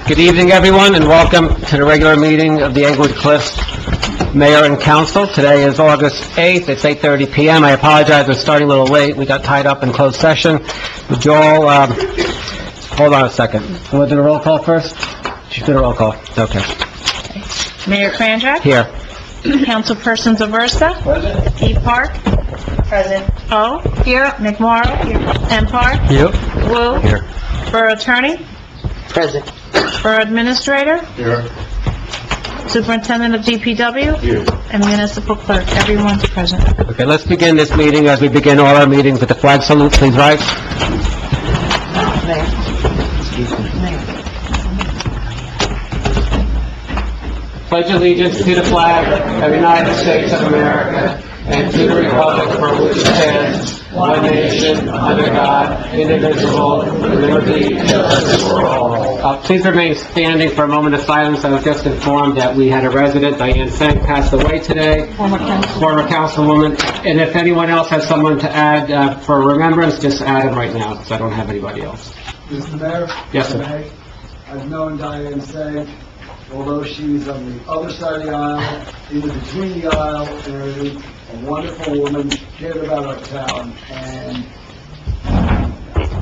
Good evening, everyone, and welcome to the regular meeting of the Englewood Cliffs Mayor and Council. Today is August 8th. It's 8:30 p.m. I apologize, we're starting a little late. We got tied up in closed session. Would you all, hold on a second. You want to do the roll call first? Just do the roll call. Okay. Mayor Kranjak? Here. Councilpersons Aversa? Present. E. Park? Present. O. Here. McMorro? Here. M. Park? You? Wu? Here. Borough Attorney? Present. Borough Administrator? Here. Superintendent of DPW? Here. And Municipal Clerk. Everyone's present. Okay, let's begin this meeting as we begin all our meetings with the flag salute, please rise. Pledge allegiance to the flag of the United States of America and to the republic for which it stands, one nation, under God, indivisible, with liberty and justice for all. Please remain standing for a moment of silence. I was just informed that we had a resident, Diane Fenk, passed away today, former councilwoman. And if anyone else has someone to add for remembrance, just add them right now, because I don't have anybody else. Mr. Mayor? Yes, sir. I've known Diane Sank, although she's on the other side of the aisle, even between the aisle and everything, a wonderful woman, cared about our town, and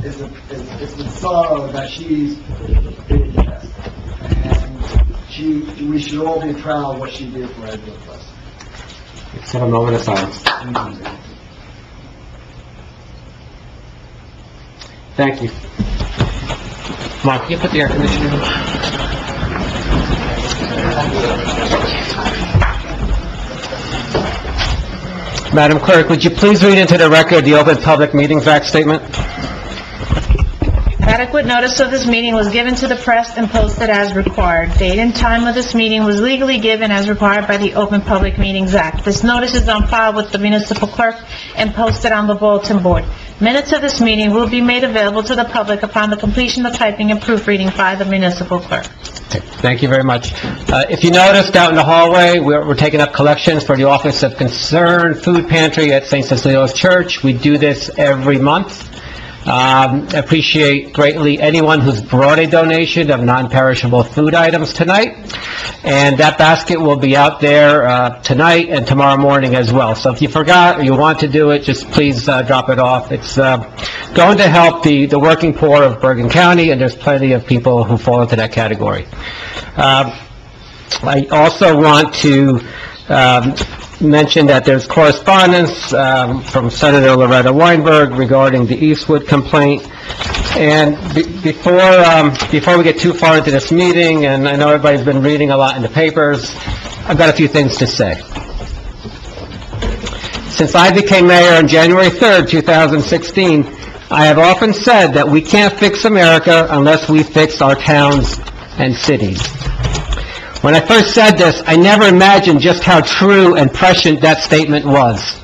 it's with sorrow that she's being passed. And we should all be proud of what she did for Englewood Cliffs. Let's have a moment of silence. Thank you. Mark, can you put the air conditioner on? Madam Clerk, would you please read into the record the Open Public Meetings Act statement? Adequate notice of this meeting was given to the press and posted as required. Date and time of this meeting was legally given as required by the Open Public Meetings Act. This notice is on file with the municipal clerk and posted on the bulletin board. Minutes of this meeting will be made available to the public upon the completion of typing and proofreading by the municipal clerk. Okay, thank you very much. If you noticed, out in the hallway, we're taking up collections for the Office of Concern Food Pantry at St. Cecilia's Church. We do this every month. Appreciate greatly anyone who's brought a donation of non-perishable food items tonight. And that basket will be out there tonight and tomorrow morning as well. So if you forgot or you want to do it, just please drop it off. It's going to help the working poor of Bergen County, and there's plenty of people who fall into that category. I also want to mention that there's correspondence from Senator Loretta Weinberg regarding the Eastwood complaint. And before we get too far into this meeting, and I know everybody's been reading a lot in the papers, I've got a few things to say. Since I became mayor on January 3rd, 2016, I have often said that we can't fix America unless we fix our towns and cities. When I first said this, I never imagined just how true and prescient that statement was.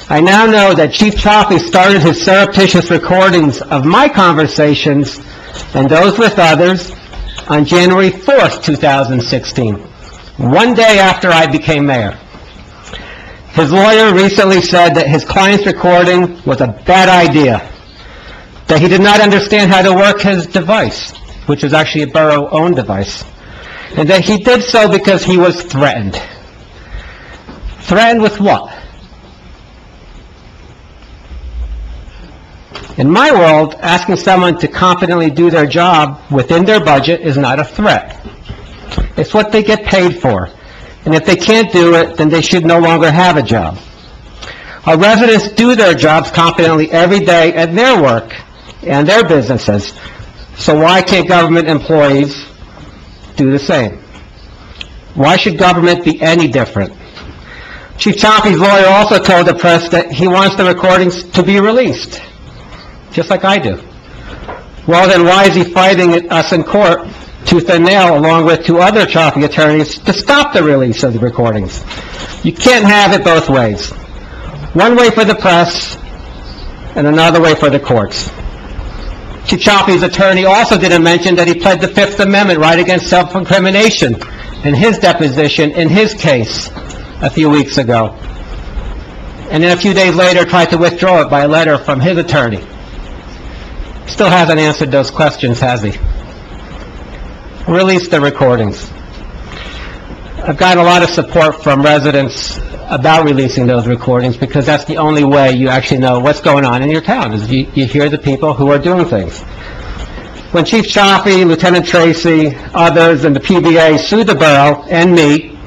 I now know that Chief Chaffee started his surreptitious recordings of my conversations and those with others on January 4th, 2016, one day after I became mayor. His lawyer recently said that his client's recording was a bad idea, that he did not understand how to work his device, which was actually a borough-owned device, and that he did so because he was threatened. Threatened with what? In my world, asking someone to competently do their job within their budget is not a threat. It's what they get paid for. And if they can't do it, then they should no longer have a job. Our residents do their jobs competently every day at their work and their businesses. So why can't government employees do the same? Why should government be any different? Chief Chaffee's lawyer also told the press that he wants the recordings to be released, just like I do. Well, then why is he fighting us in court tooth and nail, along with two other Chaffee attorneys, to stop the release of the recordings? You can't have it both ways. One way for the press, and another way for the courts. Chief Chaffee's attorney also didn't mention that he pled the Fifth Amendment right against self-incrimination in his deposition in his case a few weeks ago. And then a few days later tried to withdraw it by a letter from his attorney. Still hasn't answered those questions, has he? release the recordings. I've gotten a lot of support from residents about releasing those recordings, because that's the only way you actually know what's going on in your town, is you hear the people who are doing things. When Chief Chaffee, Lieutenant Tracy, others, and the PBA sued the borough and me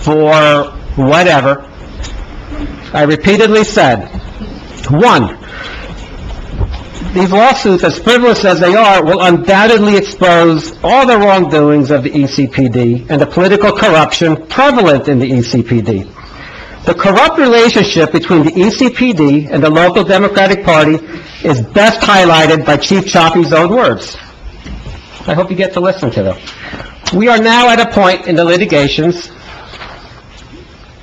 for whatever, I repeatedly said, one, these lawsuits, as frivolous as they are, will undoubtedly expose all the wrongdoings of the ECPD and the political corruption prevalent in the ECPD. The corrupt relationship between the ECPD and the local Democratic Party is best highlighted by Chief Chaffee's own words. I hope you get to listen to them. We are now at a point in the litigations,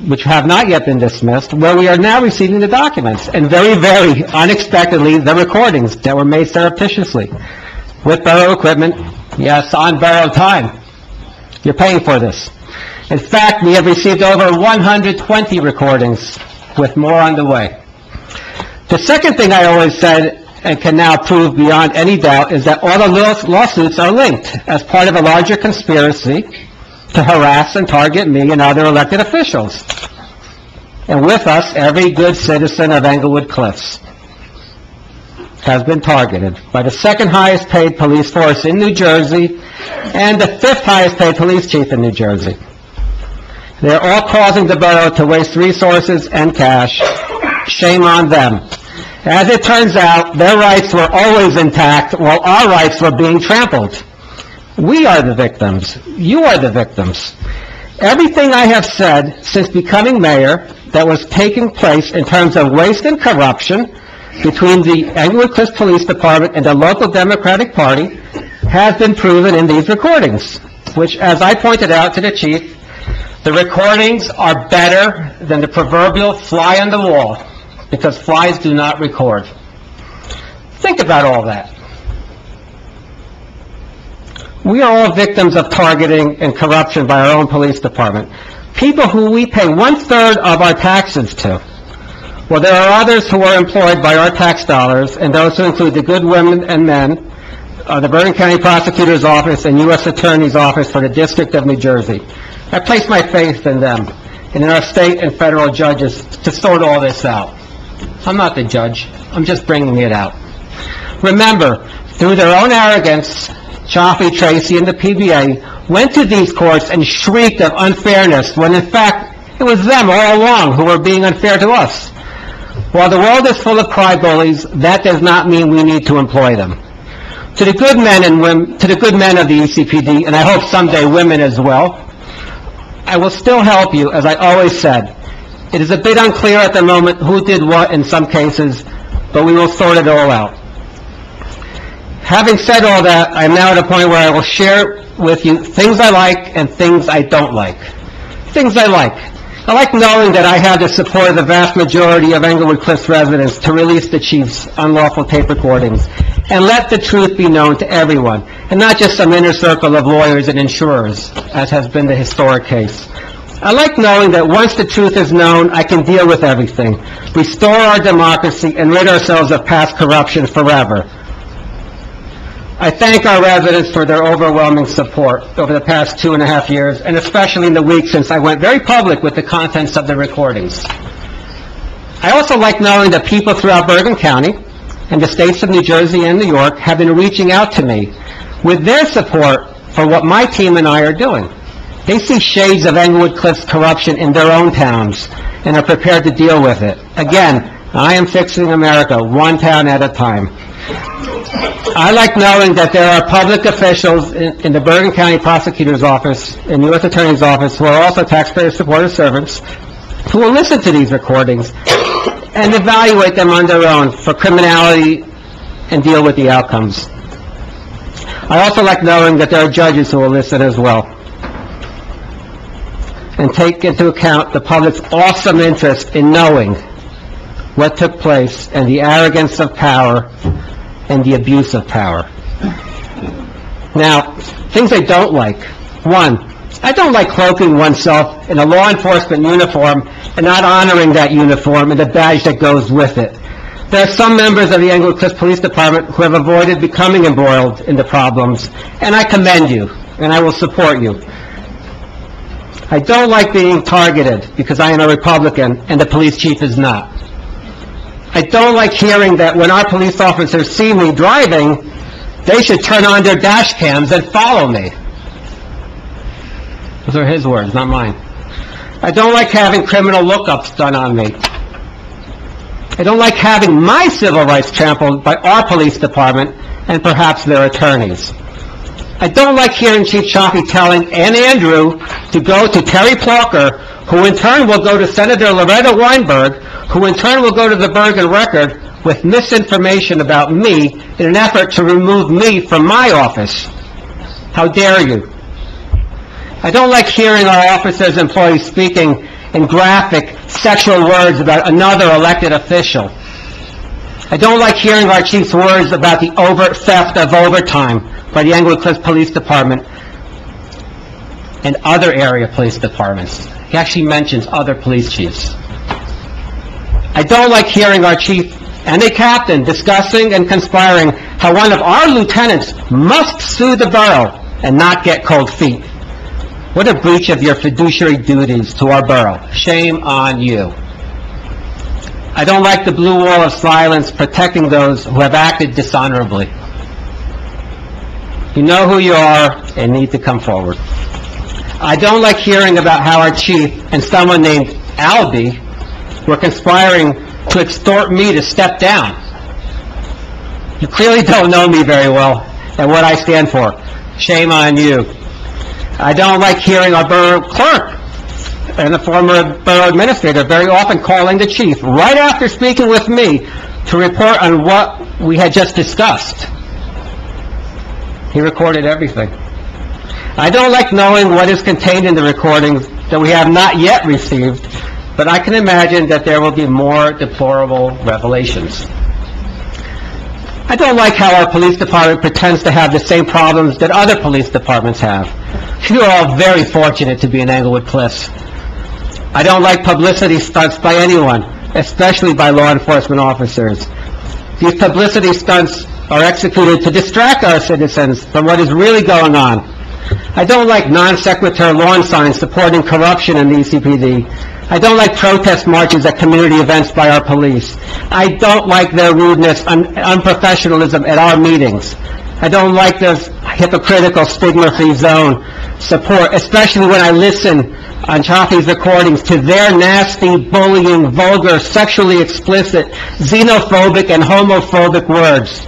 which have not yet been dismissed, where we are now receiving the documents, and very, very unexpectedly, the recordings that were made surreptitiously, with borough equipment, yes, on borough time. You're paying for this. In fact, we have received over 120 recordings, with more on the way. The second thing I always said, and can now prove beyond any doubt, is that all the lawsuits are linked as part of a larger conspiracy to harass and target me and other elected officials. And with us, every good citizen of Englewood Cliffs has been targeted by the second highest paid police force in New Jersey and the fifth highest paid police chief in New Jersey. They're all causing the borough to waste resources and cash. Shame on them. As it turns out, their rights were always intact while our rights were being trampled. We are the victims. You are the victims. Everything I have said since becoming mayor that was taking place in terms of waste and corruption between the Englewood Cliffs Police Department and the local Democratic Party has been proven in these recordings, which, as I pointed out to the chief, the recordings are better than the proverbial fly on the wall, because flies do not record. Think about all that. We are all victims of targeting and corruption by our own police department. People who we pay 1/3 of our taxes to. Well, there are others who are employed by our tax dollars, and those who include the good women and men of the Bergen County Prosecutor's Office and U.S. Attorney's Office for the District of New Jersey. I place my faith in them and in our state and federal judges to sort all this out. I'm not the judge. I'm just bringing it out. Remember, through their own arrogance, Chaffee, Tracy, and the PBA went to these courts and shrieked of unfairness, when in fact it was them all along who were being unfair to us. While the world is full of cry-bullies, that does not mean we need to employ them. To the good men and women, to the good men of the ECPD, and I hope someday women as well, I will still help you, as I always said. It is a bit unclear at the moment who did what in some cases, but we will sort it all out. Having said all that, I am now at a point where I will share with you things I like and things I don't like. Things I like. I like knowing that I have the support of the vast majority of Englewood Cliffs residents to release the chief's unlawful tape recordings and let the truth be known to everyone, and not just some inner circle of lawyers and insurers, as has been the historic case. I like knowing that once the truth is known, I can deal with everything, restore our democracy, and rid ourselves of past corruption forever. I thank our residents for their overwhelming support over the past 2.5 years, and especially in the week since I went very public with the contents of the recordings. I also like knowing that people throughout Bergen County and the states of New Jersey and New York have been reaching out to me with their support for what my team and I are doing. They see shades of Englewood Cliffs corruption in their own towns and are prepared to deal with it. Again, I am fixing America one town at a time. I like knowing that there are public officials in the Bergen County Prosecutor's Office and U.S. Attorney's Office who are also taxpayer-supported servants who will listen to these recordings and evaluate them on their own for criminality and deal with the outcomes. I also like knowing that there are judges who will listen as well and take into account the public's awesome interest in knowing what took place and the arrogance of power and the abuse of power. Now, things I don't like. One, I don't like cloaking oneself in a law enforcement uniform and not honoring that uniform and the badge that goes with it. There are some members of the Englewood Cliffs Police Department who have avoided becoming embroiled in the problems, and I commend you, and I will support you. I don't like being targeted because I am a Republican and the police chief is not. I don't like hearing that when our police officers see me driving, they should turn on their dash cams and follow me. Those are his words, not mine. I don't like having criminal lookups done on me. I don't like having my civil rights trampled by our police department and perhaps their attorneys. I don't like hearing Chief Chaffee telling Ann Andrew to go to Terry Plonker, who in turn will go to Senator Loretta Weinberg, who in turn will go to the Bergen Record with misinformation about me in an effort to remove me from my office. How dare you? I don't like hearing our officers' employees speaking in graphic, sexual words about another elected official. I don't like hearing our chief's words about the overt theft of overtime by the Englewood Cliffs Police Department and other area police departments. He actually mentions other police chiefs. I don't like hearing our chief and a captain discussing and conspiring how one of our lieutenants must sue the borough and not get cold feet. What a breach of your fiduciary duties to our borough. Shame on you. I don't like the blue wall of silence protecting those who have acted dishonorably. You know who you are and need to come forward. I don't like hearing about how our chief and someone named Albie were conspiring to extort me to step down. You clearly don't know me very well and what I stand for. Shame on you. I don't like hearing our borough clerk and the former borough administrator very often calling the chief right after speaking with me to report on what we had just discussed. He recorded everything. I don't like knowing what is contained in the recordings that we have not yet received, but I can imagine that there will be more deplorable revelations. I don't like how our police department pretends to have the same problems that other police departments have. You are all very fortunate to be in Englewood Cliffs. I don't like publicity stunts by anyone, especially by law enforcement officers. These publicity stunts are executed to distract our citizens from what is really going on. I don't like non-sequitur lawn signs supporting corruption in the ECPD. I don't like protest marches at community events by our police. I don't like their rudeness and unprofessionalism at our meetings. I don't like this hypocritical stigma-free zone support, especially when I listen on Chaffee's recordings to their nasty, bullying, vulgar, sexually explicit, xenophobic, and homophobic words.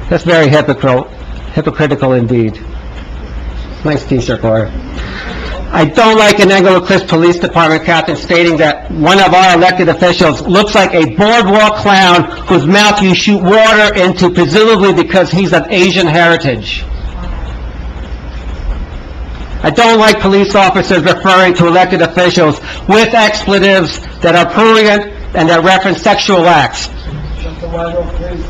That's very hypocritical indeed. Nice t-shirt, Laura. I don't like an Englewood Cliffs Police Department captain stating that one of our elected officials looks like a boardwalk clown whose mouth you shoot water into, presumably because he's of Asian heritage. I don't like police officers referring to elected officials with expletives that are prurient and that reference sexual acts,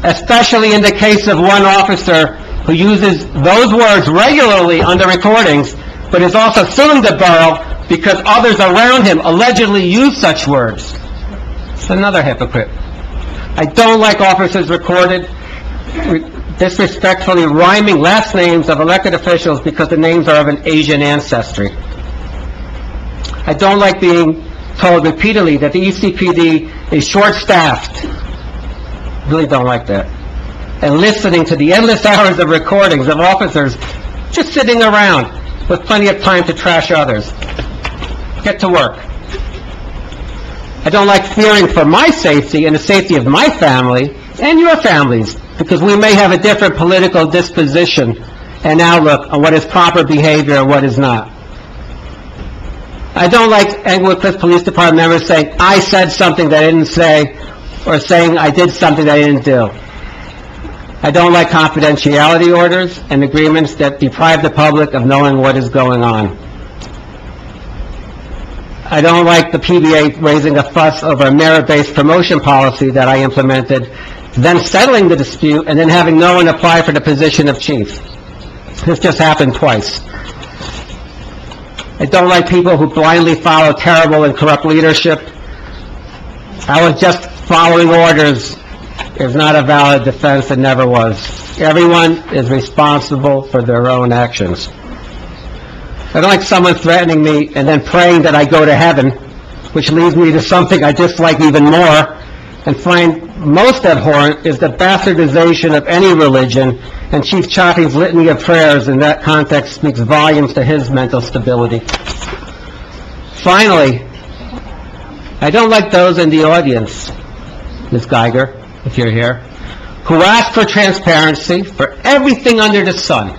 especially in the case of one officer who uses those words regularly on the recordings, but is also suing the borough because others around him allegedly use such words. It's another hypocrite. I don't like officers recorded disrespectfully rhyming last names of elected officials because the names are of an Asian ancestry. I don't like being told repeatedly that the ECPD is short-staffed. Really don't like that. And listening to the endless hours of recordings of officers just sitting around with plenty of time to trash others. Get to work. I don't like fearing for my safety and the safety of my family and your families, because we may have a different political disposition and outlook on what is proper behavior and what is not. I don't like Englewood Cliffs Police Department members saying, I said something that I didn't say, or saying I did something that I didn't do. I don't like confidentiality orders and agreements that deprive the public of knowing what is going on. I don't like the PBA raising a fuss over a merit-based promotion policy that I implemented, then settling the dispute, and then having no one apply for the position of chief. This just happened twice. I don't like people who blindly follow terrible and corrupt leadership. I was just following orders is not a valid defense and never was. Everyone is responsible for their own actions. I don't like someone threatening me and then praying that I go to heaven, which leads me to something I dislike even more and find most abhorrent is the bastardization of any religion, and Chief Chaffee's litany of prayers in that context speaks volumes to his mental stability. Finally, I don't like those in the audience, Ms. Geiger, if you're here, who ask for transparency for everything under the sun.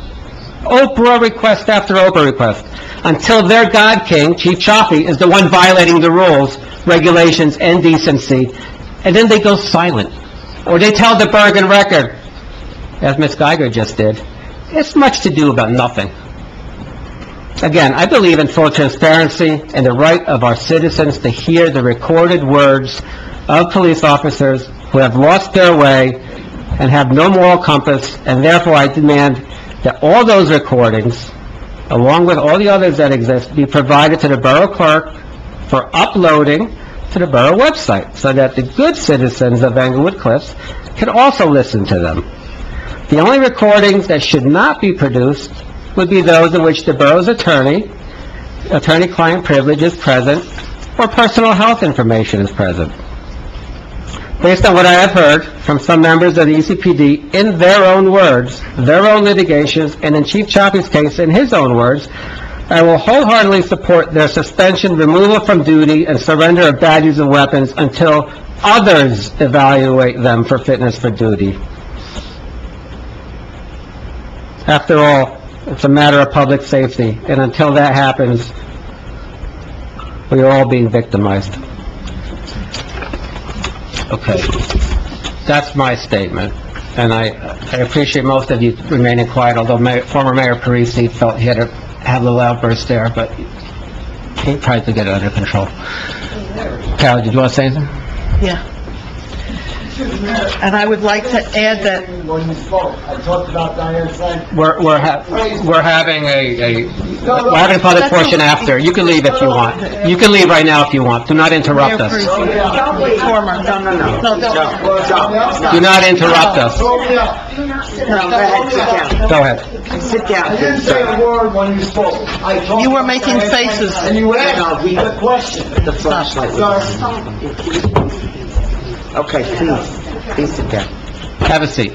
Oprah request after Oprah request, until their God King, Chief Chaffee, is the one violating the rules, regulations, and decency, and then they go silent. Or they tell the Bergen Record, as Ms. Geiger just did, it's much to do about nothing. Again, I believe in full transparency and the right of our citizens to hear the recorded words of police officers who have lost their way and have no moral compass, and therefore I demand that all those recordings, along with all the others that exist, be provided to the borough clerk for uploading to the borough website, so that the good citizens of Englewood Cliffs can also listen to them. The only recordings that should not be produced would be those in which the borough's attorney-client privilege is present, or personal health information is present. Based on what I have heard from some members of the ECPD, in their own words, their own litigations, and in Chief Chaffee's case, in his own words, I will wholeheartedly support their suspension, removal from duty, and surrender of badges and weapons until others evaluate them for fitness for duty. After all, it's a matter of public safety, and until that happens, we are all being victimized. Okay, that's my statement, and I appreciate most of you remaining quiet, although former Mayor Parisi felt he had to have a little outburst there, but he tried to get it under control. Carol, did you want to say anything? Yeah. And I would like to add that, When you spoke, I talked about Diane Frank. We're having a public portion after. You can leave if you want. You can leave right now if you want. Do not interrupt us. former, no, don't. Do not interrupt us. Throw me up. Go ahead. Sit down. I didn't say a word when you spoke. I talked You were about making Diane Frank, faces. And you asked me the question. The flashlight. Sir, Okay, please sit down. Have a seat.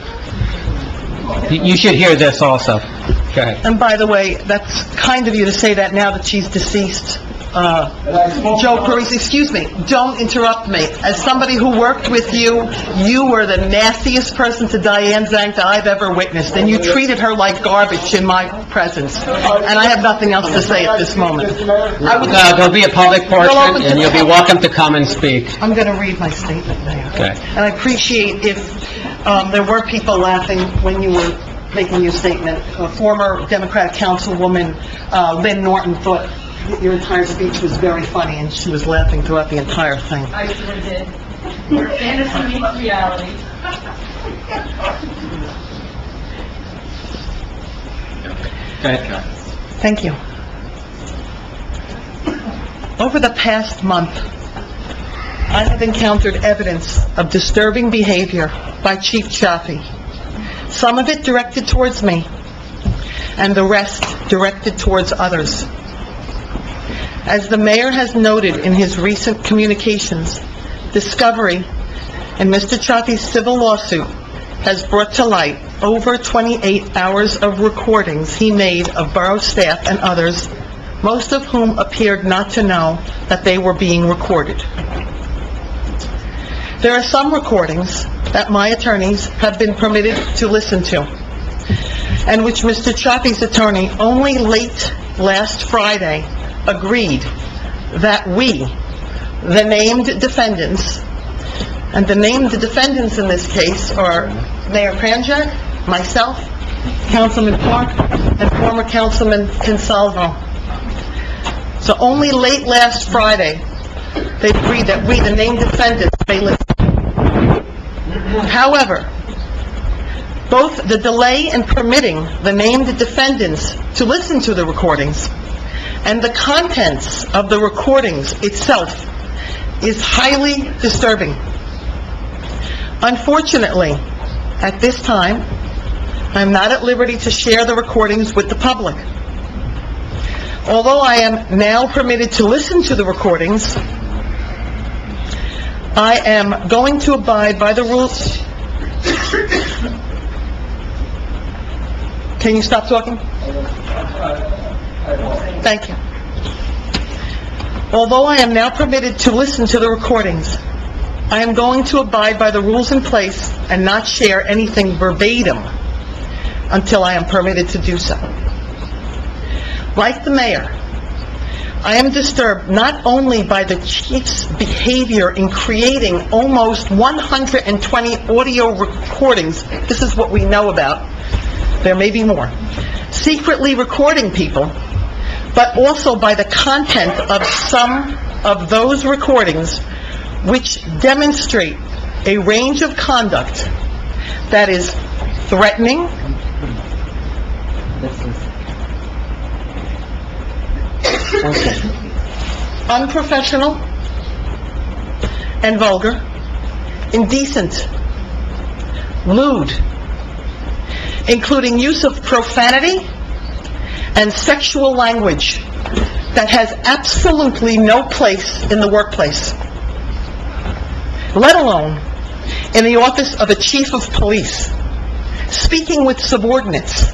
You should hear this also. Go ahead. And by the way, that's kind of you to say that now that she's deceased. Joe Parisi, excuse me, don't interrupt me. As somebody who worked with you, you were the nastiest person to Diane Zank that I've ever witnessed, and you treated her like garbage in my presence. And I have nothing else to say at this moment. There'll be a public portion, and you'll be welcome to come and speak. I'm going to read my statement, Mayor. Okay. And I appreciate if there were people laughing when you were making your statement. Former Democratic Councilwoman Lynn Norton thought your entire speech was very funny, and she was laughing throughout the entire thing. I sure did. Fantasy meets reality. Thank you. Over the past month, I have encountered evidence of disturbing behavior by Chief Chaffee. Some of it directed towards me, and the rest directed towards others. As the mayor has noted in his recent communications, discovery in Mr. Chaffee's civil lawsuit has brought to light over 28 hours of recordings he made of borough staff and others, most of whom appeared not to know that they were being recorded. There are some recordings that my attorneys have been permitted to listen to, and which Mr. Chaffee's attorney only late last Friday agreed that we, the named defendants, and the named defendants in this case are Mayor Kranjak, myself, Councilman Clark, and former Councilman Consalvo. So only late last Friday, they agreed that we, the named defendants, may listen. However, both the delay in permitting the named defendants to listen to the recordings and the contents of the recordings itself is highly disturbing. Unfortunately, at this time, I'm not at liberty to share the recordings with the public. Although I am now permitted to listen to the recordings, I am going to abide by the rules. Can you stop talking? Thank you. Although I am now permitted to listen to the recordings, I am going to abide by the rules in place and not share anything verbatim until I am permitted to do so. Like the mayor, I am disturbed not only by the chief's behavior in creating almost 120 audio recordings, this is what we know about, there may be more, secretly recording people, but also by the content of some of those recordings which demonstrate a range of conduct that is threatening, unprofessional, and vulgar, indecent, lewd, including use of profanity and sexual language that has absolutely no place in the workplace, let alone in the office of a chief of police, speaking with subordinates,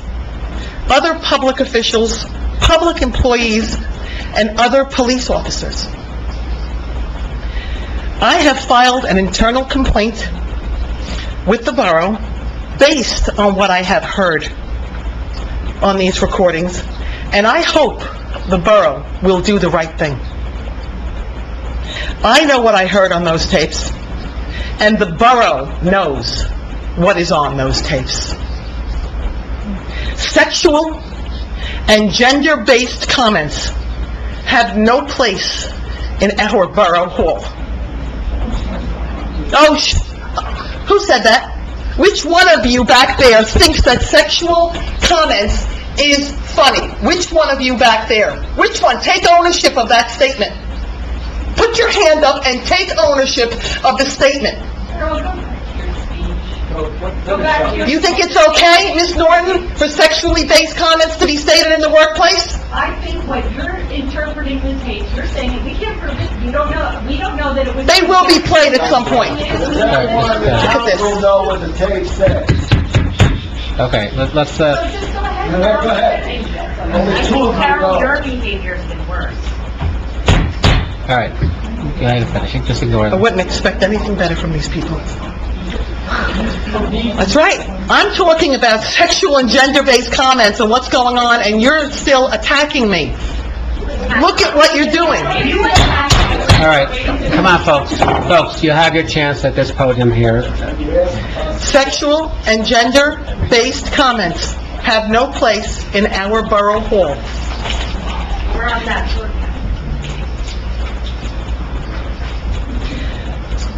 other public officials, public employees, and other police officers. I have filed an internal complaint with the borough based on what I have heard on these recordings, and I hope the borough will do the right thing. I know what I heard on those tapes, and the borough knows what is on those tapes. Sexual and gender-based comments have no place in our borough hall. Oh, who said that? Which one of you back there thinks that sexual comments is funny? Which one of you back there? Which one? Take ownership of that statement. Put your hand up and take ownership of the statement. You think it's okay, Ms. Norton, for sexually based comments to be stated in the workplace? I think what you're interpreting the tapes, you're saying we can't prove it, we don't know that it was... They will be played at some point. We'll know what the tape says. Okay, let's, So just go ahead. Go ahead. I think, Carol, your behavior's been worse. all right, go ahead and finish, just ignore I them. wouldn't expect anything better from these people. That's right. I'm talking about sexual and gender-based comments and what's going on, and you're still attacking me. Look at what you're doing. All right, come on, folks. Folks, you have your chance at this podium here. Sexual and gender-based comments have no place in our borough hall. We're on that.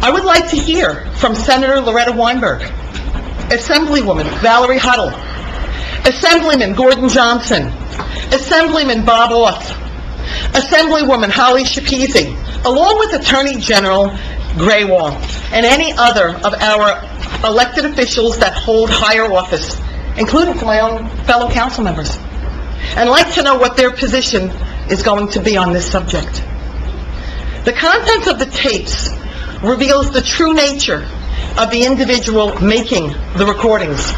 I would like to hear from Senator Loretta Weinberg, Assemblywoman Valerie Huddle, Assemblyman Gordon Johnson, Assemblyman Bob Orth, Assemblywoman Holly Schepisi, along with Attorney General Graywall, and any other of our elected officials that hold higher office, including to my own fellow council members, and like to know what their position is going to be on this subject. The contents of the tapes reveals the true nature of the individual making the recordings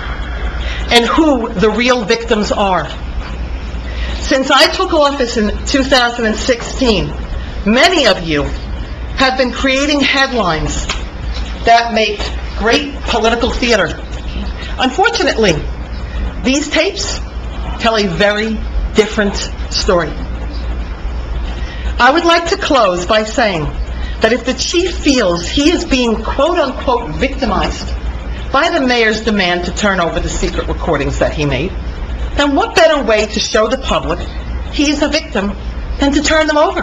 and who the real victims are. Since I took office in 2016, many of you have been creating headlines that make great political theater. Unfortunately, these tapes tell a very different story. I would like to close by saying that if the chief feels he is being quote-unquote victimized by the mayor's demand to turn over the secret recordings that he made, then what better way to show the public he's a victim than to turn them over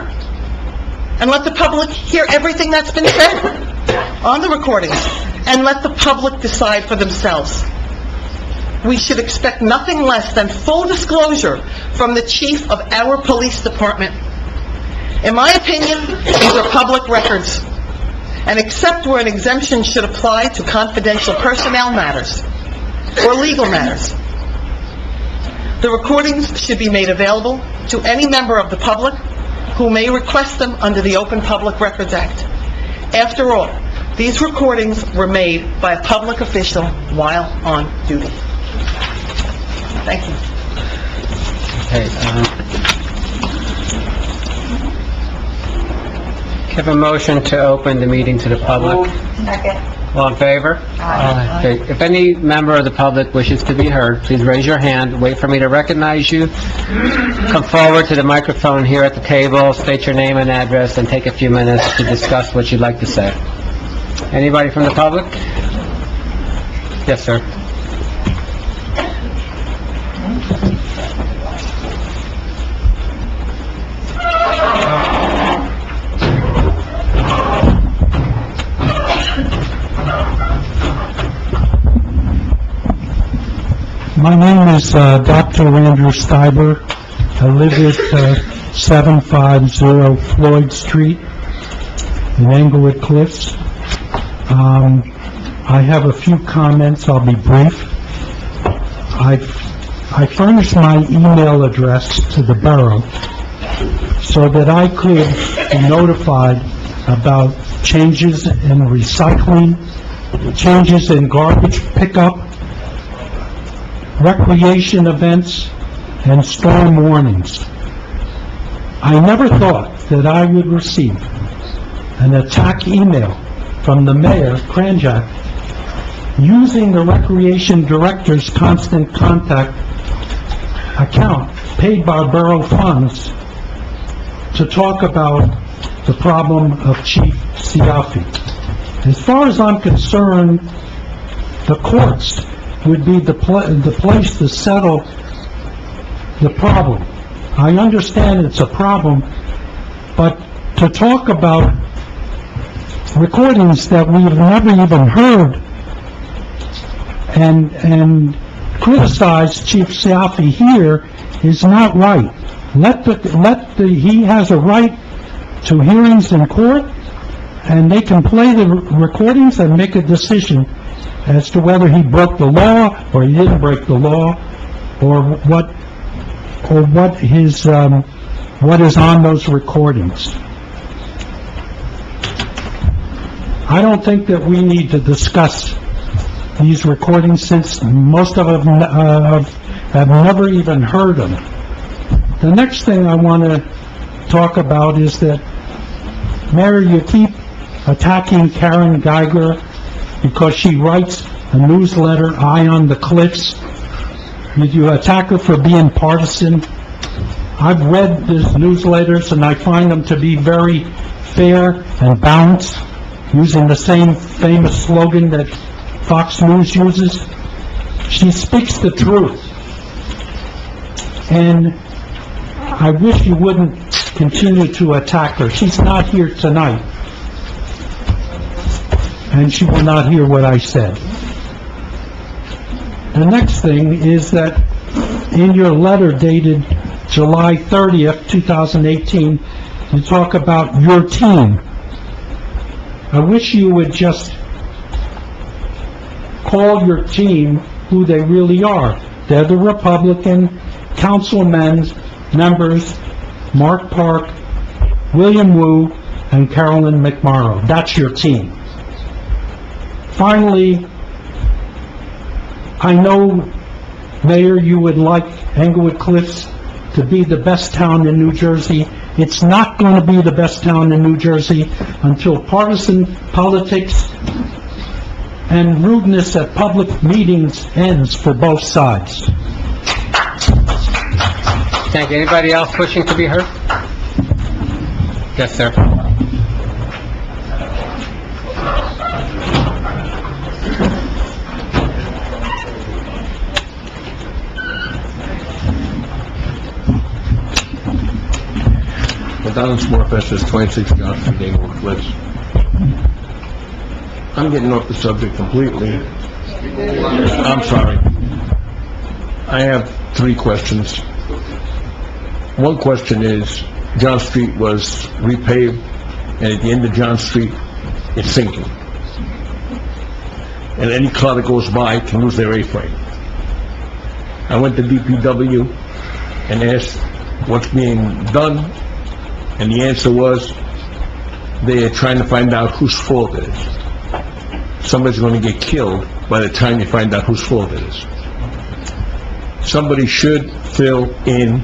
and let the public hear everything that's been said on the recordings and let the public decide for themselves. We should expect nothing less than full disclosure from the chief of our police department. In my opinion, these are public records, and except where an exemption should apply to confidential personnel matters or legal matters. The recordings should be made available to any member of the public who may request them under the Open Public Records Act. After all, these recordings were made by a public official while on duty. Thank you. Okay, have a motion to open the meeting to the public. All in favor? Aye. Okay, if any member of the public wishes to be heard, please raise your hand, wait for me to recognize you, come forward to the microphone here at the table, state your name and address, and take a few minutes to discuss what you'd like to say. Anybody from the public? Yes, sir. My name is Dr. Andrew Steiber. I live at 750 Floyd Street in Englewood Cliffs. I have a few comments. I'll be brief. I furnished my email address to the borough so that I could be notified about changes in recycling, changes in garbage pickup, recreation events, and storm warnings. I never thought that I would receive an attack email from the mayor, Kranjak, using the recreation director's constant contact account paid by borough funds to talk about the problem of Chief Siafi. As far as I'm concerned, the courts would be the place to settle the problem. I understand it's a problem, but to talk about recordings that we've never even heard and criticize Chief Siafi here is not right. He has a right to hearings in court, and they can play the recordings and make a decision as to whether he broke the law or he didn't break the law, or what is on those recordings. I don't think that we need to discuss these recordings since most of them have never even heard them. The next thing I want to talk about is that, Mayor, you keep attacking Karen Geiger because she writes a newsletter, Eye on the Cliffs. You attack her for being partisan. I've read these newsletters, and I find them to be very fair and balanced, using the same famous slogan that Fox News uses. She speaks the truth. And I wish you wouldn't continue to attack her. She's not here tonight, and she will not hear what I said. The next thing is that in your letter dated July 30th, 2018, you talk about your team. I wish you would just call your team who they really are. They're the Republican councilmen, members, Mark Park, William Wu, and Carolyn McMorrow. That's your team. Finally, I know, Mayor, you would like Englewood Cliffs to be the best town in New Jersey. It's not going to be the best town in New Jersey until partisan politics and rudeness at public meetings ends for both sides. Thank you. Anybody else wishing to be heard? Yes, sir. Donald Smorfest is 26 John Street, Englewood Cliffs. I'm getting off the subject completely. I'm sorry. I have 3 questions. One question is, John Street was repaved, and at the end of John Street, it's sinking. And any car that goes by can lose their A-frame. I went to DPW and asked what's being done, and the answer was, they are trying to find out whose fault it is. Somebody's gonna get killed by the time you find out whose fault it is. Somebody should fill in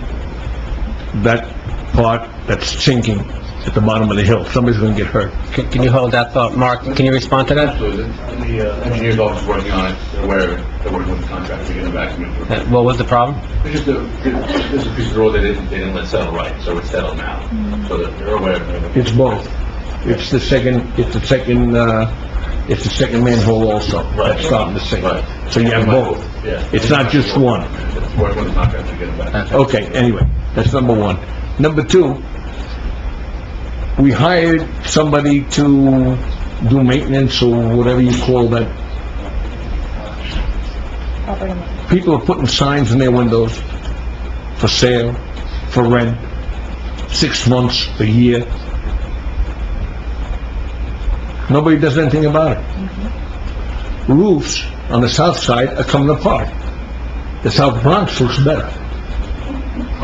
that part that's sinking at the bottom of the hill. Somebody's gonna get hurt. Can you hold that thought? Mark, can you respond to that? Absolutely. The engineer's office is working on it, they're aware of it, they're working with the contractor to get it back. What was the problem? It's just there's a piece of road they didn't let settle right, so it's settled now. So that they're aware of it. It's both. It's the second manhole also. Right. That's starting to sink. Right. So you have both. Yeah. It's not just one. It's working with the contractor to get it back. Okay, anyway, that's number one. Number two, we hired somebody to do maintenance or whatever you call that. People are putting signs in their windows for sale, for rent, 6 months, a year. Nobody does anything about it. Roofs on the south side are coming apart. The South Bronx looks better.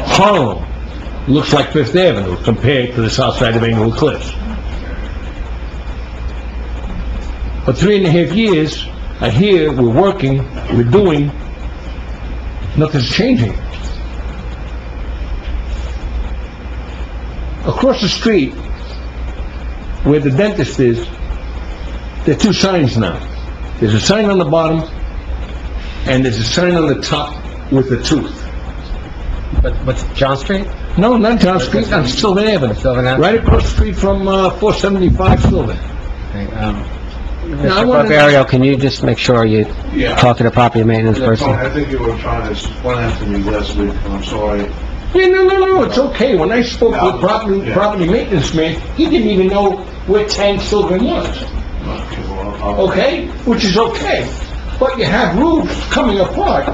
Harlem looks like Fifth Avenue compared to the south side of Englewood Cliffs. For 3.5 years, I hear we're working, we're doing, nothing's changing. Across the street, where the dentist is, there are 2 signs now. There's a sign on the bottom, and there's a sign on the top with a tooth. But what's John Street? No, not John Street, on Sylvan Avenue. Sylvan Avenue? Right across the street from 475 Sylvan. Mr. Barbario, can you just make sure you Yeah. talk to the property maintenance Yeah, person? I think you were trying to explain that to me last week, I'm sorry. Yeah, no, it's okay. When I spoke No. with property Yeah. maintenance man, he didn't even know where 10 Sylvan was, Okay, well, I'll- okay? Which is okay. But you have roofs coming apart,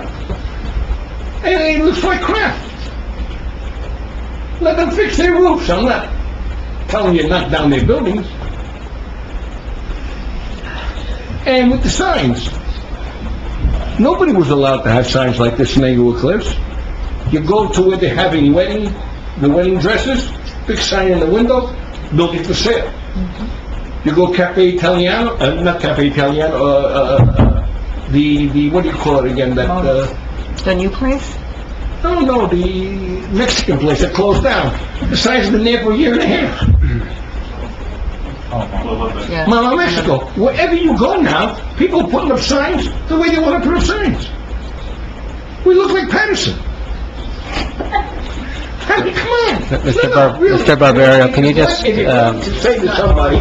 and it looks like crap. Let them fix their roofs. I'm not telling you to knock down their buildings. And with the signs, nobody was allowed to have signs like this in Englewood Cliffs. You go to where they're having the wedding dresses, big sign in the window, building for sale. You go Cafe Italiano, not Cafe Italiano, the, what do you call it again, that, The new place? no, the Mexican place that closed down. The sign's been there for a year and a half. Yeah. Mama Mexico, wherever you go now, people are putting up signs the way they want to put up signs. We look like Patterson. I mean, come on. Mr. Barbario, can you just, If you're going to say to somebody...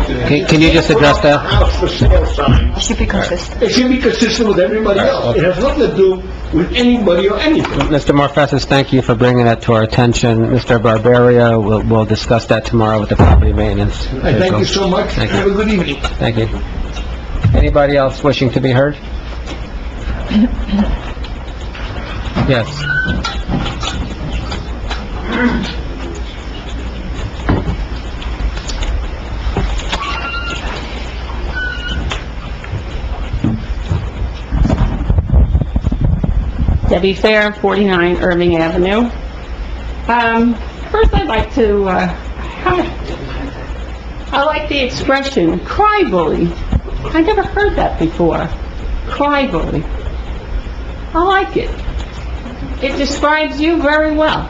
can you just address that? House for sale sign. It should be consistent. It should be consistent with everybody else. It has nothing to do with anybody or anything. Mr. Morfessis, thank you for bringing that to our attention. Mr. Barbario, we'll discuss that tomorrow with the property maintenance. I thank you so much. Thank you. Have a good evening. Thank you. Anybody else wishing to be heard? Yes. Debbie Fair, 49 Irving Avenue. First I'd like to, I like the expression, cry bully. I never heard that before. Cry bully. I like it. It describes you very well.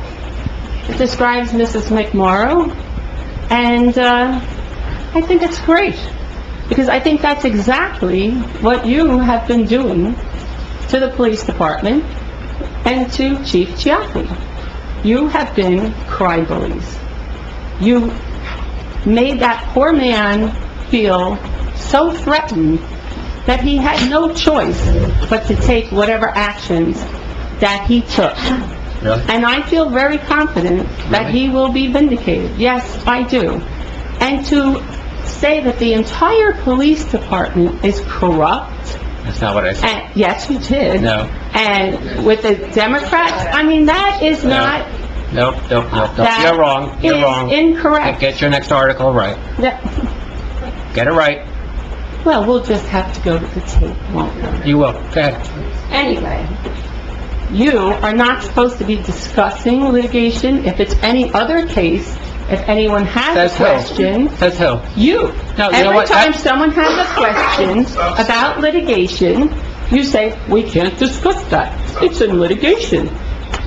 It describes Mrs. McMorrow, and I think it's great, because I think that's exactly what you have been doing to the police department and to Chief Chiappi. You have been cry bullies. You made that poor man feel so threatened that he had no choice but to take whatever actions that he took. Really? And I feel very confident that he will be vindicated. Yes, I do. And to say that the entire police department is corrupt, That's not what I said. and yes, you did. No. And with the Democrats, I mean, that is not, Nope. That You're wrong. You're is wrong. incorrect. Get your next article right. That- Get it right. Well, we'll just have to go to the tape, won't we? You will. Go ahead. Anyway, you are not supposed to be discussing litigation. If it's any other case, if anyone has a Says who? question, Says who? you. No, you know Every what? time someone has a question about litigation, you say, "We can't discuss that. It's in litigation."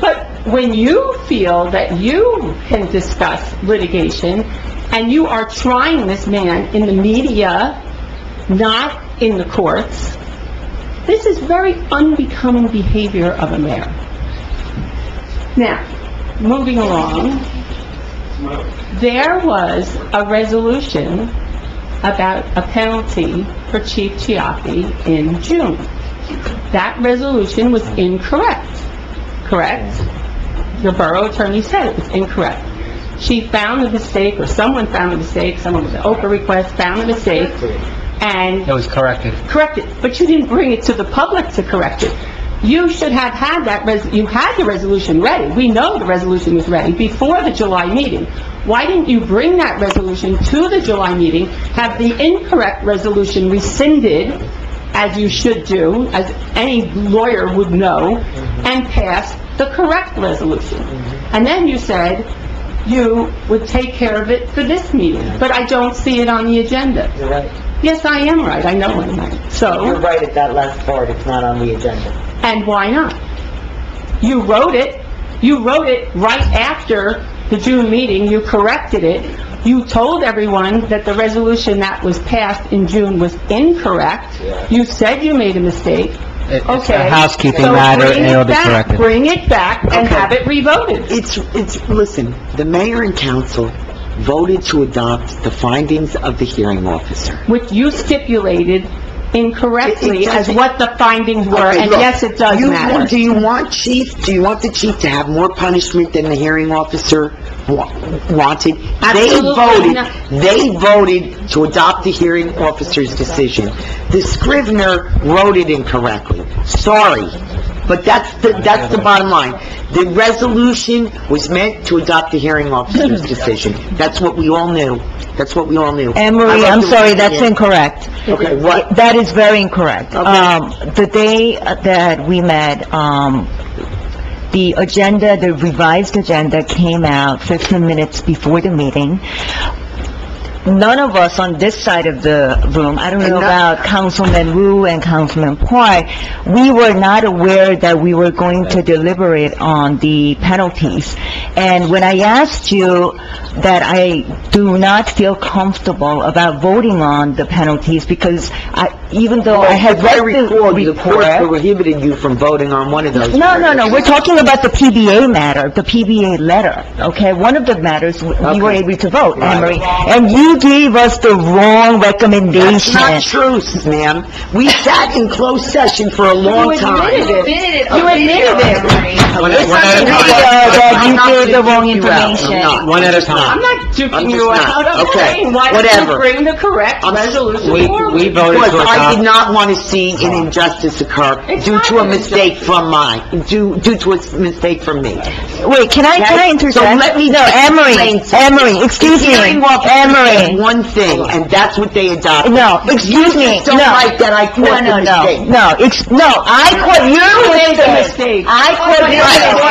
But when you feel that you can discuss litigation, and you are trying this man in the media, not in the courts, this is very unbecoming behavior of a mayor. Now, moving along, there was a resolution about a penalty for Chief Chiaffi in June. That resolution was incorrect, correct? The borough attorney said it was incorrect. She found the mistake, or someone found the mistake, someone with an Oprah request found the mistake, and It was corrected. correct it, but you didn't bring it to the public to correct it. You should have had you had the resolution ready. We know the resolution was ready before the July meeting. Why didn't you bring that resolution to the July meeting, have the incorrect resolution rescinded, as you should do, as any lawyer would know, and pass the correct resolution? And then you said you would take care of it for this meeting, but I don't see it on the agenda. You're right. Yes, I am right, I know I'm right. You're So, right at that last part, it's not on the agenda. and why not? You wrote it right after the June meeting, you corrected it, you told everyone that the resolution that was passed in June was incorrect, you said you made a mistake, It's okay. a housekeeping So matter, bring and it it'll be back, corrected. Bring it back and Okay. have it revoted. Listen, the mayor and council voted to adopt the findings of the hearing officer. Which you stipulated incorrectly It as doesn't- what the findings were, Okay, and look, yes, it does matter. Do you want the chief to have more punishment than the hearing officer wanted? Absolutely not. They voted to adopt the hearing officer's decision. The Scrivener wrote it incorrectly. Sorry, but that's the bottom line. The resolution was meant to adopt the hearing officer's decision. That's what we all knew. Anne Marie, I'm sorry, that's incorrect. Okay, what? That is very incorrect. Okay. The day that we met, the agenda, the revised agenda came out 15 minutes before the meeting. None of us on this side of the room, I don't know about Councilman Wu and Councilman Park, we were not aware that we were going to deliberate on the penalties. And when I asked you that I do not feel comfortable about voting on the penalties, because even though I had read the The court report... prohibited you from voting on one of those. No, we're talking about the PBA matter, the PBA letter, okay? One of the matters, we were able to vote, Anne Marie. And you gave us the wrong recommendation. That's not true, ma'am. We sat in closed session for a long time. You admitted it. That you gave the wrong information. One at a time. I'm not duking I'm you just not. out. I'm Okay, saying, why didn't whatever. you bring the correct resolution forward? We voted Because to I adopt... did not want to see an injustice occur It's due not to a an mistake from due to a mistake from me. Wait, can I interject? So let me No, Anne Marie, excuse me, Hearing officer Anne said Marie. one thing, and that's what they adopted. No, excuse me, You just don't like that I caught the mistake. I caught your made the mistake. mistake. I caught your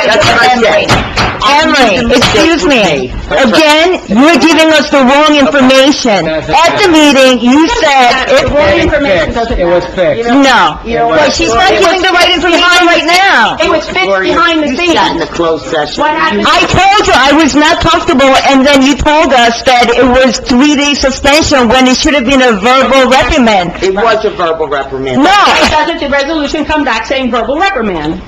That's what I mistake. said. Anne Marie, excuse me. Again, you're giving us the wrong information. At the meeting, you said, The wrong information doesn't It was matter. fixed. no. You know Well, what? she's not giving the right information right now. It was fixed Gloria, behind the you sat in scenes. a closed session. What happened? I told you I was not comfortable, and then you told us that it was 3-day suspension when it should have been a verbal reprimand. It was a verbal reprimand. No. Why doesn't the resolution come back saying verbal reprimand?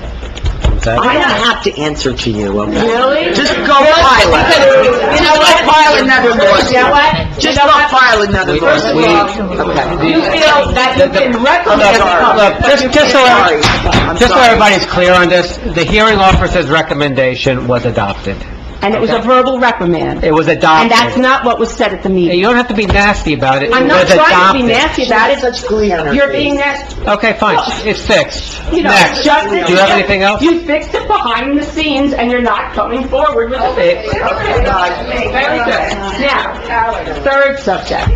I don't have to answer to you, okay? Really? Just go file it. You know what? File another lawsuit. You know what? Just go file another lawsuit. Okay. You feel that you've been reprimanded. Look, just so I'm sorry. everybody's clear on this, the hearing officer's recommendation was adopted. And it was a verbal reprimand. It was And adopted. that's not what was said at the You meeting. don't have to be nasty about it. I'm It not was trying to be adopted. nasty about it. Such glee on her You're face. being nasty. Okay, fine, it's fixed. You know, Next. just... Do you have anything else? You fixed it behind the scenes, and you're not coming forward with it. Very good. Now, third subject.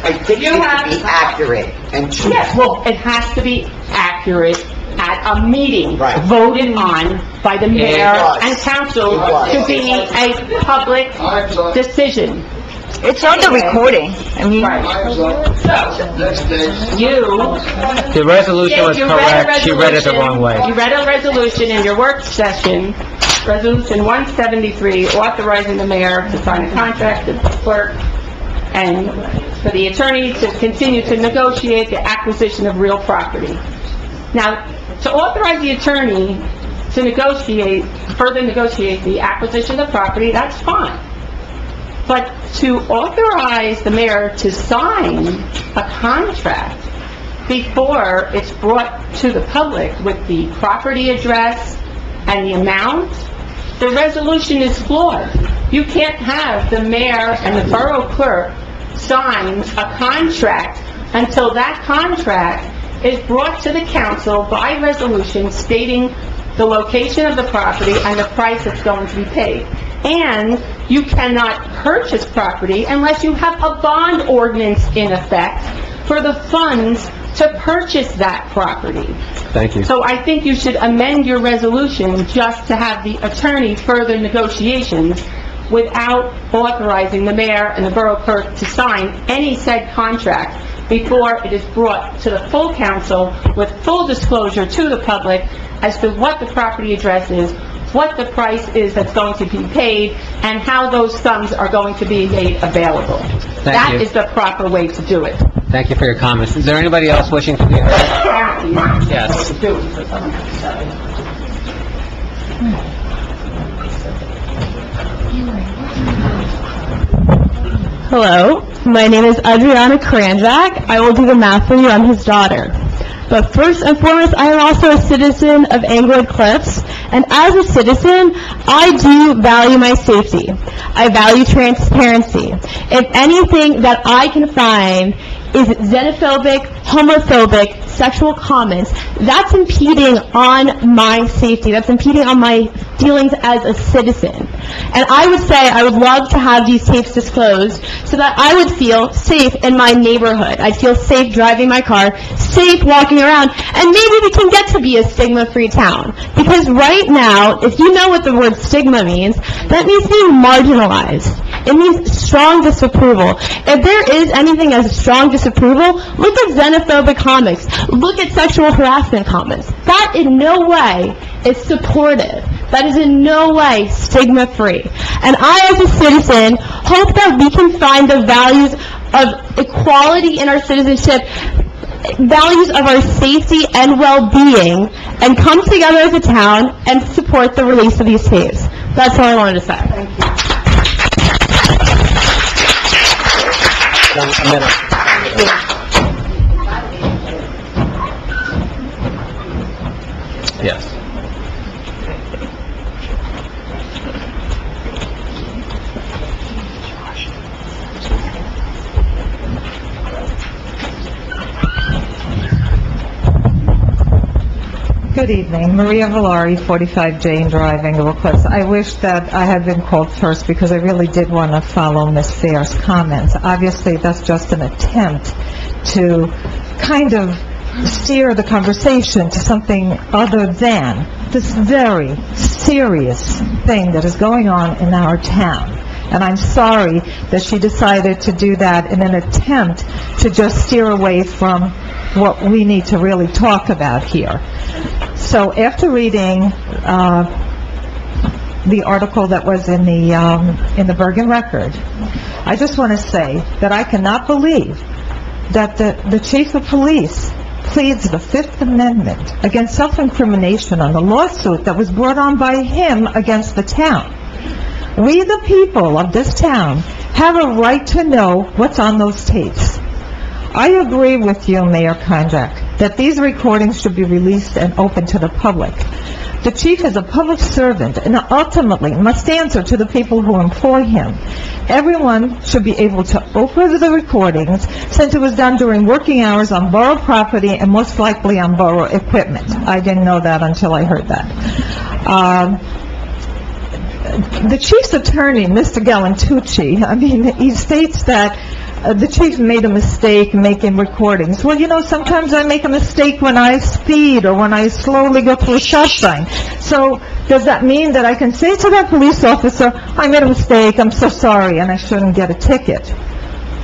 I think You it have- to be accurate and true. Yes, well, it has to be accurate at a meeting. Right. Voted on by the mayor was. and council It was. to be a public Time's up. decision. It's on the recording. I mean, Time's up. So, Next day. you... The resolution was You read a correct, she read it the resolution- wrong way. You read a resolution in your work session, Resolution 173, authorizing the mayor to sign a contract with the clerk and for the attorney to continue to negotiate the acquisition of real property. Now, to authorize the attorney to negotiate, further negotiate the acquisition of property, that's fine. But to authorize the mayor to sign a contract before it's brought to the public with the property address and the amount, the resolution is flawed. You can't have the mayor and the borough clerk sign a contract until that contract is brought to the council by resolution stating the location of the property and the price that's going to be paid. And you cannot purchase property unless you have a bond ordinance in effect for the funds to purchase that property. Thank you. So I think you should amend your resolution just to have the attorney further negotiations without authorizing the mayor and the borough clerk to sign any said contract before it is brought to the full council with full disclosure to the public as to what the property address is, what the price is that's going to be paid, and how those sums are going to be made available. That you. is the proper way to do it. Thank you for your comments. Is there anybody else wishing to be heard? Apparently, you're Yes. supposed to do it, so someone has to say it. Hello, my name is Adriana Kranjak. I will do the math for you. I'm his daughter. But first and foremost, I am also a citizen of Englewood Cliffs, and as a citizen, I do value my safety. I value transparency. If anything that I can find is xenophobic, homophobic, sexual comments, that's impeding on my safety. That's impeding on my dealings as a citizen. And I would say I would love to have these tapes disclosed so that I would feel safe in my neighborhood. I'd feel safe driving my car, safe walking around, and maybe we can get to be a stigma-free town. Because right now, if you know what the word stigma means, that means being marginalized. It means strong disapproval. If there is anything as strong disapproval, look at xenophobic comments. Look at sexual harassment comments. That in no way is supportive. That is in no way stigma-free. And I, as a citizen, hope that we can find the values of equality in our citizenship, values of our safety and well-being, and come together as a town and support the release of these tapes. That's all I wanted to say. Thank you. A minute. Yes. Good evening. Maria Valari, 45 Jane Drive, Englewood Cliffs. I wish that I had been called first because I really did want to follow Ms. Fair's comments. Obviously, that's just an attempt to kind of steer the conversation to something other than this very serious thing that is going on in our town. And I'm sorry that she decided to do that in an attempt to just steer away from what we need to really talk about here. So after reading the article that was in the Bergen Record, I just want to say that I cannot believe that the chief of police pleads the Fifth Amendment against self-incrimination on the lawsuit that was brought on by him against the town. We, the people of this town, have a right to know what's on those tapes. I agree with you, Mayor Kranjak, that these recordings should be released and open to the public. The chief is a public servant and ultimately must answer to the people who employ him. Everyone should be able to open the recordings since it was done during working hours on borough property and most likely on borough equipment. I didn't know that until I heard that. The chief's attorney, Mr. Galantucci, he states that the chief made a mistake making recordings. Well, you know, sometimes I make a mistake when I speed or when I slowly go through a stop sign. So does that mean that I can say to that police officer, I made a mistake, I'm so sorry, and I shouldn't get a ticket?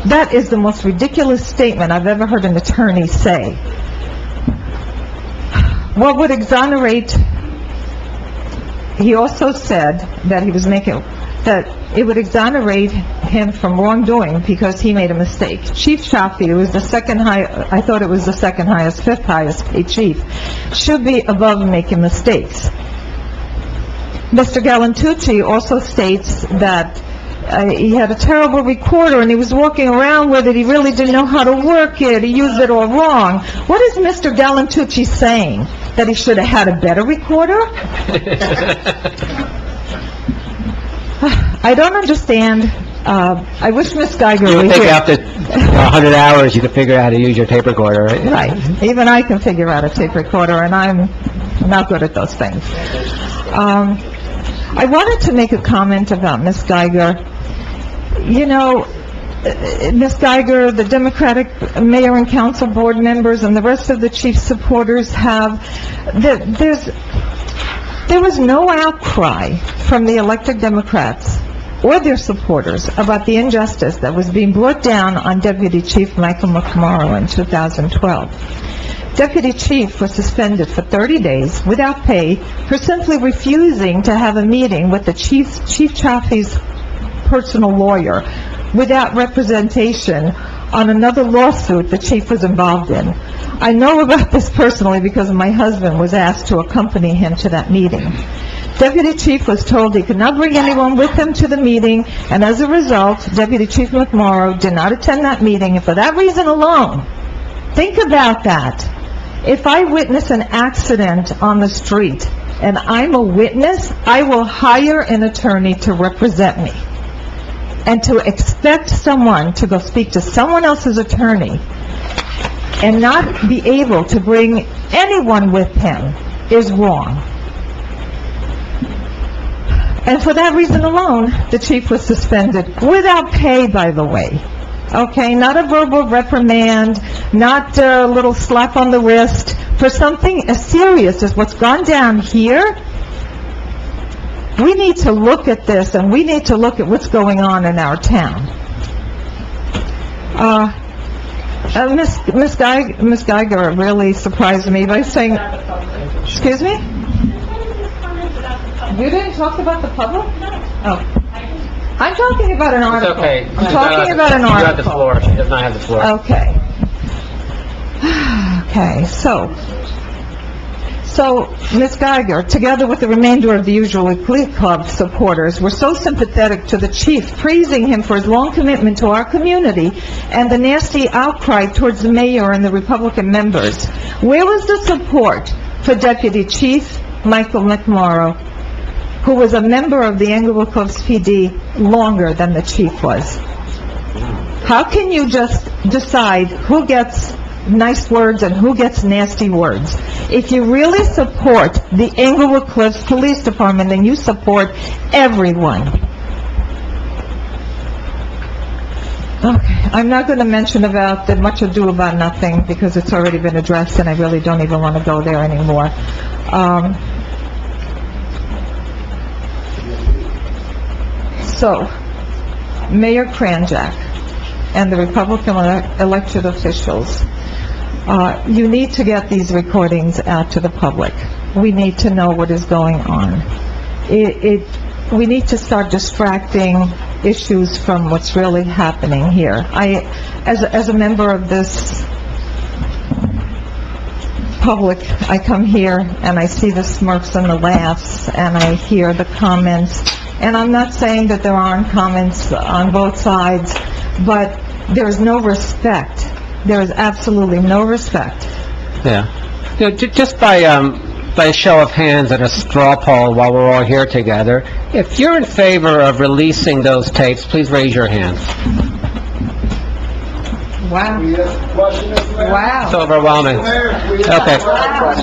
That is the most ridiculous statement I've ever heard an attorney say. What would exonerate, he also said that he was making, that it would exonerate him from wrongdoing because he made a mistake. Chief Chaffee, who was the second I thought it was the second highest, fifth highest paid chief, should be above making mistakes. Mr. Galantucci also states that he had a terrible recorder and he was walking around with it, he really didn't know how to work it, he used it all wrong. What is Mr. Galantucci saying? That he should have had a better recorder? I don't understand. I wish Ms. Geiger You were would think here. after 100 hours, you could figure out how to use your tape recorder, right? Right. Even I can figure out a tape recorder, and I'm not good at those things. I wanted to make a comment about Ms. Geiger. You know, Ms. Geiger, the Democratic mayor and council board members, and the rest of the chief's supporters have, there was no outcry from the elected Democrats or their supporters about the injustice that was being brought down on Deputy Chief Michael McMorrow in 2012. Deputy Chief was suspended for 30 days without pay for simply refusing to have a meeting with the Chief Chaffee's personal lawyer without representation on another lawsuit the chief was involved in. I know about this personally because my husband was asked to accompany him to that meeting. Deputy Chief was told he could not bring anyone with him to the meeting, and as a result, Deputy Chief McMorrow did not attend that meeting, and for that reason alone, think about that. If I witness an accident on the street and I'm a witness, I will hire an attorney to represent me. And to expect someone to go speak to someone else's attorney and not be able to bring anyone with him is wrong. And for that reason alone, the chief was suspended without pay, by the way. Okay, not a verbal reprimand, not a little slap on the wrist. For something as serious as what's gone down here, we need to look at this, and we need to look at what's going on in our town. Ms. Geiger really surprised me by saying... Excuse me? You didn't talk about the public? Oh. I'm talking about an article. It's okay. I'm talking about an article. You have the floor. She does not have the floor. Okay. Okay, so Ms. Geiger, together with the remainder of the usual Glee Club supporters, were so sympathetic to the chief, praising him for his long commitment to our community and the nasty outcry towards the mayor and the Republican members. Where was the support for Deputy Chief Michael McMorrow, who was a member of the Englewood Cliffs PD longer than the chief was? How can you just decide who gets nice words and who gets nasty words? If you really support the Englewood Cliffs Police Department, then you support everyone. Okay, I'm not going to mention about the much ado about nothing because it's already been addressed and I really don't even want to go there anymore. So, Mayor Kranjak and the Republican elected officials, you need to get these recordings out to the public. We need to know what is going on. We need to start distracting issues from what's really happening here. As a member of this public, I come here and I see the smirks and the laughs and I hear the comments. And I'm not saying that there aren't comments on both sides, but there's no respect. There is absolutely no respect. Yeah. You know, just by a show of hands and a straw poll while we're all here together, if you're in favor of releasing those tapes, please raise your hands. Wow. We have a question, Mr. Mayor? It's Wow. overwhelming. Okay.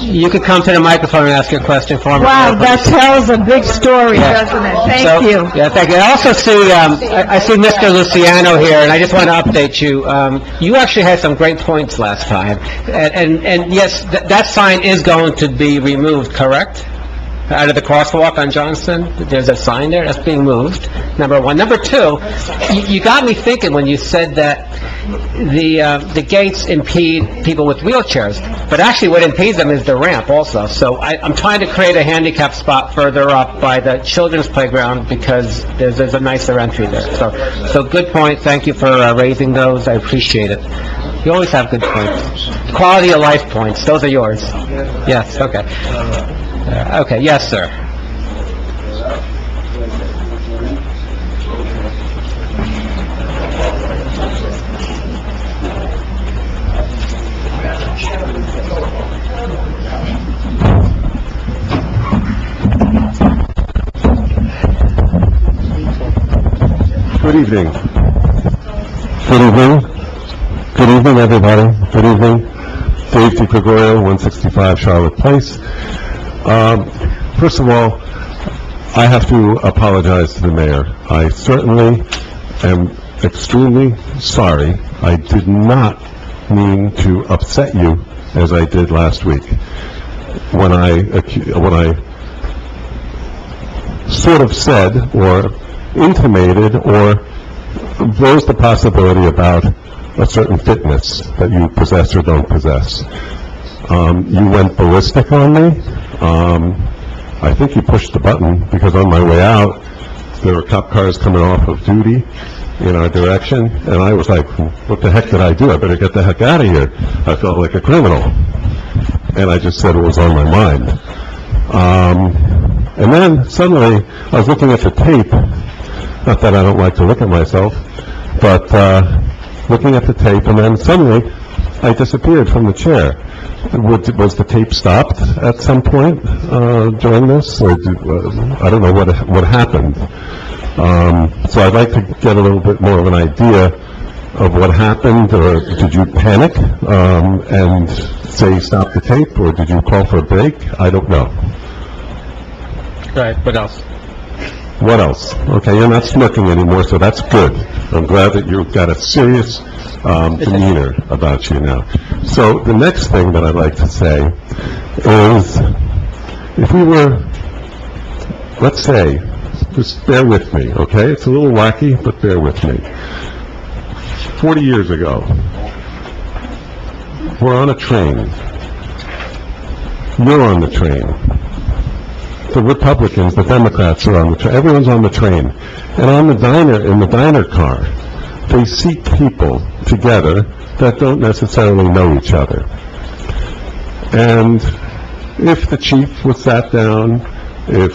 You could come to the microphone and ask your question for me. Wow, that tells a big story, doesn't it? Thank you. Yeah, thank you. I also see, I see Mr. Luciano here, and I just want to update you. You actually had some great points last time. And yes, that sign is going to be removed, correct? Out of the crosswalk on Johnson? There's a sign there that's being moved, number one. Number two, you got me thinking when you said that the gates impede people with wheelchairs, but actually what impedes them is the ramp also. So I'm trying to create a handicap spot further up by the children's playground because there's a nicer entry there. So good point. Thank you for raising those. I appreciate it. You always have good points. Quality of life points. Those are yours. Yes, okay. Okay, yes, sir. Good evening. Good evening. Good evening, everybody. Good evening. Dave DiGregorio, 165 Charlotte Place. First of all, I have to apologize to the mayor. I certainly am extremely sorry. I did not mean to upset you as I did last week when I sort of said or intimated or raised the possibility about a certain fitness that you possess or don't possess. You went ballistic on me. I think you pushed the button because on my way out, there were cop cars coming off of duty in our direction, and I was like, what the heck did I do? I better get the heck out of here. I felt like a criminal. And I just said what was on my mind. And then suddenly, I was looking at the tape, not that I don't like to look at myself, but looking at the tape, and then suddenly, I disappeared from the chair. Was the tape stopped at some point during this? Or I don't know what happened. So I'd like to get a little bit more of an idea of what happened, or did you panic and say stop the tape, or did you call for a break? I don't know. Right, what else? What else? Okay, you're not smirking anymore, so that's good. I'm glad that you've got a serious demeanor about you now. So the next thing that I'd like to say is, if we were, let's say, just bear with me, okay? It's a little wacky, but bear with me. 40 years ago, we're on a train. You're on the train. The Republicans, the Democrats are on the train. Everyone's on the train. And on the diner, in the diner car, they seat people together that don't necessarily know each other. And if the chief was sat down, if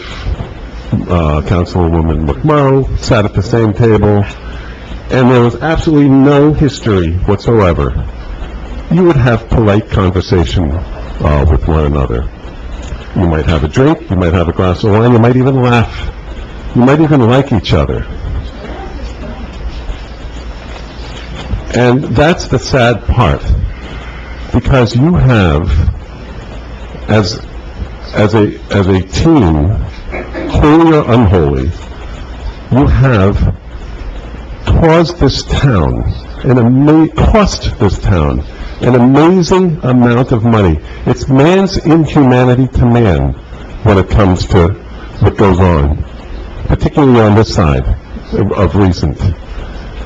Councilwoman McMurrow sat at the same table, and there was absolutely no history whatsoever, you would have polite conversation with one another. You might have a drink, you might have a glass of wine, you might even laugh. You might even like each other. And that's the sad part, because you have, as a team, holy or unholy, you have cost this town an amazing amount of money. It's man's inhumanity to man when it comes to what goes on, particularly on this side of recent.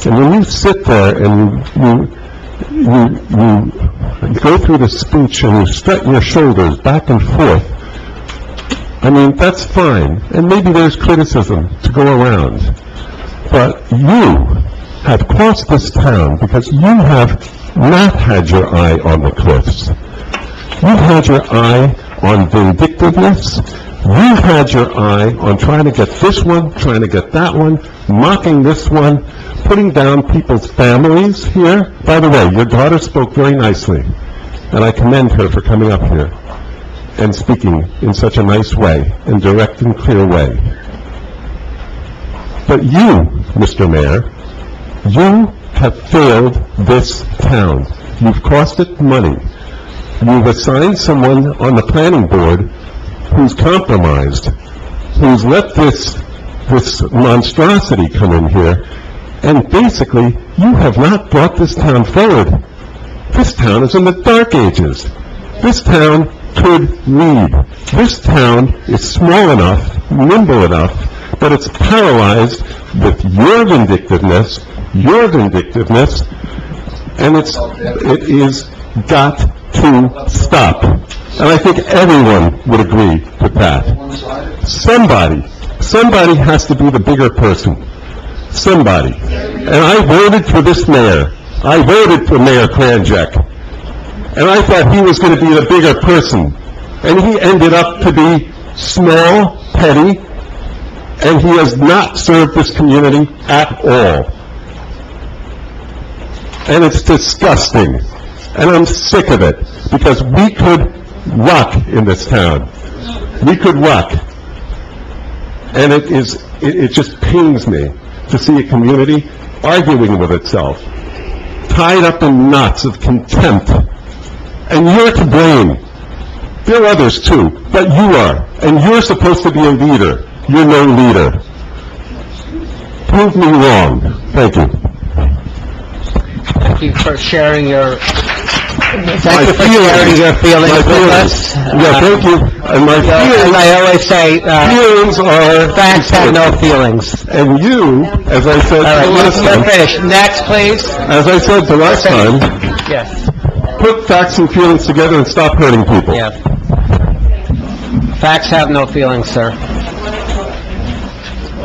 And when you sit there and you go through the speech and you strut your shoulders back and forth, I mean, that's fine. And maybe there's criticism to go around. But you have cost this town because you have not had your eye on the cliffs. You've had your eye on vindictiveness. You've had your eye on trying to get this one, trying to get that one, mocking this one, putting down people's families here. By the way, your daughter spoke very nicely, and I commend her for coming up here and speaking in such a nice way, in direct and clear way. But you, Mr. Mayor, you have failed this town. You've cost it money. You've assigned someone on the planning board who's compromised, who's let this monstrosity come in here, and basically, you have not brought this town forward. This town is in the dark ages. This town could lead. This town is small enough, nimble enough, that it's paralyzed with your vindictiveness, and it is got to stop. And I think everyone would agree with that. Somebody has to be the bigger person. Somebody. And I voted for this mayor. I voted for Mayor Kranjak. And I thought he was going to be the bigger person. And he ended up to be small, petty, and he has not served this community at all. And it's disgusting. And I'm sick of it, because we could rock in this town. We could rock. And it just pains me to see a community arguing with itself, tied up in knots of contempt. And you're to blame. There are others too, but you are. And you're supposed to be a leader. You're no leader. Prove me wrong. Thank you. Thank you for sharing your feelings with us. Yeah, thank you. And my feelings... As I always say, feelings are... facts have no feelings. And you, as I said All right, last time... you're finished. Next, please. As I said the last time, Yes. put facts and feelings together and stop hurting people. Yeah. Facts have no feelings, sir.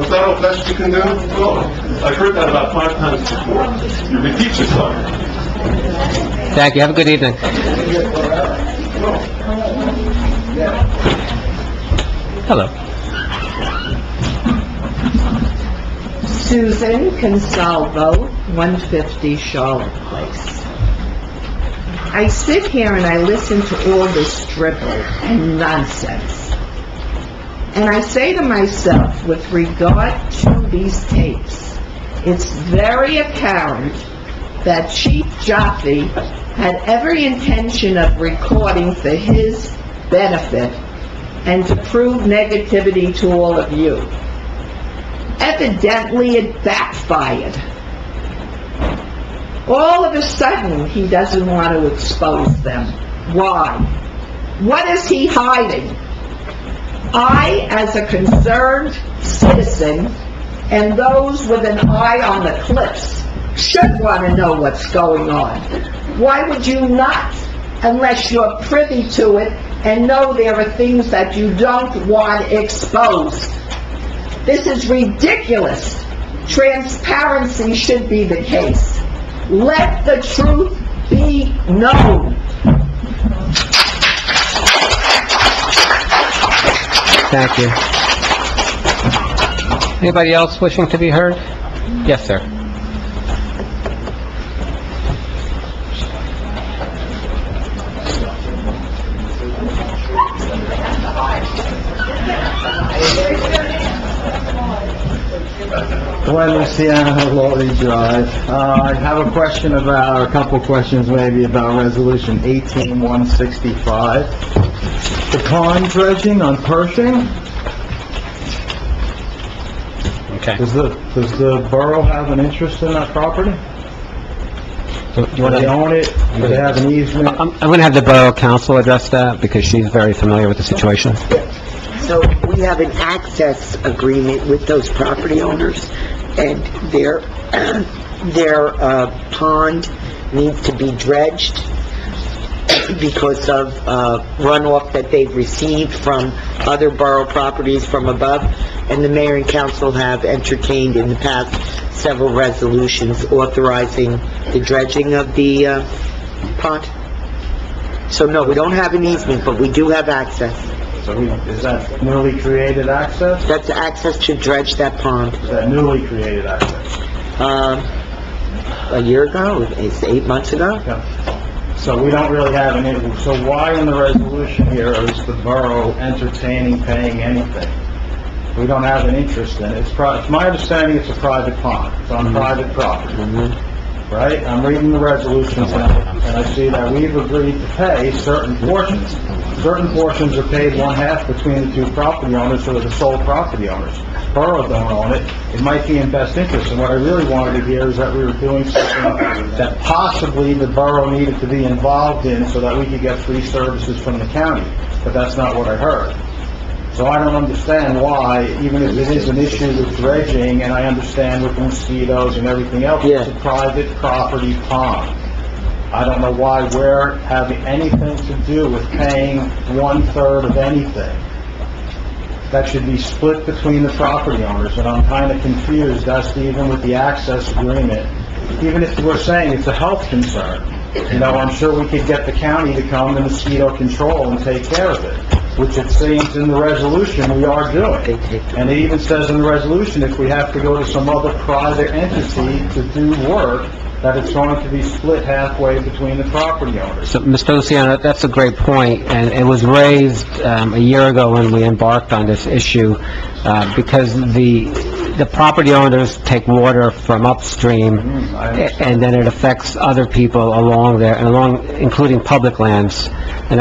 Is that all best you can do? Well, I've heard that about 5 times before. You repeat yourself. Thank you. Have a good evening. Hello. Susan Consalvo, 150 Charlotte Place. I sit here and I listen to all this dribble and nonsense. And I say to myself, with regard to these tapes, it's very apparent that Chief Jaffe had every intention of recording for his benefit and to prove negativity to all of you. Evidently, it backfired. All of a sudden, he doesn't want to expose them. Why? What is he hiding? I, as a concerned citizen, and those with an eye on the cliffs, should want to know what's going on. Why would you not, unless you're privy to it and know there are things that you don't want exposed? This is ridiculous. Transparency should be the case. Let the truth be known. Thank you. Anybody else wishing to be heard? Yes, sir. Glenn Luciano, Lowry Drive. I have a question about, or a couple questions maybe about Resolution 18165. The pond dredging on Pershing? Okay. Does the borough have an interest in that property? Do they own it? Do they have an easement? I'm going to have the Borough Council address that, because she's very familiar with the situation. So we have an access agreement with those property owners, and their pond needs to be dredged because of runoff that they've received from other borough properties from above, and the mayor and council have entertained in the past several resolutions authorizing the dredging of the pond. So no, we don't have an easement, but we do have access. So is that newly created access? That's access to dredge that pond. Is that newly created access? A year ago, it's 8 months ago. Okay. So we don't really have an, so why in the resolution here is the borough entertaining paying anything? We don't have an interest in it. It's my understanding it's a private pond. It's on private property. right? I'm reading the resolution tonight, and I see that we've agreed to pay certain portions. Certain portions are paid one-half between the two property owners, or the sole property owners. Borough don't own it. It might be in best interest, and what I really wanted to hear is that we were doing something that possibly the borough needed to be involved in so that we could get free services from the county. But that's not what I heard. So I don't understand why, even if it is an issue with dredging, and I understand with the mosquitoes and everything else, it's a private property pond. I don't know why we're having anything to do with paying one-third of anything. That should be split between the property owners, and I'm kind of confused as to even with the access agreement, even if we're saying it's a health concern. I'm sure we could get the county to come to mosquito control and take care of it, which it seems in the resolution we are doing. And it even says in the resolution, if we have to go to some other private entity to do work, that it's going to be split halfway between the property owners. So, Mr. Luciano, that's a great point, and it was raised a year ago when we embarked on this issue, because the property owners take water from upstream, and then it affects other people along there, and including public lands. And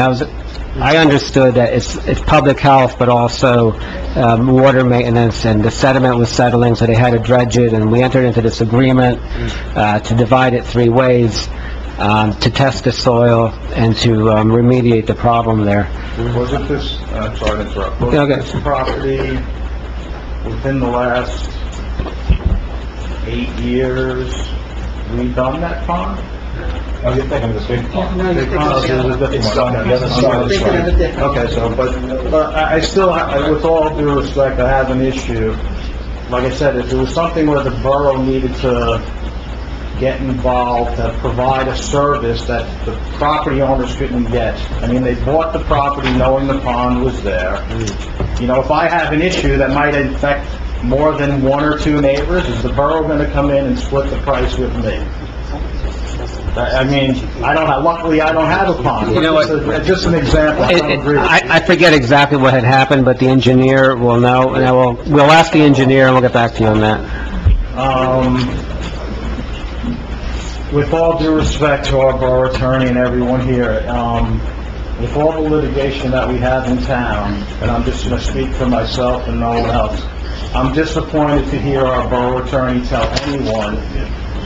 I understood that it's public health, but also water maintenance, and the sediment was settling, so they had to dredge it, and we entered into this agreement to divide it 3 ways, to test the soil and to remediate the problem there. Wasn't this, sorry to interrupt, was this property within the last 8 years redone that pond? Oh, you're thinking of the big pond. No, you're thinking of the Okay, so, but I still, with all due respect, I have an issue. Like I said, if there was something where the borough needed to get involved to provide a service that the property owners couldn't get. I mean, they bought the property knowing the pond was there. If I have an issue that might affect more than 1 or 2 neighbors, is the borough going to come in and split the price with me? I mean, luckily I don't have a pond. You know what? Just an example. I don't agree with you. I forget exactly what had happened, but the engineer will know, and we'll ask the engineer, and we'll get back to you on that. With all due respect to our borough attorney and everyone here, with all the litigation that we have in town, and I'm just going to speak for myself and no one else, I'm disappointed to hear our borough attorney tell anyone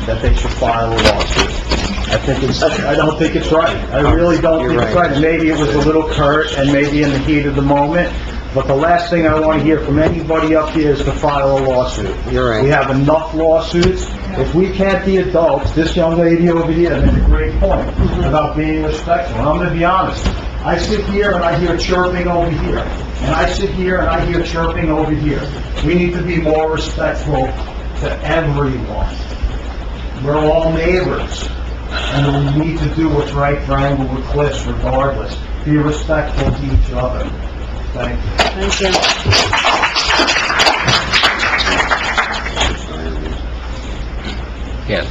that they should file a lawsuit. I don't think it's right. I really don't think it's right. And maybe it was a little curt and maybe in the heat of the moment, but the last thing I want to hear from anybody up here is to file a lawsuit. You're right. We have enough lawsuits. If we can't be adults, this young lady over here made a great point about being respectful. And I'm going to be honest. I sit here and I hear chirping over here. And I sit here and I hear chirping over here. We need to be more respectful to everyone. We're all neighbors. And we need to do what's right for Englewood Cliffs regardless. Be respectful to each other. Thank you. Thank you. Yes.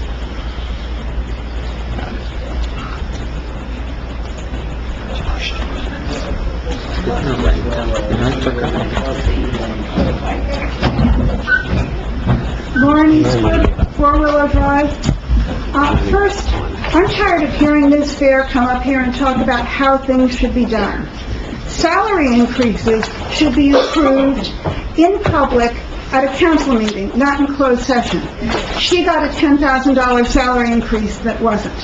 Lauren Eastwood, 4 Willow Drive. First, I'm tired of hearing Ms. Fair come up here and talk about how things should be done. Salary increases should be approved in public at a council meeting, not in closed session. She got a $10,000 salary increase that wasn't.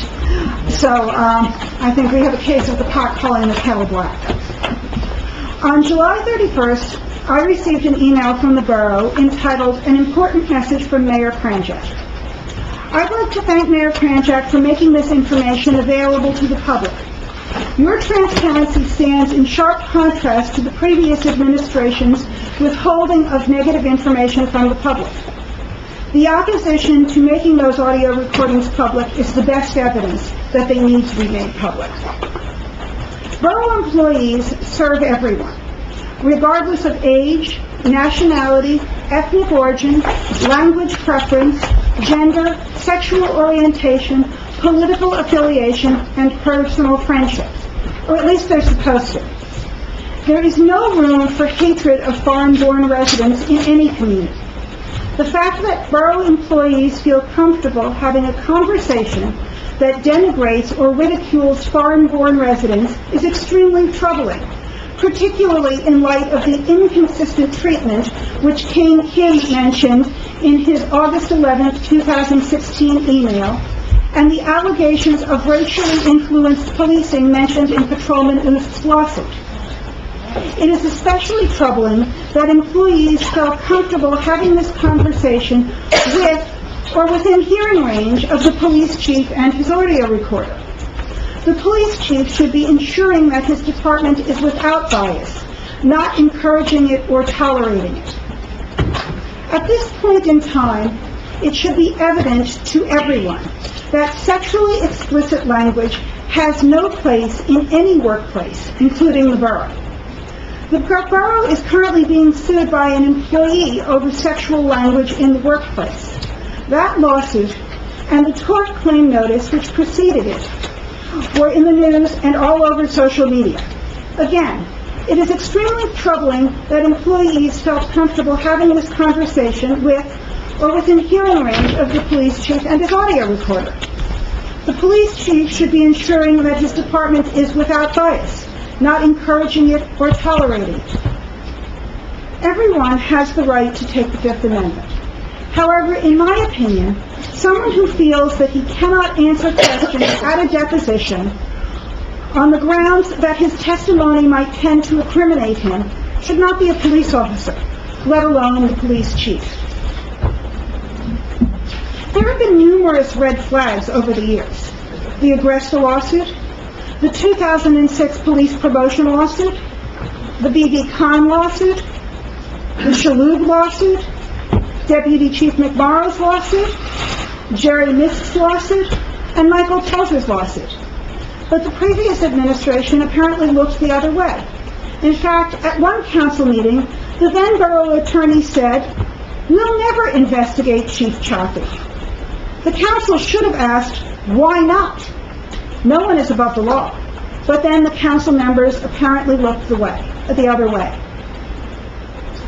So, I think we have a case of the pot calling the kettle black. On July 31st, I received an email from the borough entitled, "An Important Message from Mayor Kranjak." I'd like to thank Mayor Kranjak for making this information available to the public. Your transparency stands in sharp contrast to the previous administration's withholding of negative information from the public. The opposition to making those audio recordings public is the best evidence that they need to be made public. Borough employees serve everyone, regardless of age, nationality, ethnic origin, language preference, gender, sexual orientation, political affiliation, and personal friendships. Or at least they're supposed to. There is no room for hatred of foreign-born residents in any community. The fact that borough employees feel comfortable having a conversation that denigrates or ridicules foreign-born residents is extremely troubling, particularly in light of the inconsistent treatment which Kim mentioned in his August 11, 2016 email, and the allegations of racially influenced policing mentioned in Patrolman Oost's lawsuit. It is especially troubling that employees felt comfortable having this conversation with or within hearing range of the police chief and his audio recorder. The police chief should be ensuring that his department is without bias, not encouraging it or tolerating it. At this point in time, it should be evident to everyone that sexually explicit language has no place in any workplace, including the borough. The borough is currently being sued by an employee over sexual language in the workplace. That lawsuit and the tort claim notice which preceded it were in the news and all over social media. Again, it is extremely troubling that employees felt comfortable having this conversation with or within hearing range of the police chief and his audio recorder. The police chief should be ensuring that his department is without bias, not encouraging it or tolerating it. Everyone has the right to take the Fifth Amendment. However, in my opinion, someone who feels that he cannot answer questions at a deposition on the grounds that his testimony might tend to incriminate him should not be a police officer, let alone the police chief. There have been numerous red flags over the years. The Agresta lawsuit, the 2006 police promotion lawsuit, the B.B. Kahn lawsuit, the Shalhoub lawsuit, Deputy Chief McMorrow's lawsuit, Jerry Misk's lawsuit, and Michael Telzer's lawsuit. But the previous administration apparently looked the other way. In fact, at one council meeting, the then borough attorney said, "We'll never investigate Chief Chaffee." The council should have asked, why not? No one is above the law. But then the council members apparently looked the other way.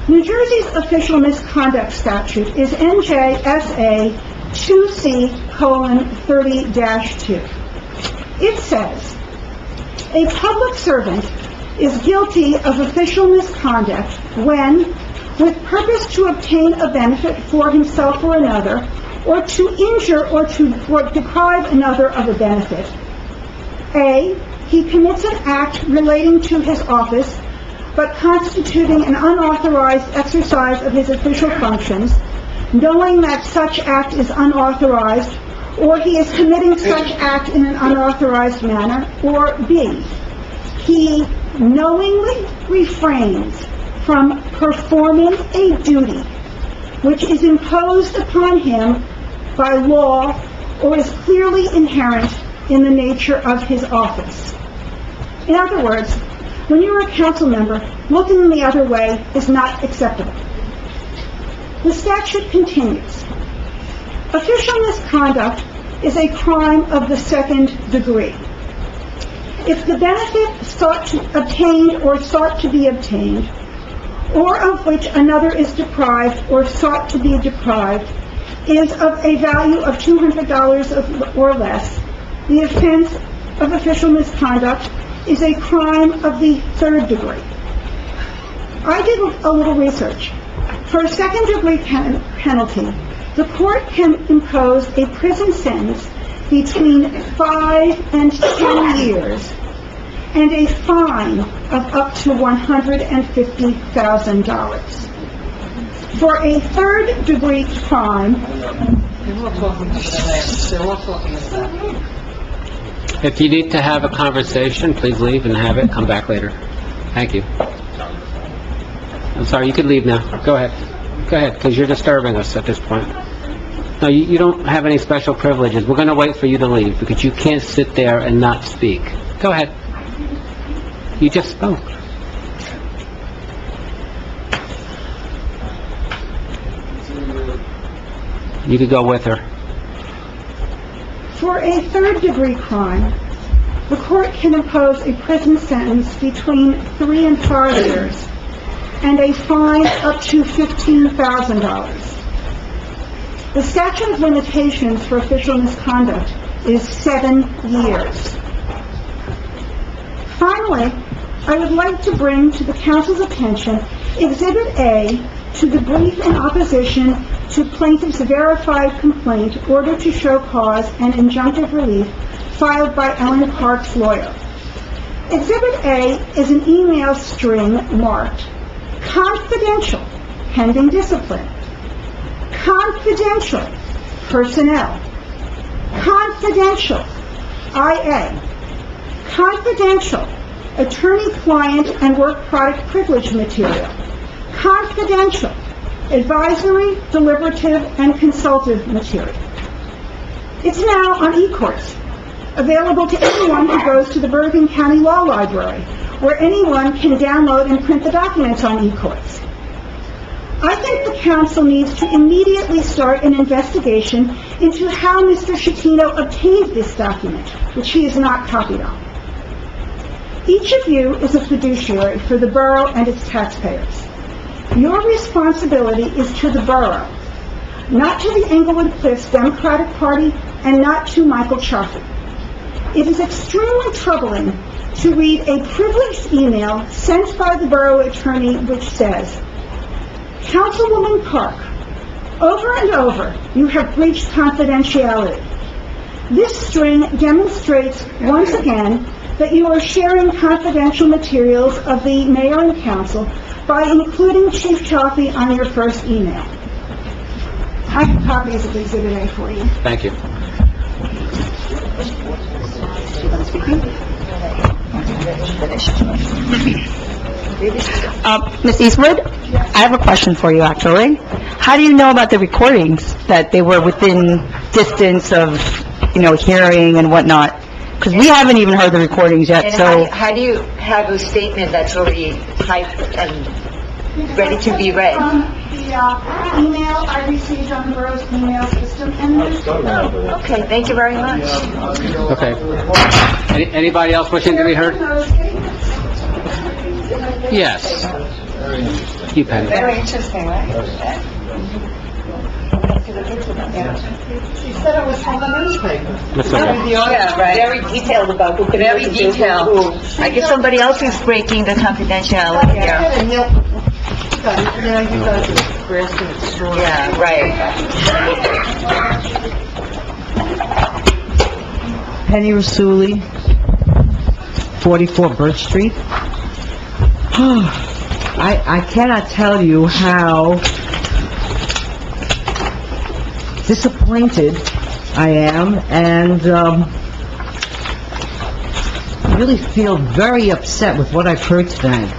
New Jersey's official misconduct statute is NJSA 2C:30-2. It says, a public servant is guilty of official misconduct when, with purpose to obtain a benefit for himself or another, or to injure or deprive another of a benefit, A, he commits an act relating to his office, but constituting an unauthorized exercise of his official functions, knowing that such act is unauthorized, or he is committing such act in an unauthorized manner, or B, he knowingly refrains from performing a duty which is imposed upon him by law or is clearly inherent in the nature of his office. In other words, when you're a council member, looking the other way is not acceptable. The statute continues. Official misconduct is a crime of the second degree. If the benefit sought to obtain or sought to be obtained, or of which another is deprived or sought to be deprived, is of a value of $200 or less, the offense of official misconduct is a crime of the third degree. I did a little research. For a second-degree penalty, the court can impose a prison sentence between 5 and 10 years and a fine of up to $150,000. For a third-degree crime, If you need to have a conversation, please leave and have it. Come back later. Thank you. I'm sorry, you can leave now. Go ahead. Go ahead, because you're disturbing us at this point. No, you don't have any special privileges. We're going to wait for you to leave, because you can't sit there and not speak. Go ahead. You just spoke. You could go with her. for a third-degree crime, the court can impose a prison sentence between 3 and 5 years and a fine up to $15,000. The statute of limitations for official misconduct is 7 years. Finally, I would like to bring to the council's attention Exhibit A to the brief in opposition to plaintiff's verified complaint, order to show cause and injunctive relief filed by Ellen Park's lawyer. Exhibit A is an email string marked confidential, pending discipline, confidential, personnel, confidential, IA, confidential, attorney-client and work product privilege material, confidential, advisory, deliberative, and consultative material. It's now on eCourts, available to anyone who goes to the Bergen County Law Library, where anyone can download and print the documents on eCourts. I think the council needs to immediately start an investigation into how Mr. Schettino obtained this document, which he is not copied on. Each of you is a fiduciary for the borough and its taxpayers. Your responsibility is to the borough, not to the Englewood Cliffs Democratic Party and not to Michael Chaffee. It is extremely troubling to read a privileged email sent by the borough attorney which says, Councilwoman Park, over and over, you have breached confidentiality. This string demonstrates once again that you are sharing confidential materials of the mayor and council by including Chief Chaffee on your first email. I have copies of Exhibit A for you. Thank you. Ms. Eastwood, I have a question for you, actually. How do you know about the recordings, that they were within distance of, hearing and whatnot? Because we haven't even heard the recordings yet, And so... how do you have a statement that's already typed and ready to be read? The email I received on the borough's email system, and there's... Okay, thank you very much. Okay. Anybody else wishing to be heard? Yes. You, Penny. Very interesting, right? She said it was from the newspaper. That's okay. Yeah, right. Very detailed about who could very detailed. I guess somebody else is breaking the confidentiality here. Now you guys are grasping at straws. Yeah, right. Penny Rasuli, 44 Birch Street. I cannot tell you how disappointed I am, and really feel very upset with what I've heard tonight.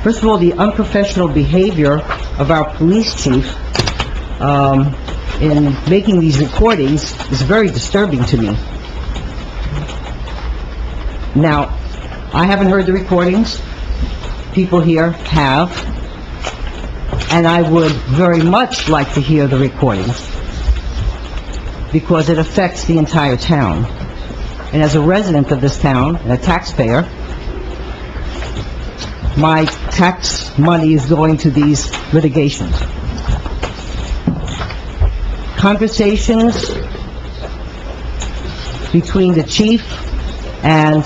First of all, the unprofessional behavior of our police chief in making these recordings is very disturbing to me. Now, I haven't heard the recordings. People here have. And I would very much like to hear the recordings, because it affects the entire town. And as a resident of this town, and a taxpayer, my tax money is going to these litigations. Conversations between the chief and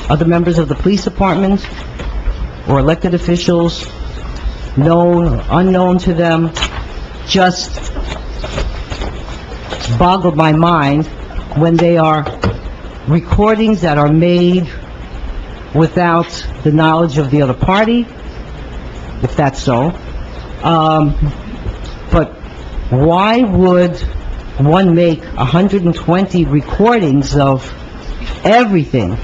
other members of the police department or elected officials, known or unknown to them, just boggle my mind when they are recordings that are made without the knowledge of the other party, if that's so. But why would one make 120 recordings of everything?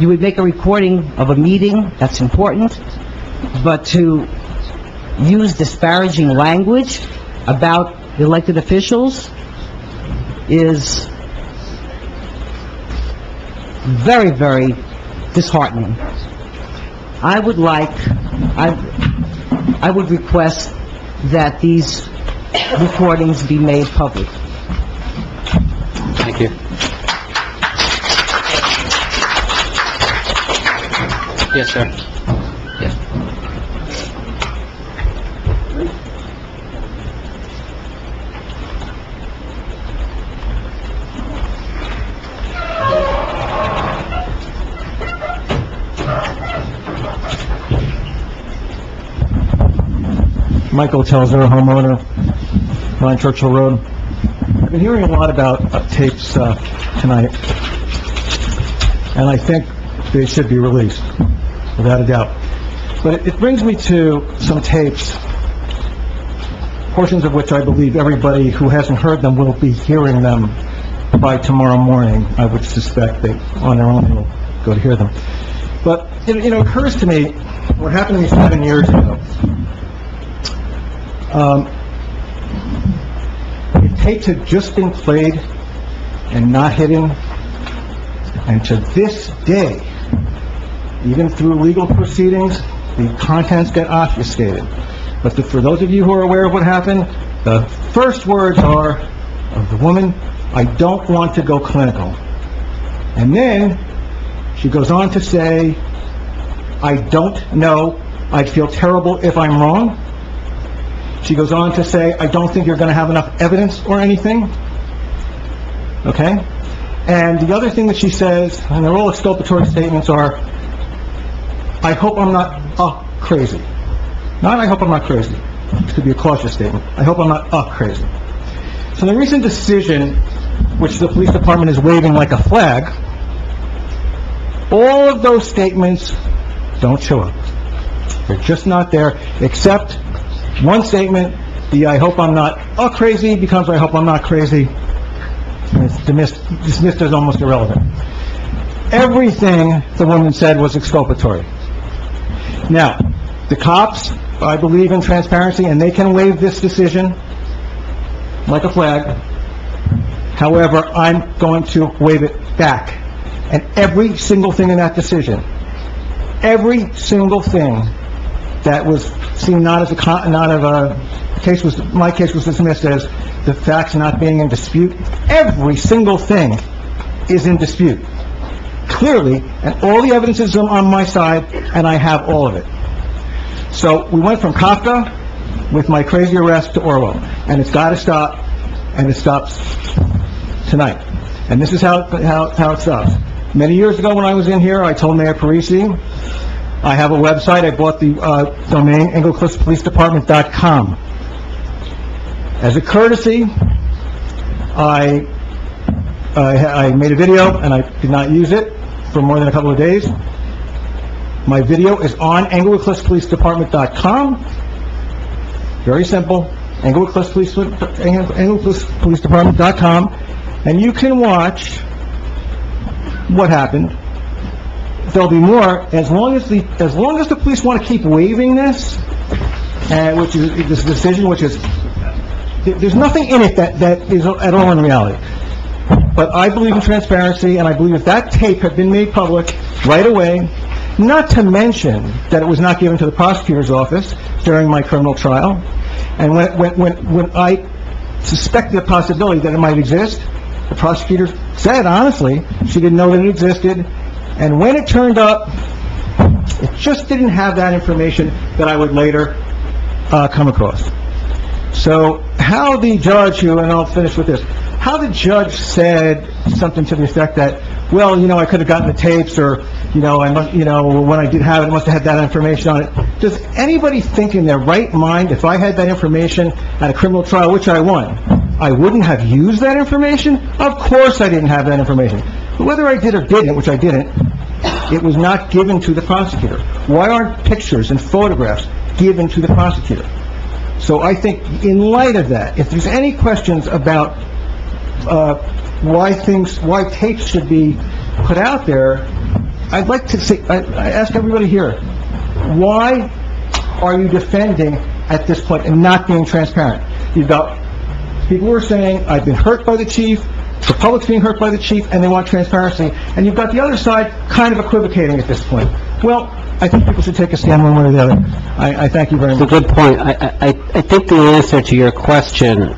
You would make a recording of a meeting, that's important, but to use disparaging language about elected officials is very, very disheartening. I would request that these recordings be made public. Thank you. Yes, sir. Michael Telzer, homeowner, 9 Churchill Road. I've been hearing a lot about tapes tonight, and I think they should be released, without a doubt. But it brings me to some tapes, portions of which I believe everybody who hasn't heard them will be hearing them by tomorrow morning. I would suspect they, on their own, will go to hear them. But it occurs to me, what happened to me 7 years ago, the tapes had just been played and not hidden, and to this day, even through legal proceedings, the contents get obfuscated. But for those of you who are aware of what happened, the first words are of the woman, "I don't want to go clinical." And then she goes on to say, "I don't know, I'd feel terrible if I'm wrong." She goes on to say, "I don't think you're going to have enough evidence or anything." Okay? And the other thing that she says, and they're all exculpatory statements, are, "I hope I'm not crazy." Not, "I hope I'm not crazy." This could be a cautious statement. "I hope I'm not crazy." So the recent decision, which the police department is waving like a flag, all of those statements don't show up. They're just not there, except one statement, the "I hope I'm not crazy" becomes "I hope I'm not crazy," and it's dismissed as almost irrelevant. Everything the woman said was exculpatory. Now, the cops, I believe in transparency, and they can wave this decision like a flag. However, I'm going to wave it back. And every single thing in that decision, every single thing that was seen not as my case was dismissed as the facts not being in dispute, every single thing is in dispute, clearly, and all the evidence is on my side, and I have all of it. So we went from Kafka with my crazy arrest to Orwell, and it's got to stop, and it stops tonight. And this is how it stops. Many years ago when I was in here, I told Mayor Parisi, I have a website, I bought the domain EngleCliffsPoliceDepartment.com. As a courtesy, I made a video, and I did not use it for more than a couple of days. My video is on EngleCliffsPoliceDepartment.com. Very simple, EngleCliffsPoliceDepartment.com, and you can watch what happened. There'll be more, as long as the police want to keep waiving this, which is this decision, which is, there's nothing in it that is at all in reality. But I believe in transparency, and I believe if that tape had been made public right away, not to mention that it was not given to the prosecutor's office during my criminal trial, and when I suspected the possibility that it might exist, the prosecutor said, honestly, she didn't know that it existed, and when it turned up, it just didn't have that information that I would later come across. So how the judge, and I'll finish with this, how the judge said something to the effect that, well, I could have gotten the tapes, or, when I did have it, I must have had that information on it. Does anybody think in their right mind, if I had that information at a criminal trial, which I won, I wouldn't have used that information? Of course I didn't have that information. But whether I did or didn't, which I didn't, it was not given to the prosecutor. Why aren't pictures and photographs given to the prosecutor? So I think in light of that, if there's any questions about why tapes should be put out there, I'd like to say, I ask everybody here, why are you defending at this point and not being transparent? You've got people who are saying, I've been hurt by the chief, the public's being hurt by the chief, and they want transparency, and you've got the other side kind of equivocating at this point. Well, I think people should take a stand one way or the other. I thank you very much. It's a good point. I think the answer to your question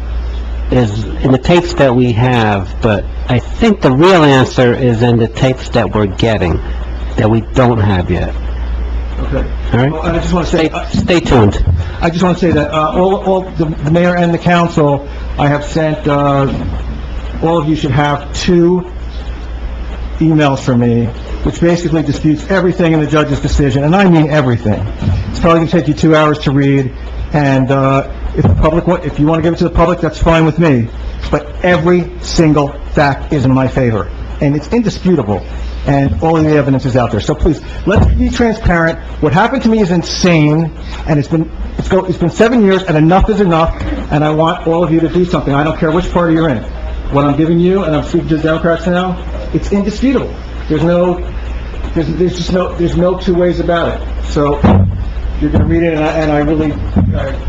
is in the tapes that we have, but I think the real answer is in the tapes that we're getting, that we don't have yet. Okay. All right? Well, and I just want to say, Stay tuned. I just want to say that, all the mayor and the council, I have sent, all of you should have 2 emails from me, which basically disputes everything in the judge's decision, and I mean everything. It's probably going to take you 2 hours to read, and, if you want to give it to the public, that's fine with me. But every single fact is in my favor, and it's indisputable, and all of the evidence is out there. So please, let's be transparent. What happened to me is insane, and it's been 7 years, and enough is enough, and I want all of you to do something. I don't care which party you're in. What I'm giving you, and I'm speaking to the Democrats now, it's indisputable. There's no 2 ways about it. So, you're going to read it, and I really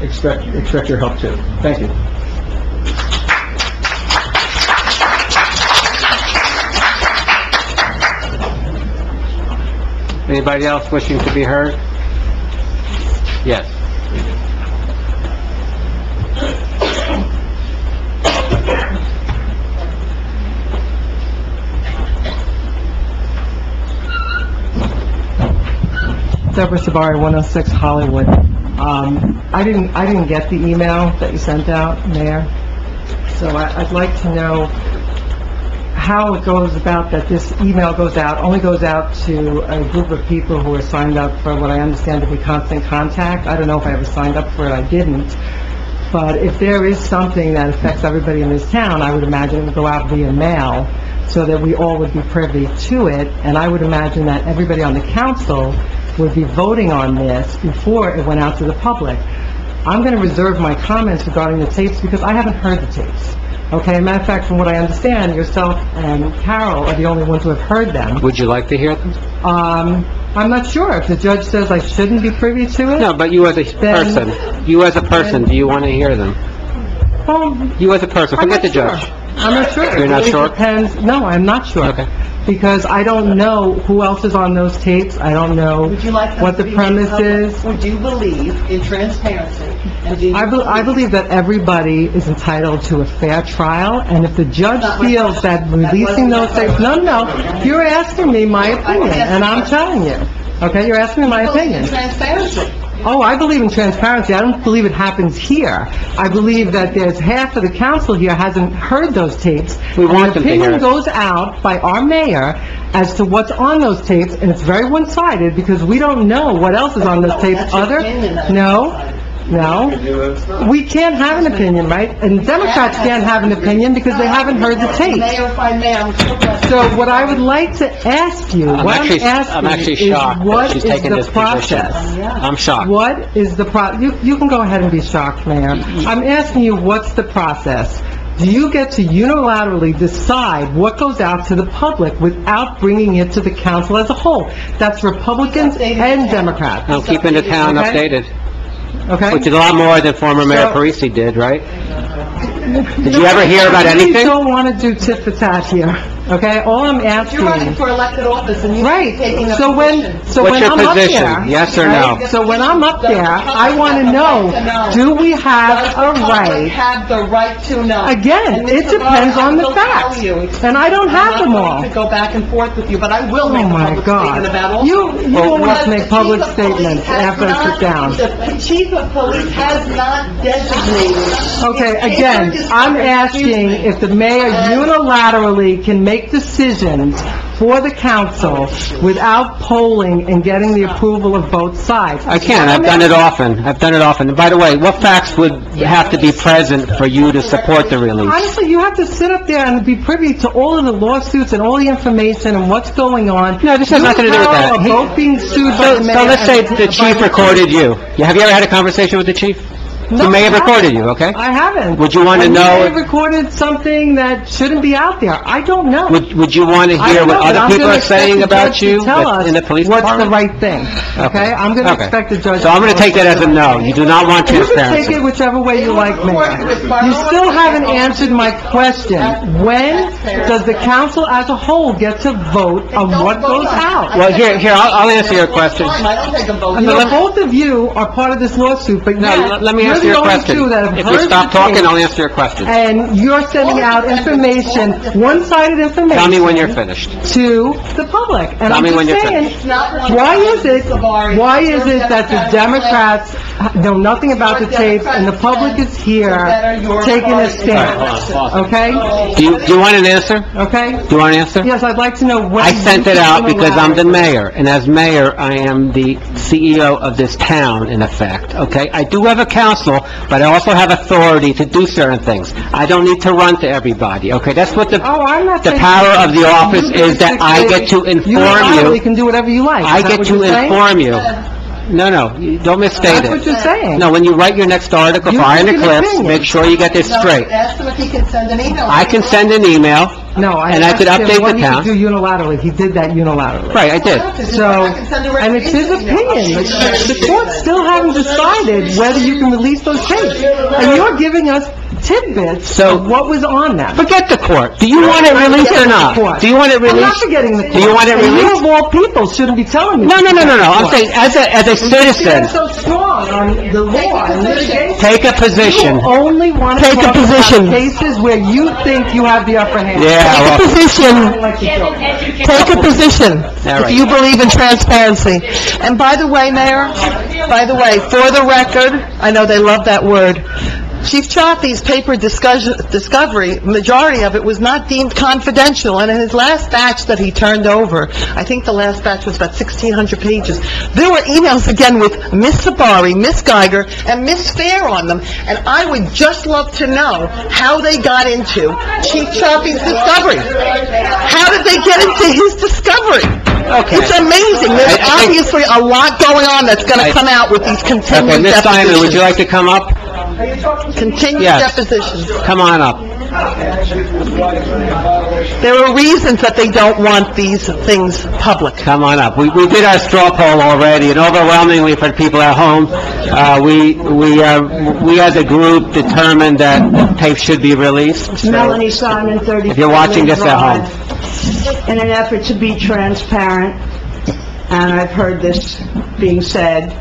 expect your help too. Thank you. Anybody else wishing to be heard? Yes. Deborah Sabari, 106 Hollywood. I didn't get the email that you sent out, Mayor, so I'd like to know how it goes about that this email only goes out to a group of people who are signed up for what I understand to be Constant Contact. I don't know if I ever signed up for it, I didn't. But if there is something that affects everybody in this town, I would imagine it would go out via mail so that we all would be privy to it, and I would imagine that everybody on the council would be voting on this before it went out to the public. I'm going to reserve my comments regarding the tapes because I haven't heard the tapes. Okay, matter of fact, from what I understand, yourself and Carol are the only ones who have heard them. Would you like to hear them? I'm not sure. If the judge says I shouldn't be privy to it... No, but you as a person, do you want to hear them? You as a person, forget the judge. I'm not sure. You're not sure? It depends. No, I'm not sure. Okay. Because I don't know who else is on those tapes. I don't know what the premise is. Would you believe in transparency? I believe that everybody is entitled to a fair trial, and if the judge feels that releasing those tapes... No, you're asking me my opinion, and I'm telling you. Okay, you're asking me my opinion. Transparency. Oh, I believe in transparency. I don't believe it happens here. I believe that there's half of the council here hasn't heard those tapes. We want them to hear An opinion it. goes out by our mayor as to what's on those tapes, and it's very one-sided because we don't know what else is on those tapes No. We can't have an opinion, right? And Democrats can't have an opinion because they haven't heard the tapes. Mayor by mayor. So what I would like to ask you, I'm actually shocked that what she's is taking the this position. process? I'm shocked. What is the you can go ahead and be shocked, Mayor. I'm asking you, what's the process? Do you get to unilaterally decide what goes out to the public without bringing it to the council as a whole? That's Republicans and Democrats. I'm keeping the town Okay? updated, Okay? which is a lot more than former Mayor So- Parisi did, right? Did you ever hear about We anything? don't want to do tit for tat here, okay? All I'm asking... You're running for elected office and you're Right, taking a so position. What's when your I'm up position? there... Yes or right, no? So when I'm up there, I want to know, do we have a right... have the right to know. Again, And it Mr. depends Barr, on the I will tell facts. you, And I don't have them I'm all. not going to go back and forth with you, but I will make Oh a my public God. statement about all... You don't want to make public Because the chief of police statements has after I sit down. The chief of police has not designated... Okay, again, I'm asking if the mayor unilaterally can make decisions for the council without polling and getting the approval of both sides. I can. I've done it often. And by the way, what facts would have to be present for you to support the release? Honestly, you have to sit up there and be privy to all of the lawsuits and all the information and what's going on. No, this has nothing to do with that. You are both being sued by the mayor. So let's say and- the chief recorded you. Have you ever had a conversation with the chief? No, He may have I recorded haven't. you, okay? I haven't. Would you want to And know... he may have recorded something that shouldn't be out there. I don't know. Would you want to I hear don't what know, but other I'm people gonna are saying expect the about judge to you tell us in the police what's the department? right thing, okay? I'm going to Okay. expect the judge... So I'm going to take that as a no. You do not want You can take transparency. it whichever way you like, Mayor. You still haven't answered my question. When does the council as a whole get to vote on what goes out? Well, here, I'll answer your question. I don't take a vote. Both of you are part of this lawsuit, but No, yet, let me you're answer your the only question. two that have If you heard stop the talking, tape. I'll answer your question. And you're sending out information, one-sided information. Tell me when you're finished. To the public. And Tell I'm me just when you're saying, finished. why is it that the Democrats know nothing about the tapes and the public is here taking a stand? Okay? Do you want an answer? Okay? Do you want an answer? Yes, I'd like to know when... I sent it out because I'm the mayor, and as mayor, I am the CEO of this town, in effect, okay? I do have a council, but I also have authority to do certain things. I don't need to run to everybody, okay? That's what the power of the office is, that I get to inform you. can do whatever you like. I get to inform you. No, you don't misstate it. That's what you're saying. No, when you write your next article for Iron Eclipse, make sure you get this straight. Ask him if he can send an email. I can send an email, No, and I could asked him update what the he town. could do unilaterally. He did that unilaterally. Right, I did. So, and it's his opinion. The court still haven't decided whether you can release those tapes. And you're giving us tidbits of what was on them. Forget the court. Do you want it released or not? Do you want it I'm not released? forgetting the court. Do you want it And you released? of all people shouldn't be telling me. No. I'm saying, as a citizen, You're so strong on the law and litigation. take a position. You only want to Take a talk about position. cases where you think you have the upper hand. Yeah, well- Take a position. Take a position, All right. if you believe in transparency. And by the way, Mayor, for the record, I know they love that word, Chief Chaffee's paper discovery, majority of it was not deemed confidential, and in his last batch that he turned over, I think the last batch was about 1,600 pages, there were emails again with Miss Sabari, Miss Geiger, and Miss Fair on them, and I would just love to know how they got into Chief Chaffee's discovery. How did they get into his discovery? Okay. It's amazing. There's I think- obviously a lot going on that's going to come out with these Okay, continued Ms. Simon, would depositions. you like to come up? Continued Yes. depositions. Come on up. There are reasons that they don't want these things public. Come on up. We did our straw poll already, and overwhelmingly for people at home, we as a group determined that the tape should be released. So, Melanie Simon, 30. if you're watching this at home. In an effort to be transparent, and I've heard this being said,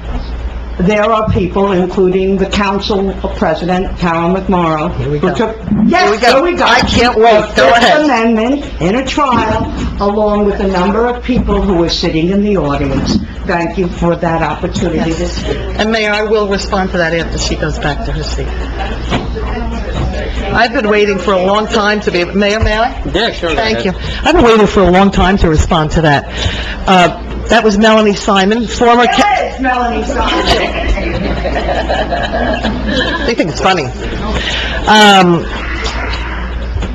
there are people, including the council president, Carol McMorrow, who took... Yes, here we go. I can't wait. Go Fifth ahead. Amendment in a trial, along with a number of people who were sitting in the audience. Thank you for that opportunity to speak. And Mayor, I will respond to that after she goes back to her seat. I've been waiting for a long time to be... Mayor, may I? Yeah, sure. Thank you. I've been waiting for a long time to respond to that. That was Melanie Simon, former... Yes, Melanie Simon. They think it's funny.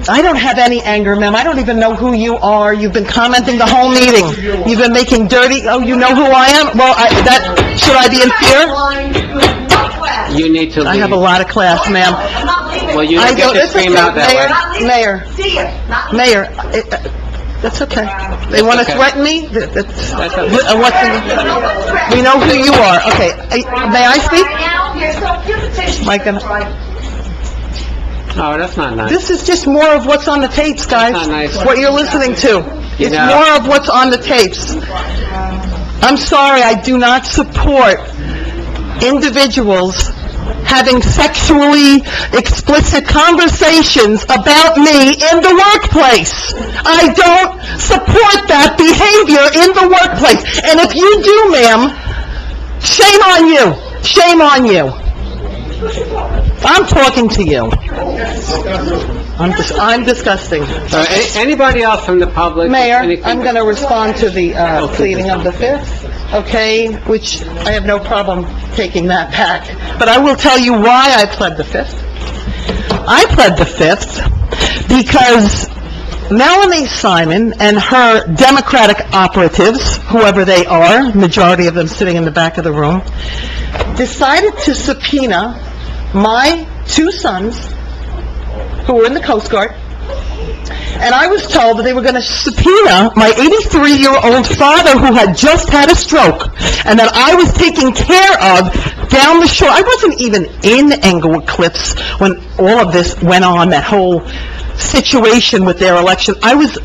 I don't have any anger, ma'am. I don't even know who you are. You've been commenting the whole meeting. You've been making dirty... Oh, you know who I am? Well, should I be in fear? You need to leave. I have a lot of class, ma'am. Well, you I don't get don't- to it's scream okay, out that way. Mayor, that's okay. They want to okay. threaten me? We know who you are. Okay, may I speak? Mike, Oh, that's not nice. this is just more of what's on the tapes, guys. That's not nice. What you're listening to. You It's know- more of what's on the tapes. I'm sorry, I do not support individuals having sexually explicit conversations about me in the workplace. I don't support that behavior in the workplace. And if you do, ma'am, shame on you. Shame on you. I'm talking to you. I'm disgusting. Anybody else from the public? Mayor, Anything? I'm going to respond to the pleading of the Fifth, okay, which I have no problem taking that back. But I will tell you why I pled the Fifth. I pled the Fifth because Melanie Simon and her Democratic operatives, whoever they are, majority of them sitting in the back of the room, decided to subpoena my two sons, who were in the Coast Guard, and I was told that they were going to subpoena my 83-year-old father who had just had a stroke, and that I was taken care of down the shore. I wasn't even in Englewood Cliffs when all of this went on, that whole situation with their election. I was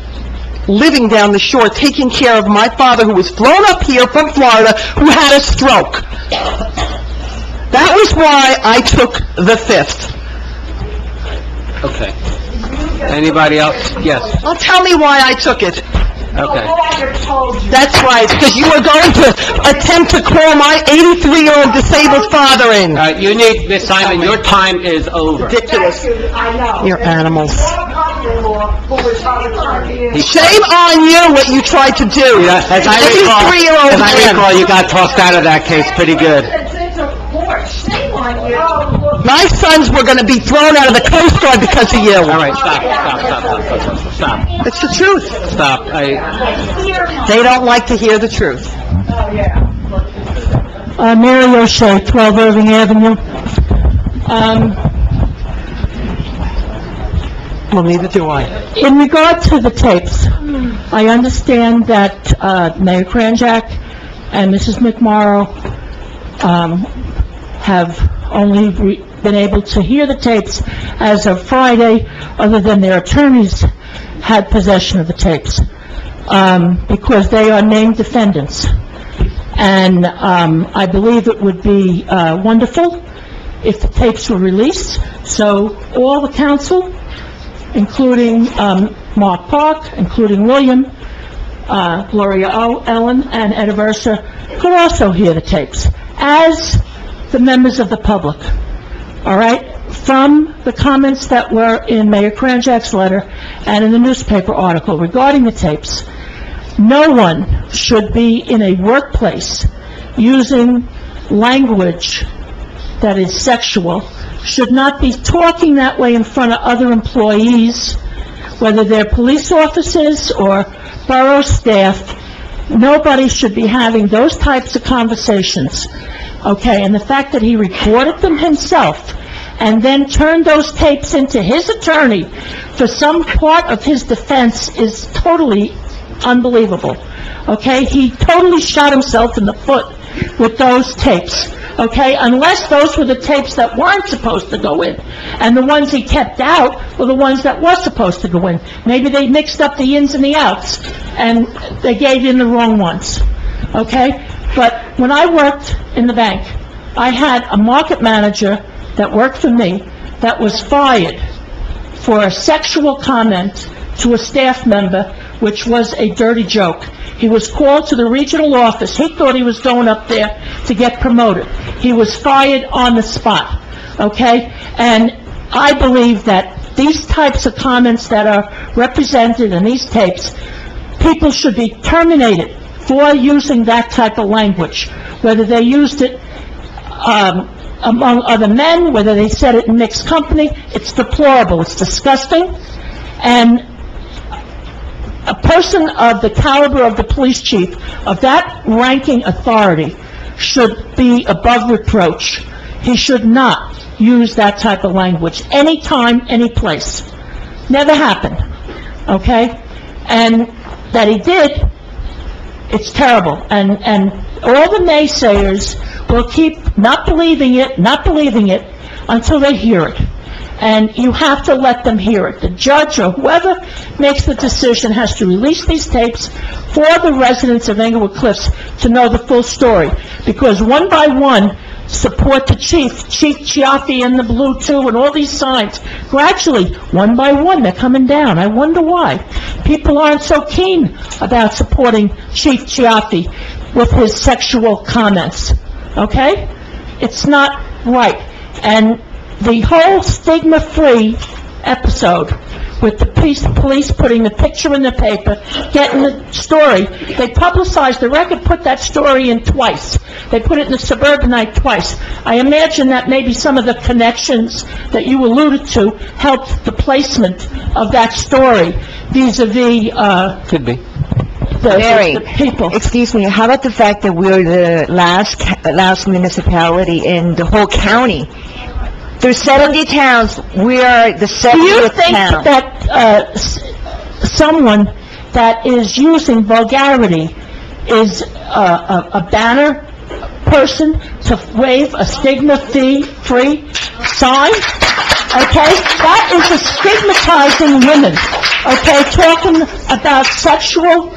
living down the shore, taking care of my father who was flown up here from Florida, who had a stroke. That was why I took the fifth. Okay. Anybody else? Yes. Well, tell me why I took it. Okay. That's right, because you were going to attempt to call my 83-year-old disabled father in. All right, you need, Miss Simon, your time is over. Ridiculous. I know. You're animals. Shame Shame on you, what you tried to do. Yeah, as I recall, 83-year-old man. you got tossed out of that case pretty good. Shame on you. My sons were going to be thrown out of the Coast Guard because of you. All right, stop. It's the truth. Stop. They don't like to hear the truth. Mary O'Shea, 12 Irving Avenue. Well, neither do I. In regard to the tapes, I understand that Mayor Kranjak and Mrs. McMorrow have only been able to hear the tapes as of Friday, other than their attorneys had possession of the tapes, because they are named defendants. And I believe it would be wonderful if the tapes were released, so all the council, including Mark Park, including William, Gloria Ellen, and Ed Aversa, could also hear the tapes, as the members of the public, all right? From the comments that were in Mayor Kranjak's letter and in the newspaper article regarding the tapes, no one should be in a workplace using language that is sexual, should not be talking that way in front of other employees, whether they're police officers or borough staff. Nobody should be having those types of conversations, okay? And the fact that he recorded them himself and then turned those tapes into his attorney for some part of his defense is totally unbelievable, okay? He totally shot himself in the foot with those tapes, okay? Unless those were the tapes that weren't supposed to go in, and the ones he kept out were the ones that were supposed to go in. Maybe they mixed up the ins and the outs, and they gave in the wrong ones, okay? But when I worked in the bank, I had a market manager that worked for me that was fired for a sexual comment to a staff member, which was a dirty joke. He was called to the regional office. He thought he was going up there to get promoted. He was fired on the spot, okay? And I believe that these types of comments that are represented in these tapes, people should be terminated for using that type of language, whether they used it among other men, whether they said it in mixed company. It's deplorable, it's disgusting, and a person of the caliber of the police chief, of that ranking authority, should be above reproach. He should not use that type of language anytime, any place. Never happened, okay? And that he did, it's terrible. And all the naysayers will keep not believing it, until they hear it. And you have to let them hear it. The judge or whoever makes the decision has to release these tapes for the residents of Englewood Cliffs to know the full story. Because one by one, support the Chief Chiaffi and the Blue 2 and all these signs. Gradually, one by one, they're coming down. I wonder why. People aren't so keen about supporting Chief Chiaffi with his sexual comments, okay? It's not right. And the whole stigma-free episode with the police putting the picture in the paper, getting the story, they publicized the record, put that story in twice. They put it in the Suburbanite twice. I imagine that maybe some of the connections that you alluded to helped the placement of that story vis-a-vis, Could be. Mary, the people. excuse me, how about the fact that we're the last municipality in the whole county? There's 70 towns, we are the 70th town. Do you think that someone that is using vulgarity is a banner person to wave a stigma-free sign? Okay? That is a stigmatizing women, okay, talking about sexual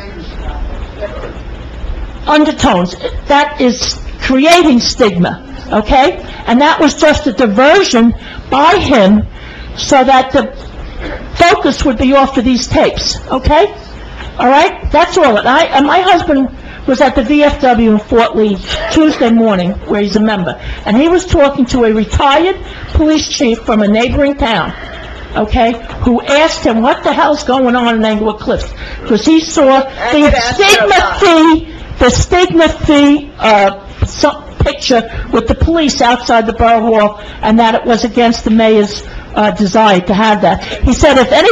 undertones. That is creating stigma, okay? And that was just a diversion by him so that the focus would be off of these tapes, okay? All right? That's all. And my husband was at the VFW in Fort Lee Tuesday morning, where he's a member, and he was talking to a retired police chief from a neighboring town, okay, who asked him what the hell's going on in Englewood Cliffs, because he saw the stigma fee picture with the police outside the Borough Hall, and that it was against the mayor's desire to have that. He said if any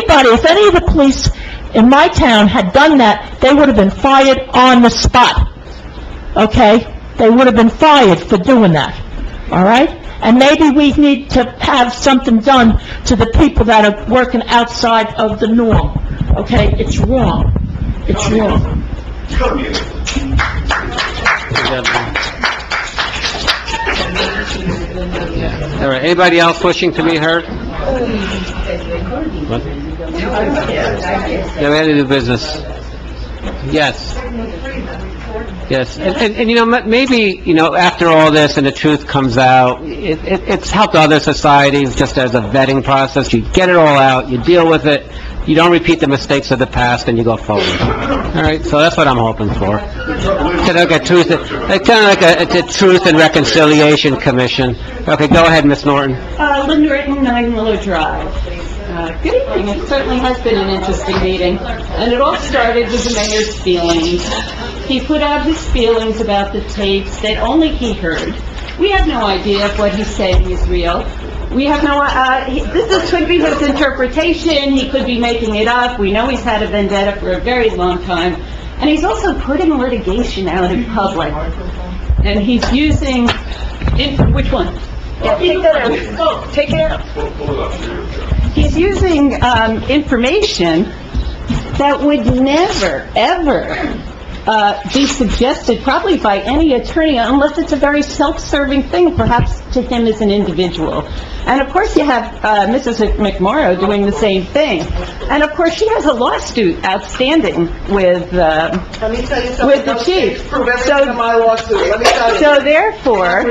of the police in my town had done that, they would have been fired on the spot, okay? They would have been fired for doing that, all right? And maybe we need to have something done to the people that are working outside of the norm, okay? It's wrong. It's wrong. All right, anybody else wishing to be heard? What? Yeah, we had to do business. Yes. Yes, and you know, maybe, you know, after all this and the truth comes out, it's helped other societies just as a vetting process. You get it all out, you deal with it, you don't repeat the mistakes of the past, and you go forward. All right, so that's what I'm hoping for. Kind of like a Truth and Reconciliation Commission. Okay, go ahead, Ms. Norton. Linda Ritton, 9 Willow Drive. Good evening. It certainly has been an interesting meeting, and it all started with the mayor's feelings. He put out his feelings about the tapes that only he heard. We have no idea if what he's saying is real. We have no, this could be his interpretation, he could be making it up. We know he's had a vendetta for a very long time. And he's also putting litigation out in public. And he's using, which one? Yeah, take that out. Oh, take it out. He's using information that would never, ever be suggested, probably by any attorney, unless it's a very self-serving thing, perhaps to him as an individual. And of course you have Mrs. McMorrow doing the same thing. And of course she has a lawsuit outstanding with the chief. So therefore,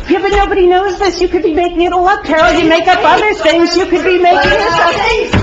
yeah, but nobody knows this. You could be making it all up, Carol. You make up other things. You could be making this up.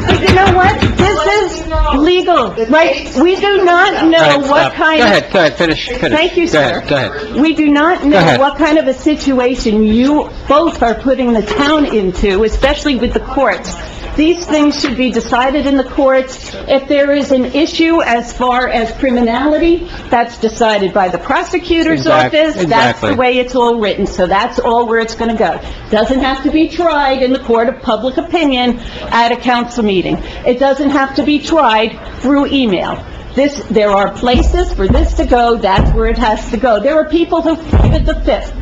But you know what? This is legal, right? We do not know what kind of... Go ahead, finish. Thank you, sir. Go ahead. We do not know what kind of a situation you both are putting the town into, especially with the courts. These things should be decided in the courts. If there is an issue as far as criminality, that's decided by the prosecutor's office. That's the way it's all written, so that's all where it's going to go. Doesn't have to be tried in the court of public opinion at a council meeting. It doesn't have to be tried through email. There are places for this to go, that's where it has to go. There are people who pleaded the Fifth.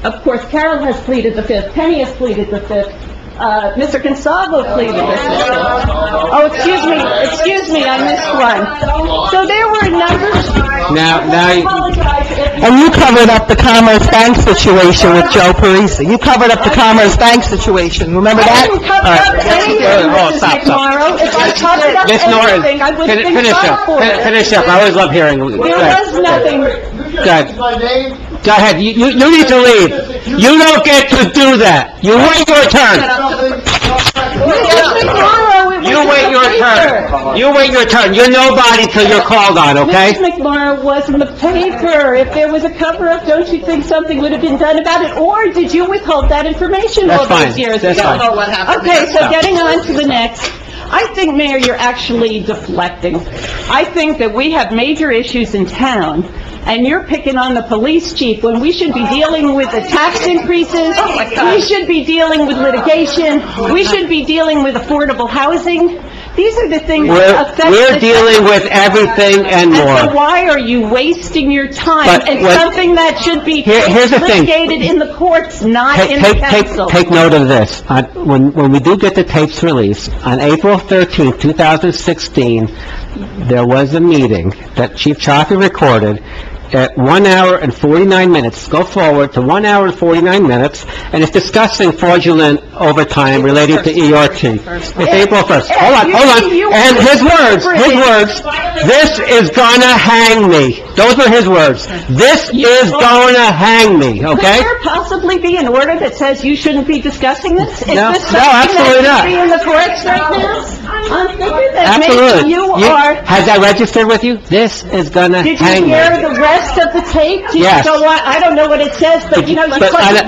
Of course, Carol has pleaded the Fifth, Penny has pleaded the Fifth. Mr. Consalvo pleaded the Fifth. Oh, excuse me, I missed one. So there were a number... And you covered up the Commerce Bank situation with Joe Parisi. You covered up the Commerce Bank situation. Remember that? If I covered up anything, I would have been shot for it. Finish up. I always love hearing. There was nothing. Go ahead. Go ahead. You need to leave. You don't get to do that. You wait your turn. You wait your turn. You wait your turn. You're nobody till you're called on, okay? Mrs. McMorrow was in the paper. If there was a cover-up, don't you think something would have been done about it? Or did you withhold that information all those years ago? That's fine. Okay, so getting on to the next. I think, Mayor, you're actually deflecting. I think that we have major issues in town, and you're picking on the police chief when we should be dealing with the tax increases, we should be dealing with litigation, we should be dealing with affordable housing. These are the things that affect We're dealing with everything and more. And so why are you wasting your time? It's something that should be litigated in the courts, not in the council. Take note of this. When we do get the tapes released, on April 13th, 2016, there was a meeting that Chief Chaffee recorded, at 1 hour and 49 minutes. Go forward to 1 hour and 49 minutes, and it's discussing fraudulent overtime related to ERT. It's April 1st. Hold on. And his words, this is gonna hang me. Those were his words. This is gonna hang me, okay? Could there possibly be an order that says you shouldn't be discussing this? No, Is this no, something absolutely that not. should be in the courts right now? I'm thinking that Absolutely. maybe you are... Has that registered with you? This is gonna Did you hang me. hear the rest of the tape? Did you Yes. go on? I don't know what it says, but you know, you But put... on a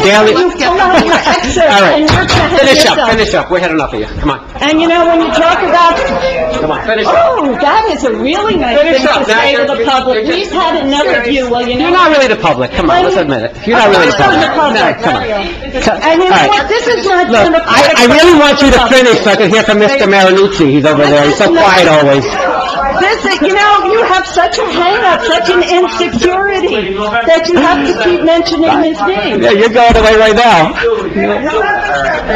daily... You pull out your excerpt All right, and you're telling finish yourself. up, finish up. We had enough of you. Come on. And you know, when you talk about... Come on, finish up. Oh, that is a really nice Finish thing up. to Now say to you're- the public. you're We've just- had enough of you, well, you know... You're not really the public. Come on, let's admit it. You're not really the public. No, come on. And you know All right. what, this is not... Look, I really want you to finish so I can hear from Mr. Marinucci. He's over there. He's so quiet always. This, you know, you have such a hang-up, such an insecurity, that you have to keep mentioning his name. Yeah, you're going away right now.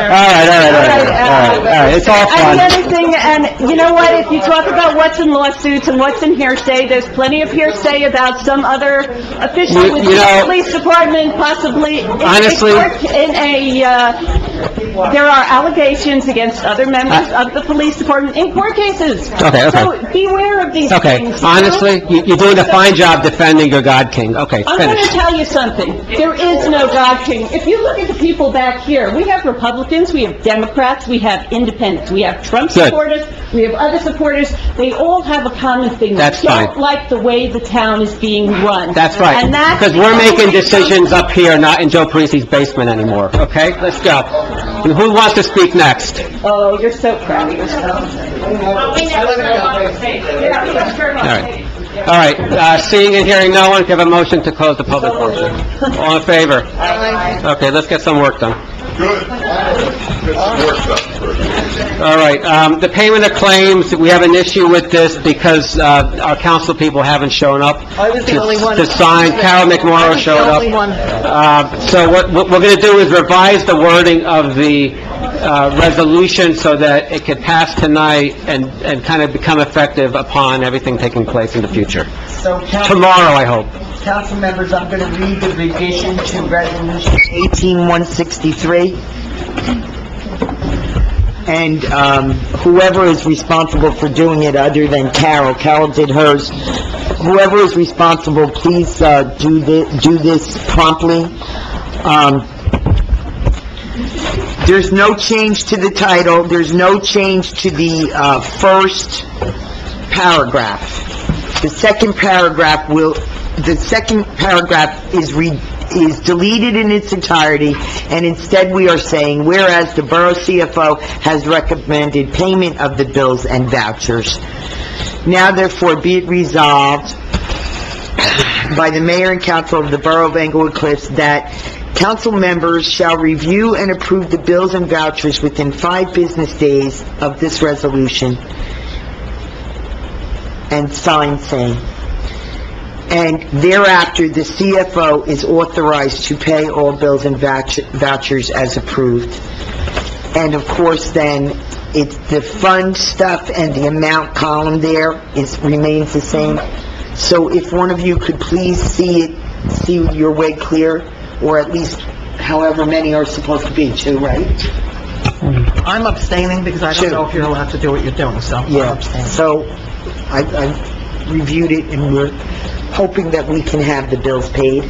All right. It's all And the fun. other thing, and you know what, if you talk about what's in lawsuits and what's in hearsay, there's plenty of hearsay about some other official You- within you know, the police department possibly... honestly- there are allegations against other members of the police department in court cases. Okay. So beware of these Okay, things. you know? honestly, you're doing a fine job defending your God King. Okay, I'm going to finish. tell you something. There is no God King. If you look at the people back here, we have Republicans, we have Democrats, we have independents, we have Trump Good. supporters, we have other supporters. They all have a common thing. That's They don't fine. like the way the town is being run. That's right, And that's because we're making decisions up here, not in Joe Parisi's basement anymore, okay? Let's go. Who wants to speak next? Oh, you're so proud of yourself. All right, seeing and hearing no one, can I have a motion to close the public portion? All in favor? Okay, let's get some work done. All right, the payment of claims, we have an issue with this because our council people haven't shown up I was the only one. to sign. Carol McMorrow showed up. So what we're going to do is revise the wording of the resolution so that it could pass tonight and kind of become effective upon everything taking place in the future. So, Tomorrow, I hope. council members, I'm going to read the revision to Resolution 18163. And whoever is responsible for doing it other than Carol did hers. Whoever is responsible, please do this promptly. There's no change to the title, there's no change to the first paragraph. The second paragraph is deleted in its entirety, and instead we are saying, whereas the Borough CFO has recommended payment of the bills and vouchers, now therefore be it resolved by the mayor and council of the Borough of Englewood Cliffs that council members shall review and approve the bills and vouchers within 5 business days of this resolution, and sign same. And thereafter, the CFO is authorized to pay all bills and vouchers as approved. And of course, then, it's the fund stuff and the amount column there remains the same. So if one of you could please see your way clear, or at least however many are supposed to be, 2, right? I'm abstaining because I don't know if you're allowed to do what you're doing, so I'm Yeah, abstaining. so I reviewed it, and we're hoping that we can have the bills paid.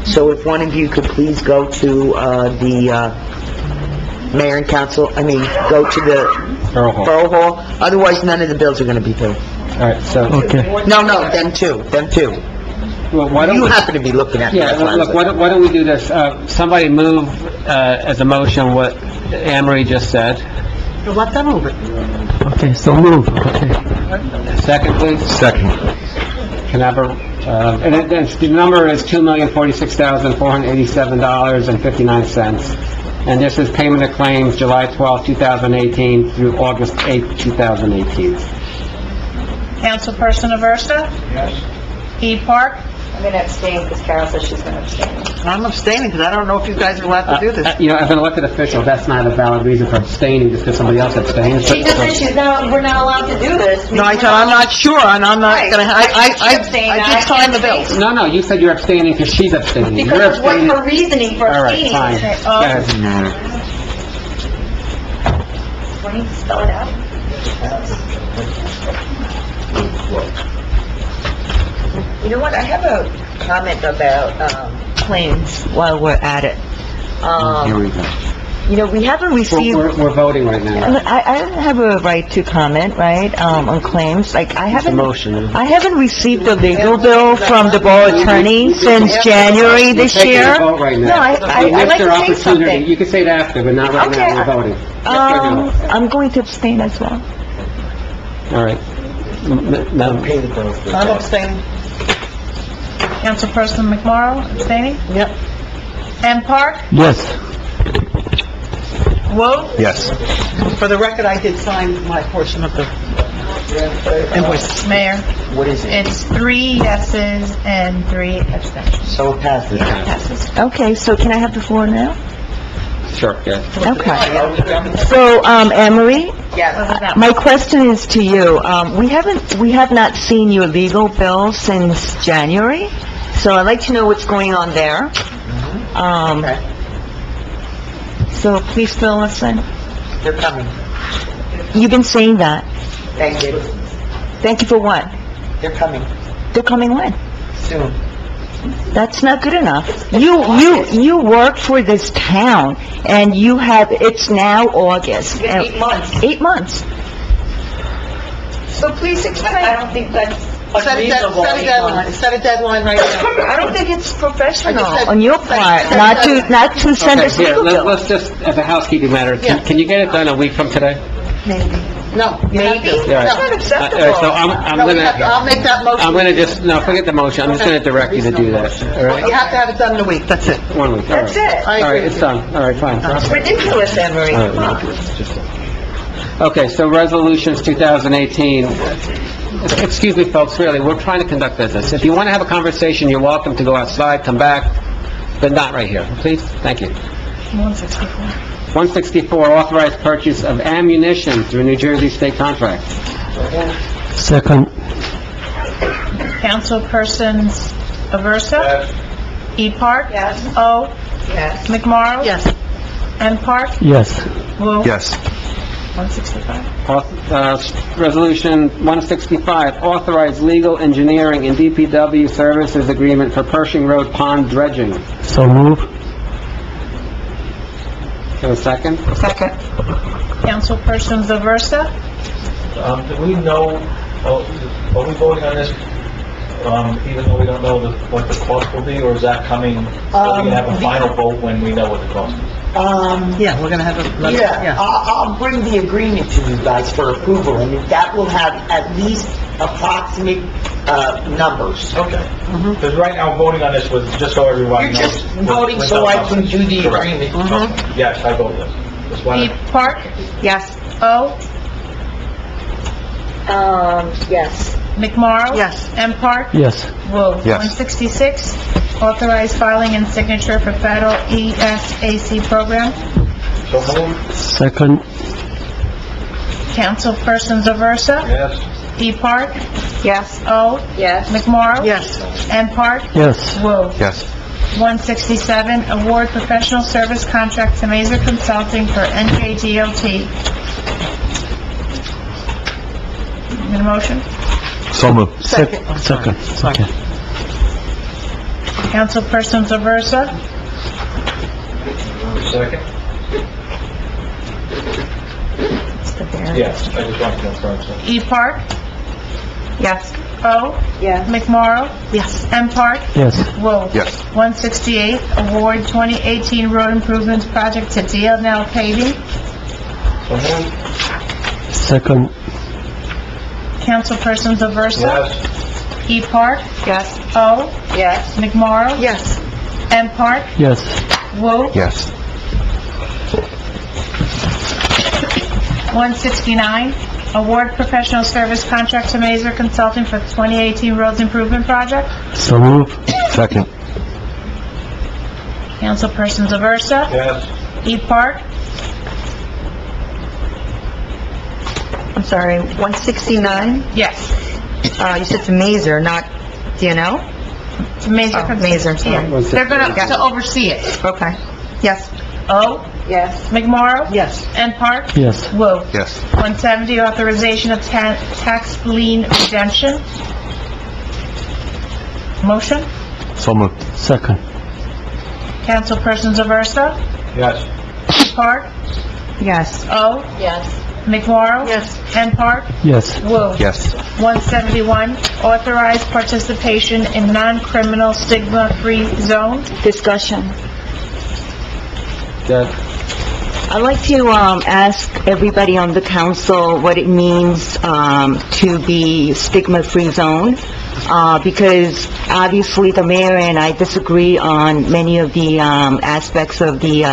So if one of you could please go to the mayor and council, go to the Borough Hall. Borough Hall, otherwise none of the bills are going to be paid. All right, so... Okay. No, them two. Well, why don't You we... happen to be looking at Yeah, that. look, why don't we do this? Somebody move as a motion what Anne Marie just said. Let them move it. Okay, so move, okay. Second, please. Second. Can I have and the number is $2,046,487.59. And this is payment of claims July 12, 2018 through August 8, 2018. Councilperson Aversa? Yes. E. Park? I'm going to abstain because Carol says she's going to abstain. I'm abstaining because I don't know if you guys are allowed to do this. As an elected official, that's not a valid reason for abstaining just because somebody else abstains. She just said we're not allowed to do this. No, I said I'm not sure, and I'm not Right. gonna, I did sign the bills. No, you said you're abstaining because she's abstaining. You're Because what's abstaining. her reasoning for All right, abstaining? fine. Okay, Go ahead. Want me to spell it out? You know what, I have a comment about, claims while we're at it. Here we go. We haven't received... We're voting right now. I have a right to comment, right, on claims, like, I It's a haven't... motion. I haven't received a legal bill from the borough attorney since January this You're year. taking a vote right now. No, I'd like to say something. You can say it after, but not right now, we're voting. I'm going to abstain as well. All right. Madam. I'm abstaining. Councilperson McMorro, abstaining? Yep. M. Park? Yes. Wu? Yes. For the record, I did sign my portion of the invoice. Mayor, What is it? it's 3 yeses and 3 abstentions. So it passes. Okay, so can I have the floor now? Sure, yeah. Okay. So, Anne Marie, Yes. my question is to you. We have not seen your legal bill since January, so I'd like to know what's going on there. So please fill us in. They're coming. You've been saying that. Thank you. Thank you for what? They're coming They're coming when? soon. That's not good enough. You work for this town, and it's now August. 8 months. 8 months. So please explain. I don't think that's Set a deadline right now. I don't think it's professional I just said- on your part not to send us Okay, here, legal bills. let's just, as a housekeeping matter, can you get it done a week from today? No. Maybe? Yeah. That's not All acceptable. right, so I'm No, gonna, I'll make that motion. I'm gonna just, no, forget the motion, I'm just gonna direct you to do that, all right? You have to have it done in a week, that's it. 1 week, all right. That's it. I All agree right, with it's you. done, all right, fine. It's ridiculous, Anne Marie. All Come on. right. Okay, so resolutions 2018. Excuse me, folks, really, we're trying to conduct business. If you want to have a conversation, you're welcome to go outside, come back, but not right here, please? Thank you. 164, authorized purchase of ammunition through New Jersey state contract. Second. Councilpersons Aversa? Yes. E. Park? Yes. O. Yes. McMorro? Yes. M. Park? Yes. Wu? Yes. 165. Resolution 165, authorized legal engineering and DPW services agreement for Pershing Road pond dredging. So move. Have a second? Second. Councilpersons Aversa? Do we know, are we voting on this, even though we don't know what the cost will be, or is that coming, are we gonna have a final vote when we know what the cost is? Yeah, we're gonna have a... I'll bring the agreement to you guys for approval, and that will have at least approximate, numbers. Okay. Because right now, voting on this was, just so everyone You're knows... just voting so I can do the Correct. agreement. Okay. Yes, I vote yes. Just E. wanted- Park? Yes. O. Yes. McMorro? Yes. M. Park? Yes. Wu? Yes. 166, authorized filing and signature for federal ESAC program. So moved? Second. Councilpersons Aversa? Yes. E. Park? Yes. O. Yes. McMorro? Yes. M. Park? Yes. Wu? Yes. 167, award professional service contract to Mazer Consulting for NJDOT. Need a motion? So moved. Second. Second. Councilpersons Aversa? Second? Yes, I just want to confirm, so. E. Park? Yes. O. Yes. McMorro? Yes. M. Park? Yes. Wu? Yes. 168, award 2018 road improvements project to DLNL paving. So moved? Second. Councilpersons Aversa? Yes. E. Park? Yes. O. Yes. McMorro? Yes. M. Park? Yes. Wu? Yes. 169, Award professional service contract to Mazer Consulting for the 2018 Roads Improvement Project. So move. Second. Councilperson Zaversa? Yes. E. Park? I'm sorry, 169? Yes. You said to Mazer, not DNO? To Mazer Oh, Mazer, sorry. Yeah. They're gonna, to oversee it. Okay. Yes. O? Yes. McMorro? Yes. N. Park? Yes. Woo. Yes. 170, authorization of tax lien redemption. Motion? So moved. Second. Councilperson Zaversa? Yes. Park? Yes. O? Yes. McMorro? Yes. N. Park? Yes. Woo. Yes. 171, authorized participation in non-criminal stigma-free zone. Discussion. I'd like to ask everybody on the council what it means to be stigma-free zone, because obviously the mayor and I disagree on many of the aspects of the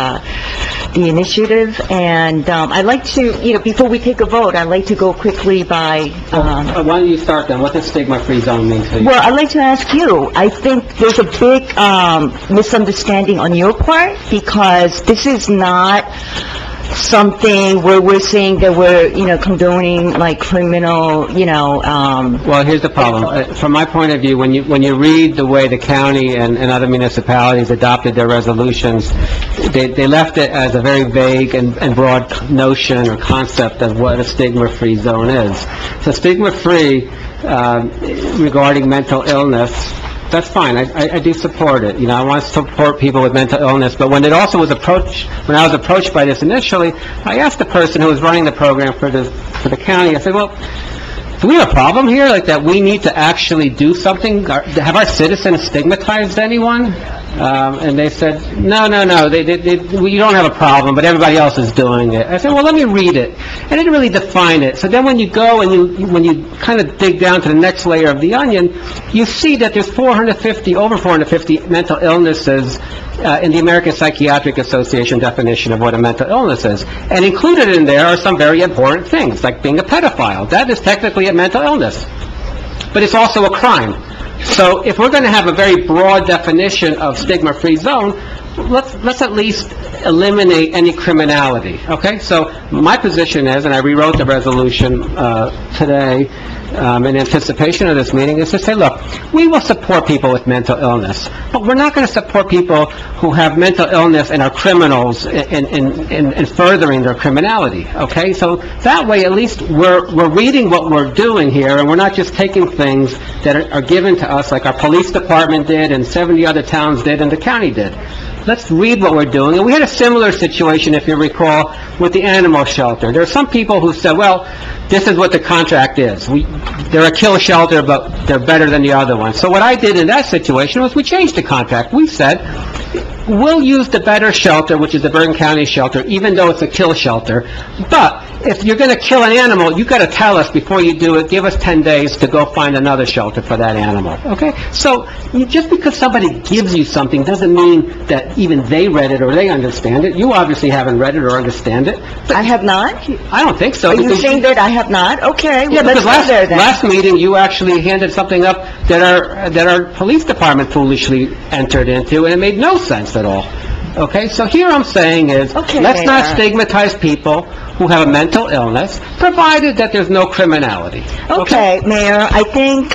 initiative, and I'd like to, before we take a vote, I'd like to go quickly by... Why don't you start then? What does stigma-free zone mean to you? Well, I'd like to ask you, I think there's a big misunderstanding on your part, because this is not something where we're saying that we're, condoning, like, criminal, Well, here's the problem. From my point of view, when you read the way the county and other municipalities adopted their resolutions, they left it as a very vague and broad notion or concept of what a stigma-free zone is. So stigma-free, regarding mental illness, that's fine. I do support it. I want to support people with mental illness, but when I was approached by this initially, I asked the person who was running the program for the county, I said, well, do we have a problem here, like that we need to actually do something? Have our citizens stigmatized anyone? And they said, no, you don't have a problem, but everybody else is doing it. I said, well, let me read it. I didn't really define it. So then when you go and when you kind of dig down to the next layer of the onion, you see that there's over 450 mental illnesses in the American Psychiatric Association definition of what a mental illness is. And included in there are some very important things, like being a pedophile. That is technically a mental illness. But it's also a crime. So if we're going to have a very broad definition of stigma-free zone, let's at least eliminate any criminality, okay? So my position is, and I rewrote the resolution today in anticipation of this meeting, is to say, look, we will support people with mental illness, but we're not going to support people who have mental illness and are criminals in furthering their criminality, okay? So that way, at least, we're reading what we're doing here, and we're not just taking things that are given to us like our police department did and 70 other towns did and the county did. Let's read what we're doing. And we had a similar situation, if you recall, with the animal shelter. There are some people who said, well, this is what the contract is. They're a kill shelter, but they're better than the other one. So what I did in that situation was we changed the contract. We said, we'll use the better shelter, which is the Bergen County shelter, even though it's a kill shelter. But if you're going to kill an animal, you've got to tell us before you do it. Give us 10 days to go find another shelter for that animal, okay? So just because somebody gives you something doesn't mean that even they read it or they understand it. You obviously haven't read it or understand it. I have not? I don't think so. Are you saying that I have not? Okay, Yeah, well, let's because go there then. last meeting, you actually handed something up that our police department foolishly entered into, and it made no sense at all. Okay, so here I'm saying is, Okay, let's not Mayor. stigmatize people who have a mental illness, provided that there's no criminality. Okay, Mayor, I think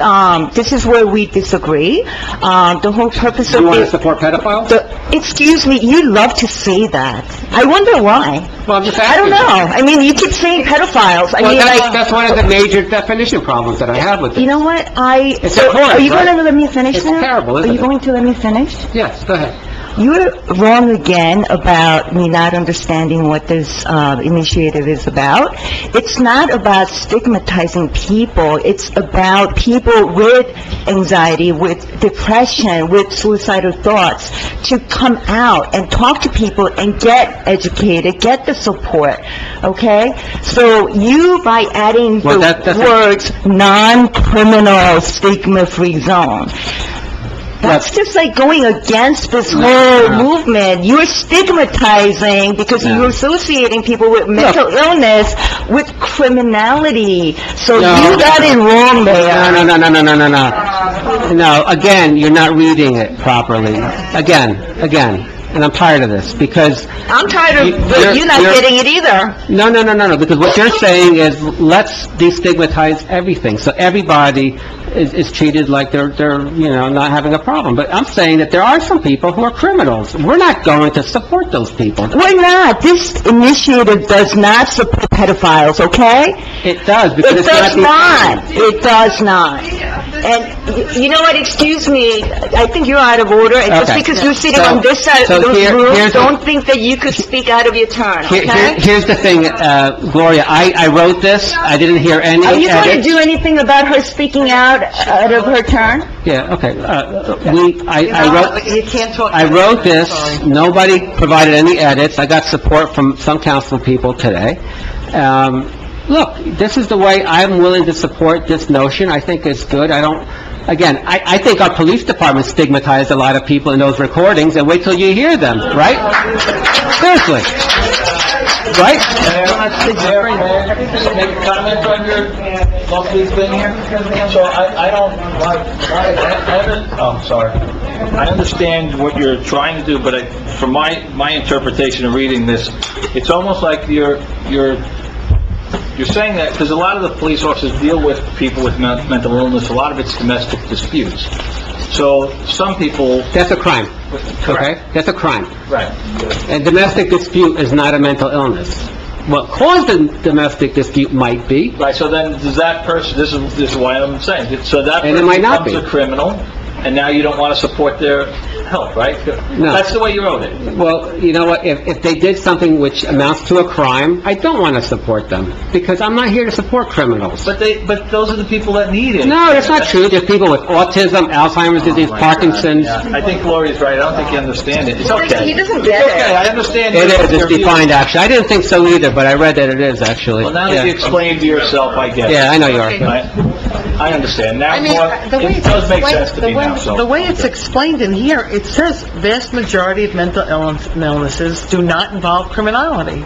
this is where we disagree. The whole purpose of You want to this... support pedophiles? Excuse me, you love to say that. I wonder why. Well, I'm just I don't asking. know. I mean, you keep saying pedophiles. I Well, mean, that's one of the major definition problems that I have with You it. know what? It's So, important, are you right? going to let me finish It's now? terrible, isn't Are you it? going to let me finish? Yes, go ahead. You're wrong again about me not understanding what this initiative is about. It's not about stigmatizing people. It's about people with anxiety, with depression, with suicidal thoughts to come out and talk to people and get educated, get the support, okay? So you, by adding Well, the that's words non-criminal stigma-free zone, Well, that's just like going against this whole movement. You're stigmatizing because you're associating people with mental illness with criminality. So you got it wrong, Mayor. No, again, you're not reading it properly. Again. And I'm tired of this, because... I'm tired of you not getting it either. No, because what you're saying is, let's destigmatize everything, so everybody is treated like they're, not having a problem. But I'm saying that there are some people who are criminals. We're not going to support those people. We're not. This initiative does not support pedophiles, okay? It does, because it does not. It does not. And you know what? Excuse me. I think you're out of order. And just because you're sitting on this side of the room, don't think that you could speak out of your turn, okay? Here's the thing, Gloria. I wrote this. I didn't hear any Are you going to edits. do anything about her speaking out of her turn? Yeah, okay. You can't talk. I wrote this. Nobody provided any edits. I got support from some council people today. Look, this is the way I'm willing to support this notion. I think it's good. I think our police department stigmatized a lot of people in those recordings, and wait till you hear them, right? Seriously. Right? Make a comment on your lovely thing here? So I understand what you're trying to do, but from my interpretation of reading this, it's almost like you're saying that, because a lot of the police officers deal with people with mental illness, a lot of it's domestic disputes. So some people... That's a crime. Okay? That's a crime. Right. And domestic dispute is not a mental illness. What caused the domestic dispute might be. Right, so then does that person, this is why I'm saying, so that And it person might not becomes be. a criminal, and now you don't want to support their help, right? No. That's the way you wrote it. Well, you know what, if they did something which amounts to a crime, I don't want to support them, because I'm not here to support criminals. But those are the people that need it. No, that's not true. There's people with autism, Alzheimer's disease, Parkinson's. Yeah. I think Gloria's right. I don't think you understand it. It's okay. He doesn't get It's okay. I understand. It is, your it's view. defined action. I didn't think so either, but I read that it is, actually. Well, now that you explained to yourself, I get it. Yeah, I know you are. I understand. Now, it does make sense to me now, so. The way it's explained in here, it says vast majority of mental illnesses do not involve criminality,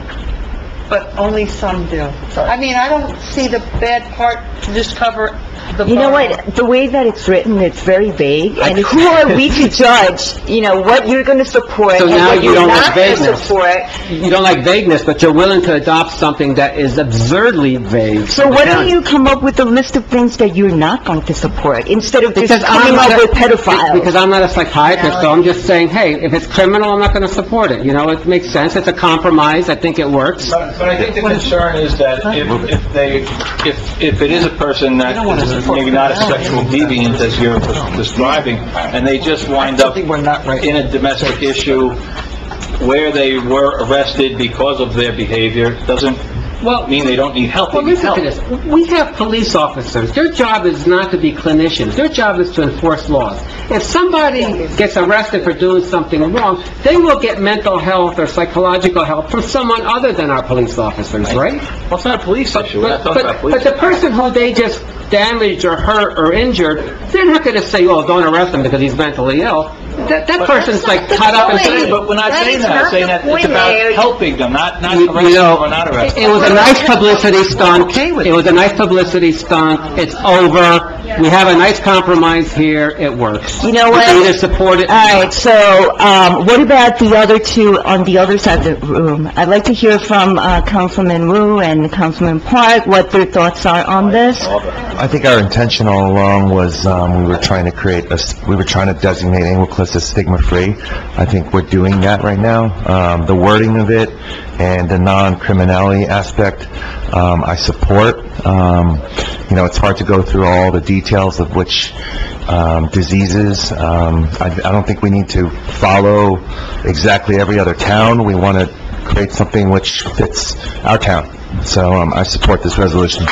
but only some do. So, I mean, I don't see the bad part to just cover the... You know what, the way that it's written, it's very vague, and who are we to judge, what you're going to support So and now what you you're don't like not going to vagueness. support? You don't like vagueness, but you're willing to adopt something that is absurdly vague. So why don't you come up with a list of things that you're not going to support, instead of just Because coming I'm up not with pedophiles? Because I'm not a psychiatrist, so I'm just saying, hey, if it's criminal, I'm not going to support it. It makes sense. It's a compromise. I think it works. But I think the concern is that if it is a person that is maybe not a sexual deviant as you're describing, and they just wind up in a domestic issue where they were arrested because of their behavior, doesn't mean they don't need help. Well, listen to this. We have police officers. Their job is not to be clinicians. Their job is to enforce laws. If somebody gets arrested for doing something wrong, they will get mental health or psychological help from someone other than our police officers, right? Well, it's not a police issue. We're not talking about police. But the person who they just damaged or hurt or injured, they're not going to say, oh, don't arrest him because he's mentally ill. That person's like caught up in something. But we're not saying that. I'm saying that it's about helping them, not arresting them or not arresting It was a nice publicity stunt. It was a nice publicity stunt. It's over. We have a nice compromise here. It works. You know what? We can either support it. All right, so what about the other two on the other side of the room? I'd like to hear from Councilman Wu and Councilman Park what their thoughts are on this. I think our intention all along was we were trying to designate Englewood Cliffs as stigma-free. I think we're doing that right now. The wording of it and the non-criminality aspect, I support. It's hard to go through all the details of which diseases. I don't think we need to follow exactly every other town. We want to create something which fits our town. So I support this resolution.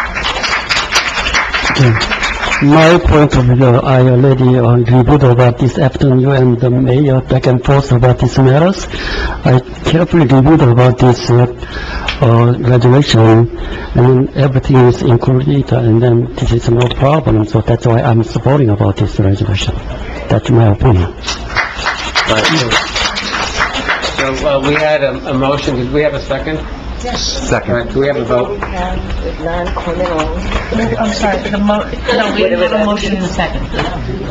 My point of view, I already reviewed about this afternoon and the mayor back and forth about these matters. I carefully reviewed about this resolution, and everything is included, and then this is no problem, so that's why I'm supporting about this resolution. That's my opinion. So, we had a motion, did we have a second? Yes. Second. Do we have a vote? Non-criminal. I'm sorry, no, we didn't have a motion in a second.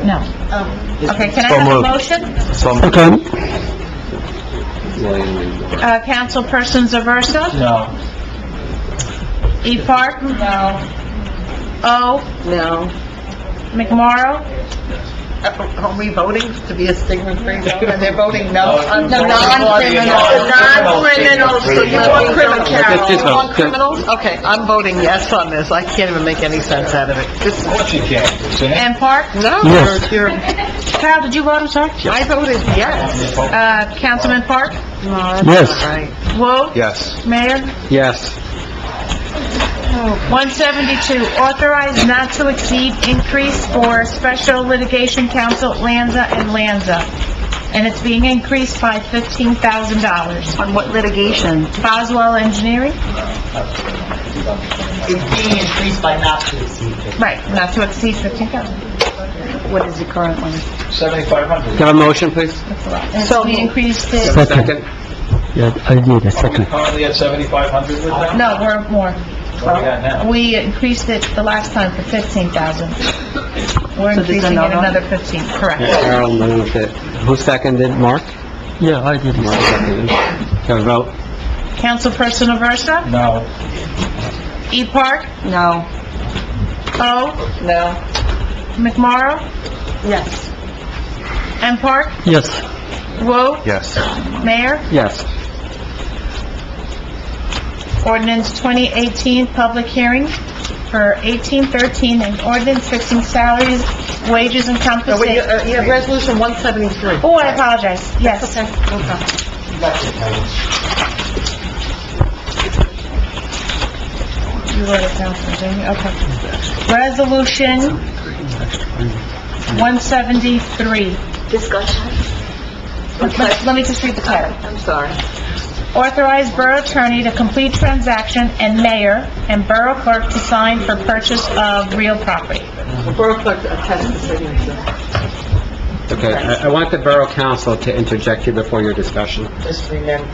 No. Okay, can I So have a moved. motion? Second. Councilperson Zaversa? No. E. Park? No. O. No. McMorro? Are we voting to be a stigma-free zone, and they're voting no? No. The non-criminals, so you want criminals, Carol, you want criminals? Okay, I'm voting yes on this, I can't even make any sense out of it. Of course you can. And Park? No, Yes. Carol, did you vote, I'm sorry? I voted yes. Councilman Park? Yes. Wu? Yes. Mayor? Yes. 172, authorize not to exceed increase for Special Litigation Counsel Lanza and Lanza. And it's being increased by $15,000. On what litigation? Boswell Engineering? It's being increased by not to exceed. Right, not to exceed 15,000. What is it currently? 7,500. Can I have a motion, please? And so we increased it, Second. Yeah, I need a Are we second. currently at 7,500 with them? no, we're more. What do we got now? We increased it the last time for 15,000. We're So there's increasing it another? another 15, correct. Carol moved it. Who seconded? Mark? Yeah, I did. Mark seconded. Can I vote? Councilperson Aversa? No. E. Park? No. O. No. McMorro? Yes. M. Park? Yes. Wu? Yes. Mayor? Yes. Ordinance 2018, public hearing for 1813, an ordinance fixing salaries, wages, and You compensation. have resolution 173. Oh, I apologize, yes. Okay, no problem. You wrote it down, didn't you? Okay. Resolution 173. Discussion? Let me just read the title. I'm sorry. Authorize borough attorney to complete transaction and mayor and borough clerk to sign for purchase of real property. The borough clerk attests the signature. Okay, I want the Borough Council to interject here before your discussion. Just remember,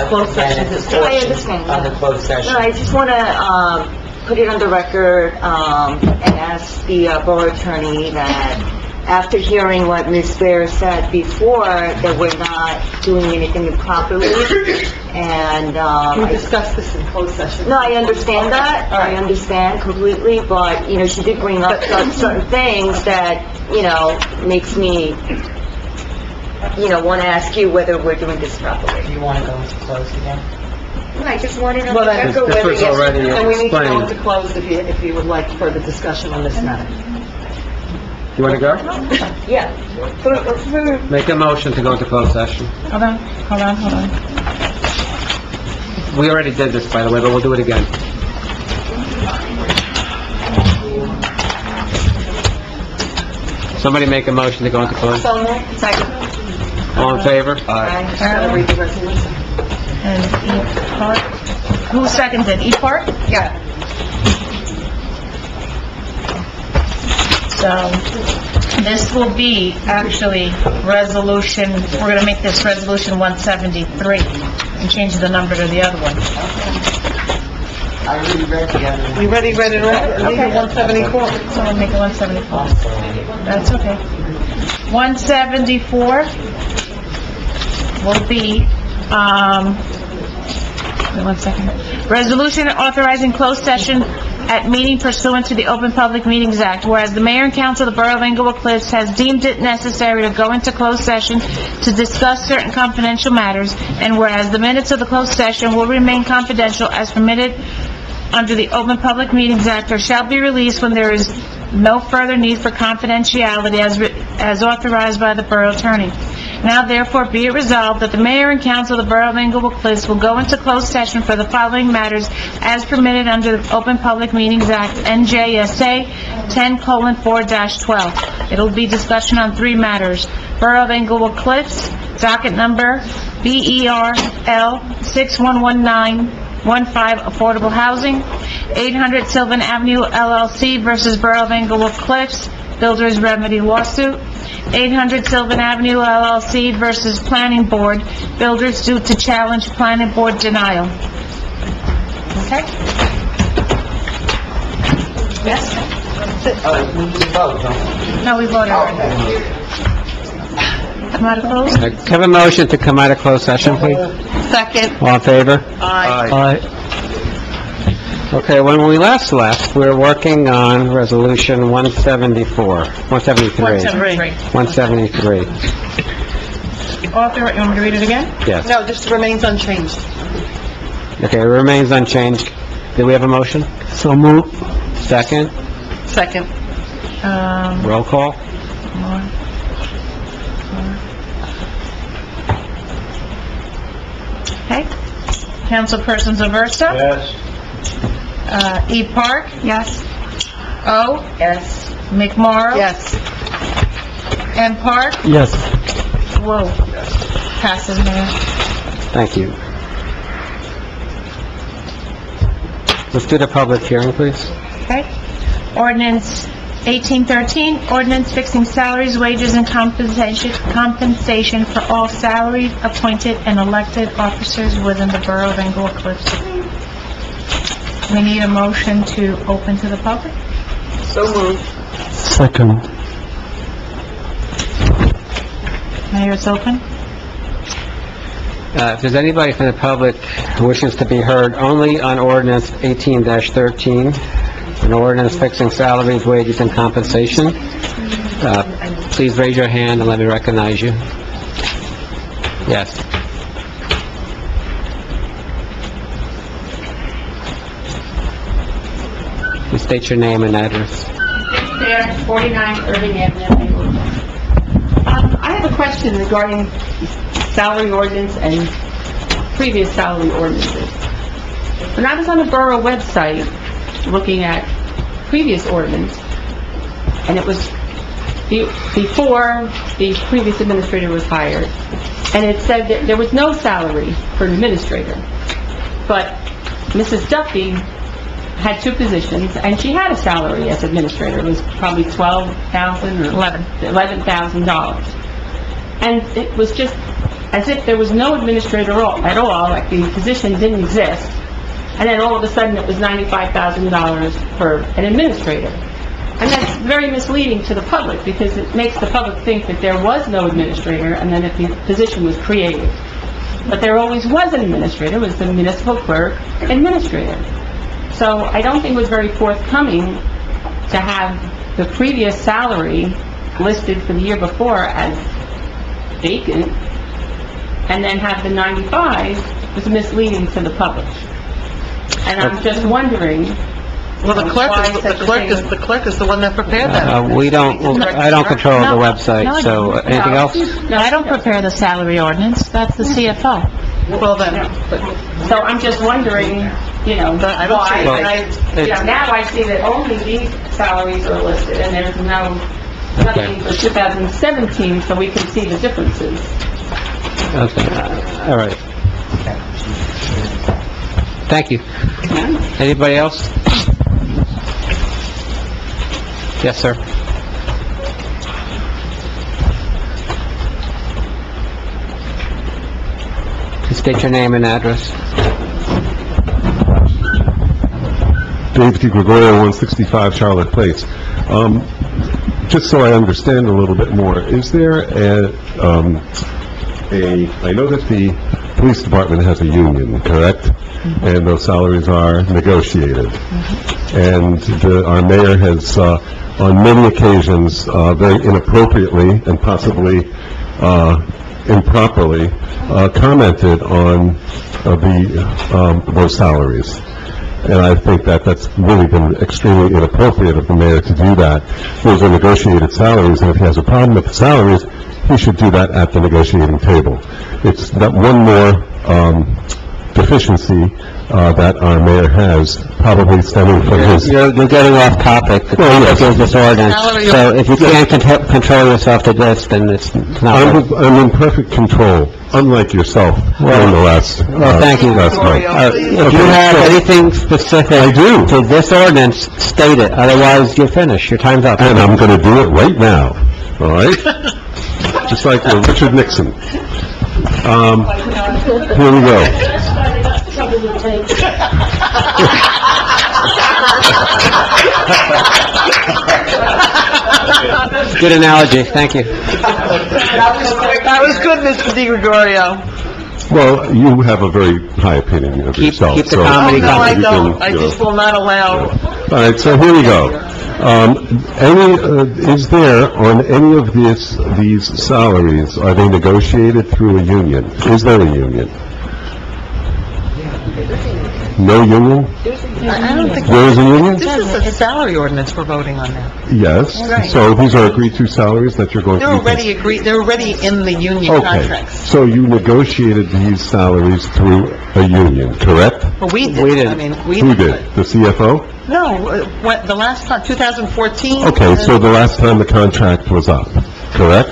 Closed session discussion. I understand. on the closed session. No, I just want to put it on the record and ask the borough attorney that after hearing what Ms. Bear said before, that we're not doing anything improperly, and We discussed this in closed session. no, I understand that, I understand completely, but, you know, she did bring up certain things that, you know, makes me, you know, want to ask you whether we're doing this properly. You want to go into closed again? I just wanted to Well, then- record This whether was yes. already And we need to go explained. into closed if you would like further discussion on this matter. You want to go? Yeah. Make a motion to go into closed session. Hold on. We already did this, by the way, but we'll do it again. Somebody make a motion to go into closed. Second. All in favor? Just gotta read the resolution. And E. Park? Who seconded? E. Park? Yeah. So, this will be actually resolution, we're going to make this resolution 173 and change the number to the other one. I already read the other one. You ready, ready, ready? Leave it 174. So we'll make it 174. That's okay. 174 will be, wait 1 second. Resolution authorizing closed session at meeting pursuant to the Open Public Meetings Act, whereas the mayor and council of the Borough of Englewood Cliffs has deemed it necessary to go into closed session to discuss certain confidential matters, and whereas the minutes of the closed session will remain confidential as permitted under the Open Public Meetings Act, or shall be released when there is no further need for confidentiality as authorized by the borough attorney. Now therefore be it resolved that the mayor and council of the Borough of Englewood Cliffs will go into closed session for the following matters as permitted under the Open Public Meetings Act, NJSA 10:4-12. It'll be discussion on 3 matters. Borough of Englewood Cliffs, docket number BERL 611915 Affordable Housing, 800 Sylvan Avenue LLC versus Borough of Englewood Cliffs, Builders Remedy Lawsuit, 800 Sylvan Avenue LLC versus Planning Board, builders sued to challenge Planning Board denial. Okay? Yes? No, we voted already. Come out of close? Can I have a motion to come out of closed session, please? Second. All in favor? Aye. Okay, when we last left, we were working on Resolution 173. Author, you want me to read it again? Yes. No, this remains unchanged. Okay, it remains unchanged. Do we have a motion? So move. Second? Second. Roll call? Okay. Councilperson Zaversa? Yes. E. Park? Yes. O? Yes. McMorro? Yes. M. Park? Yes. Whoa. Passes, Mayor. Thank you. Let's do the public hearing, please. Okay. Ordinance 1813, ordinance fixing salaries, wages, and compensation for all salaried, appointed, and elected officers within the Borough of Englewood Cliffs. We need a motion to open to the public. So moved. Second. Mayor, it's open. If there's anybody from the public who wishes to be heard only on ordinance 18-13, an ordinance fixing salaries, wages, and compensation, please raise your hand and let me recognize you. Yes. Please state your name and address. There, 49 Irving Avenue. I have a question regarding salary ordinance and previous salary ordinances. When I was on the borough website looking at previous ordinance, and it was before the previous administrator was hired, and it said that there was no salary for an administrator. But Mrs. Duffy had two positions, and she had a salary as administrator. It was probably $12,000 or $11,000. And it was just as if there was no administrator at all, like the position didn't exist. And then all of a sudden it was $95,000 for an administrator. And that's very misleading to the public, because it makes the public think that there was no administrator and then that the position was created. But there always was an administrator. It was the municipal clerk administrator. So I don't think it was very forthcoming to have the previous salary listed for the year before as vacant, and then have the 95 was misleading to the public. And I'm just wondering. Well, the clerk is the one that prepared that. I don't control the website, so anything else? No, I don't prepare the salary ordinance. That's the CFO. Well, then, So I'm just wondering, I don't see why. Now I see that only these salaries are listed, and there's nothing for 2017, so we can see the differences. Okay, all right. Thank you. Anybody else? Yes, sir. Please state your name and address. Dave DiGregorio, 165 Charlotte Place. Just so I understand a little bit more, is there I know that the police department has a union, correct? And those salaries are negotiated. And our mayor has, on many occasions, very inappropriately and possibly improperly, commented on those salaries. And I think that that's really been extremely inappropriate of the mayor to do that. Those are negotiated salaries, and if he has a problem with the salaries, he should do that at the negotiating table. It's that one more deficiency that our mayor has, probably stemming from his... You're getting off topic. The topic is this ordinance. So if you can't control yourself to this, then it's not... I'm in perfect control, unlike yourself in the last... Well, thank you. last month. If you have anything specific... I do. ...to this ordinance, state it. Otherwise, you're finished. Your time's up. And I'm going to do it right now, all right? Just like Richard Nixon. Here we go. Good analogy. Thank you. That was good, Mr. Di Gregorio. Well, you have a very high opinion of yourself. keep the so comedy No, I you don't. can, I you just know. will not allow... All right, so here we go. Is there, on any of these salaries, are they negotiated through a union? Is there a union? No union? I don't think... There is a union? This is a salary ordinance we're voting on now. Yes. Right. So these are agreed-to salaries that you're going to... They're already in the union Okay, contracts. so you negotiated these salaries through a union, correct? Well, we did. We did. I mean, we... Who did? The CFO? No, the last time, 2014... Okay, so the last time the contract was up, correct?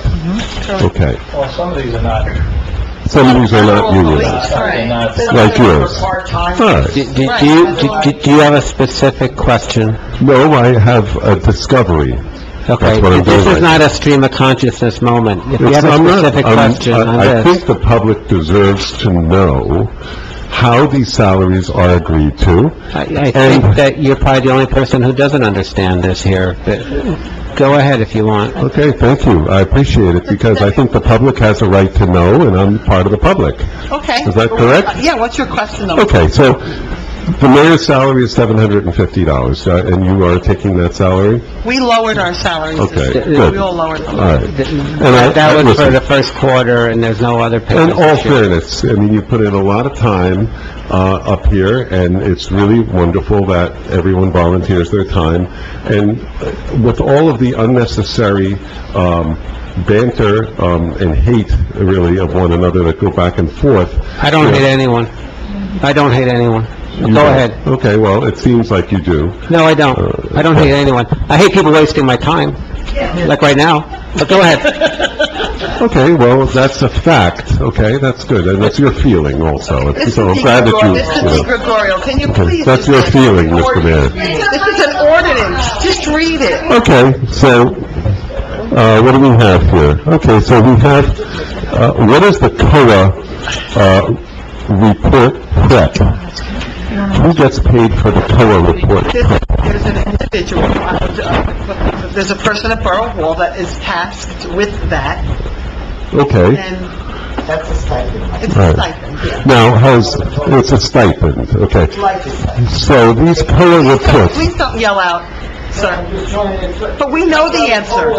Okay. Well, some of these are not. Some of these are not unionized, like yours. All right. Do you have a specific question? No, I have a discovery. Okay, what I'm this doing is not a stream of consciousness moment. If you It's- have a I'm not- specific question on I this... think the public deserves to know how these salaries are agreed to. I think that you're probably the only person who doesn't understand this here, but go ahead if you want. Okay, thank you. I appreciate it, because I think the public has a right to know, and I'm part of the public. Okay. Is that correct? Yeah, what's your question, though? Okay, so the mayor's salary is $750, and you are taking that salary? We lowered our salaries. Okay, this- good. We all lowered them. All right. That was for listen. the first quarter, and there's no other In payments all this year. fairness, I mean, you put in a lot of time up here, and it's really wonderful that everyone volunteers their time. And with all of the unnecessary banter and hate, really, of one another that go back and forth... I don't hate anyone. I don't hate anyone. you Go don't. ahead. Okay, well, it seems like you do. No, I don't. I don't hate anyone. I hate people wasting my time, like right now. But go ahead. Okay, well, that's a fact, okay? That's good, and that's your feeling also. So I'm glad that you... Mr. you Di know. Gregorio, can you Okay, please... that's your feeling, Mr. Mayor. This is an ordinance. Just read it. Okay, so, what do we have here? Okay, so we have, what is the COA, report prep? Who gets paid for the COA report prep? There's an individual, there's a person at Borough Hall that is tasked with that, Okay, and... That's a stipend. It's a Right. stipend, yeah. now, it's a stipend, okay. So these COA reports, Please don't yell out, sir. But we know the answer.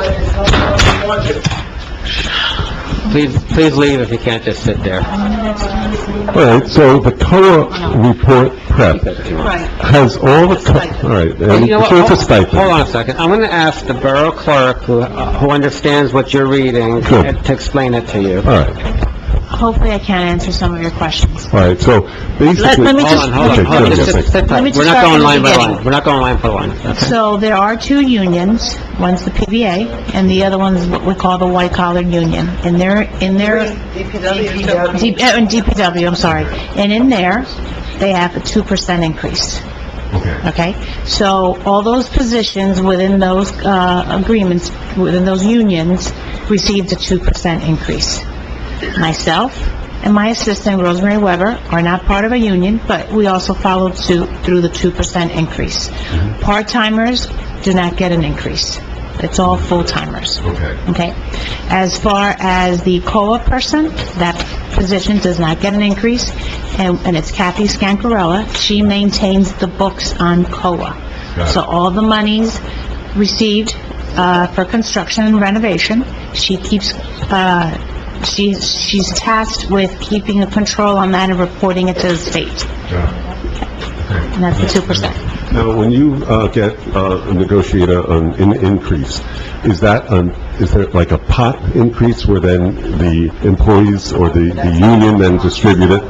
Please leave if you can't just sit there. all right, so the COA report prep Right. has all the, all right, and You know what? so it's a stipend. Hold on a second. I'm going to ask the borough clerk, who understands what you're reading, Good. to explain it to you. All right, Hopefully I can answer some of your questions. all right, so basically... let me just- Hold Okay, on. good, Just yes, sit tight. Let me just We're not start going from the line by beginning. line. We're not going line by line. Okay. So there are two unions. One's the PBA, and the other one's what we call the white collar union. And they're in their... DPW, I'm sorry. And in there, they have a 2% increase. Okay? So all those positions within those agreements, within those unions, received a 2% increase. Myself and my assistant, Rosemary Weber, are not part of a union, but we also followed suit through the 2% increase. Part-timers do not get an increase. It's all full-timers. Okay? As far as the COA person, that position does not get an increase, and it's Kathy Scancarella. She maintains the books on COA. So all the monies received for construction and renovation, she keeps, she's tasked with keeping a control on that and reporting it to the state. And that's the 2%. Now, when you negotiate an increase, is there like a pot increase where then the employees or the union then distribute it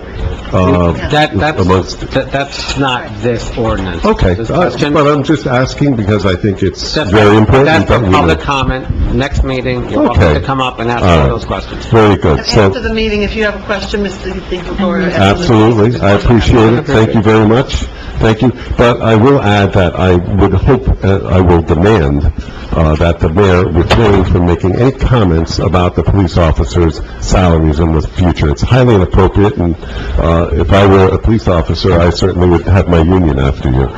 amongst? That's not this ordinance. Okay, This question- but I'm just asking because I think it's very important. That's for that we public know. comment. Next meeting, you're welcome Okay. to come up and ask All all right. those questions. Very good. And So, after the meeting, if you have a question, Mr. DeGregorio... absolutely, I appreciate it. Thank you very much. Thank you. But I will add that I would hope, I will demand that the mayor refrain from making any comments about the police officers' salaries in the future. It's highly inappropriate, and if I were a police officer, I certainly would have my union after you.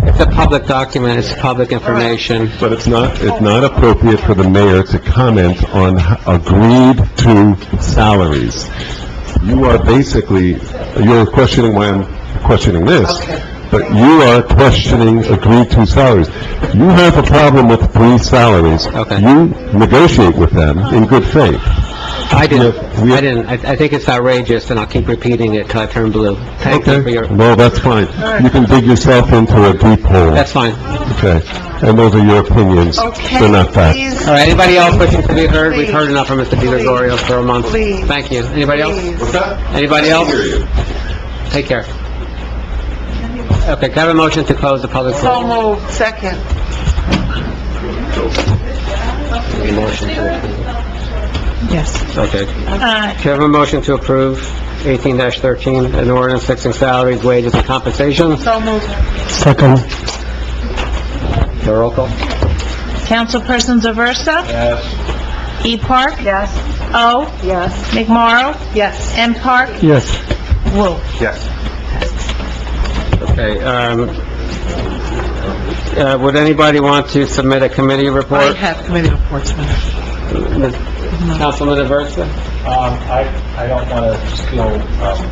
It's a public document, it's public information. But it's not appropriate for the mayor to comment on agreed-to salaries. You are basically, you're questioning why I'm questioning this, but you are questioning agreed-to salaries. You have a problem with police salaries. Okay. You negotiate with them in good faith. I didn't. I think it's outrageous, and I'll keep repeating it till I turn blue. Thank you for your... No, that's fine. You can dig yourself into a deep hole. That's fine. Okay. And those are your opinions. They're not facts. All right, anybody else wishing to be heard? We've heard enough from Mr. DeGregorio for a month. Thank you. Anybody else? Anybody else? Take care. Okay, can I have a motion to close the public So forum? moved. Second. Motion to approve. Yes. Okay. Can I have a motion to approve 18-13, an ordinance fixing salaries, wages, and compensation? So moved. Second. The roll call? Councilperson Zaversa? Yes. E. Park? Yes. O. Yes. McMorro? Yes. M. Park? Yes. Woo. Yes. Okay, would anybody want to submit a committee I report? have committee reports, Mayor. Councilman Aversa? I don't want to steal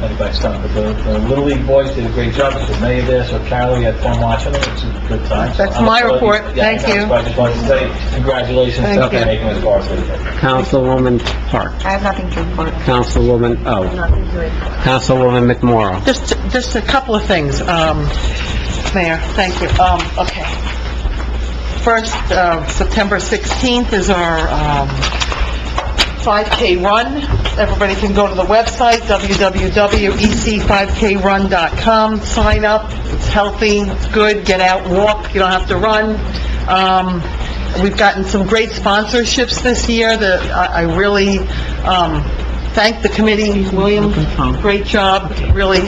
anybody's thunder, but the Little League boys did a great job. If May of this or Carol, you had fun watching it. It's a good time. So That's I'm my applauding- report. Yeah, Thank you. So I just wanted to say congratulations Thank to you. making it as far as they did. Councilwoman Park? I have nothing to report. Councilwoman O? Nothing to report. Councilwoman McMorro? Just a couple of things, Mayor, thank you. Okay. First, September 16th is our 5K run. Everybody can go to the website, www.ec5krun.com, sign up. It's healthy, it's good, get out, walk, you don't have to run. We've gotten some great sponsorships this year that I really thank the committee. William, great job, really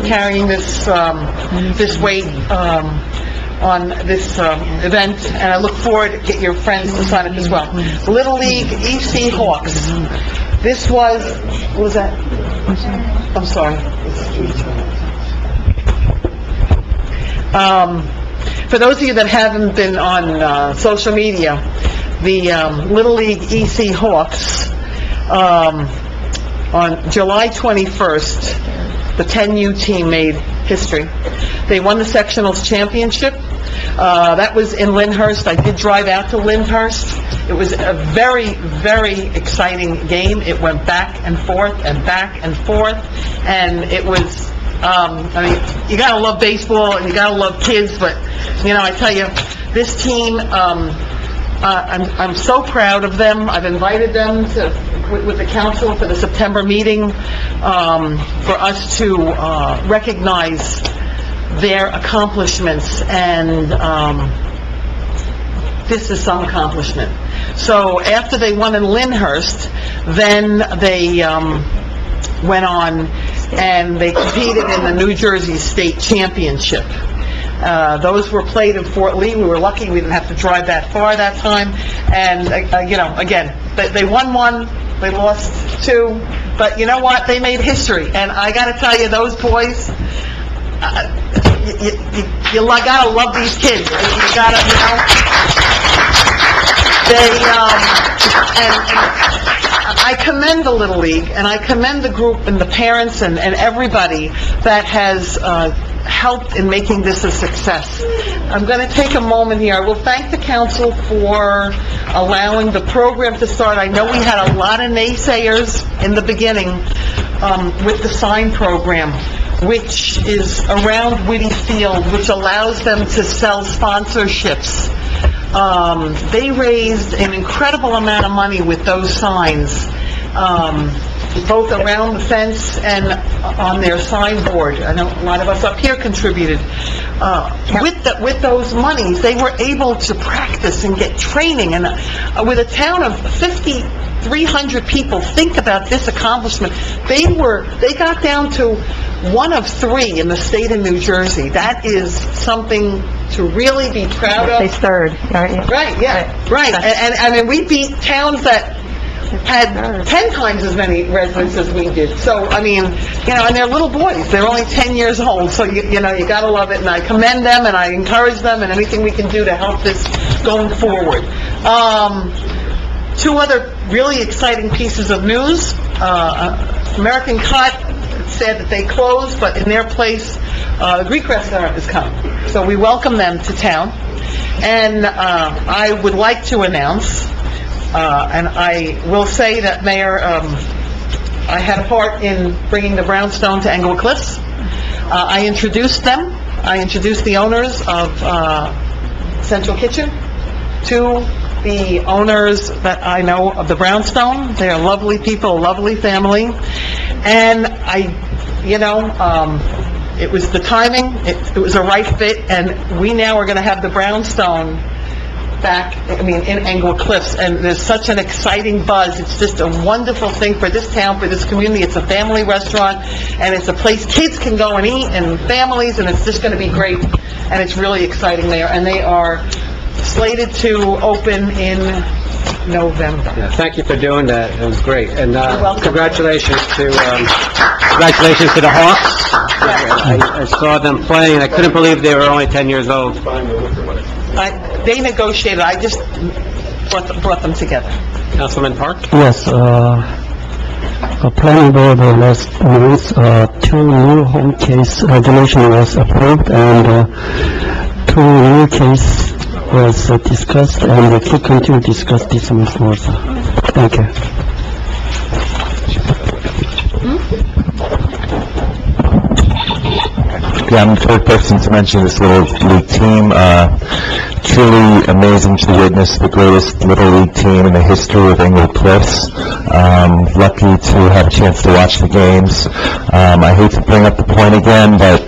carrying this weight on this event, and I look forward to get your friends to sign up as well. Little League EC Hawks. This was that? I'm sorry. For those of you that haven't been on social media, the Little League EC Hawks, on July 21st, the 10U team made history. They won the sectionals championship. That was in Lyndhurst. I did drive out to Lyndhurst. It was a very, very exciting game. It went back and forth and back and forth, and it was, I mean, you gotta love baseball and you gotta love kids, but, you know, I tell you, this team, I'm so proud of them. I've invited them to, with the council for the September meeting, for us to recognize their accomplishments, and this is some accomplishment. So after they won in Lyndhurst, then they went on and they competed in the New Jersey State Championship. Those were played in Fort Lee. We were lucky we didn't have to drive that far that time. And, you know, again, they won one, they lost two, but you know what? They made history. And I gotta tell you, those boys, you gotta love these kids. You gotta, you know, and I commend the Little League, and I commend the group and the parents and everybody that has helped in making this a success. I'm going to take a moment here. I will thank the council for allowing the program to start. I know we had a lot of naysayers in the beginning with the sign program. which is around Whitty Field, which allows them to sell sponsorships. They raised an incredible amount of money with those signs, both around the fence and on their signboard. I know a lot of us up here contributed. With those monies, they were able to practice and get training, and with a town of 5,300 people, think about this accomplishment. They got down to one of 3 in the state of New Jersey. That is something to really be proud of. They third, right? Right, yeah, right. And I mean, we beat towns that had 10 times as many residents as we did. So, I mean, and they're little boys. They're only 10 years old, so, you gotta love it, and I commend them, and I encourage them, and anything we can do to help this going forward. 2 other really exciting pieces of news. American Cut said that they closed, but in their place, the Greek restaurant is coming. So we welcome them to town. And I would like to announce, and I will say that, Mayor, I had a part in bringing the Brownstone to Englewood Cliffs. I introduced them. I introduced the owners of Central Kitchen to the owners that I know of the Brownstone. They are lovely people, a lovely family. And it was the timing, it was a right fit, and we now are going to have the Brownstone back, in Englewood Cliffs, and there's such an exciting buzz. It's just a wonderful thing for this town, for this community. It's a family restaurant, and it's a place kids can go and eat, and families, and it's just going to be great, and it's really exciting there. And they are slated to open in November. Yeah, thank you for doing that. It was great. And congratulations to the Hawks. I saw them playing. I couldn't believe they were only 10 years old. They negotiated. I just brought them together. Councilman Park? Yes, planning board last month, 2 new home case resolution was approved, and 2 new case was discussed, and we will continue to discuss this month also. Thank you. Yeah, I'm the 3rd person to mention this Little League team. Truly amazing to witness the greatest Little League team in the history of Englewood Cliffs. Lucky to have a chance to watch the games. I hate to bring up the point again, but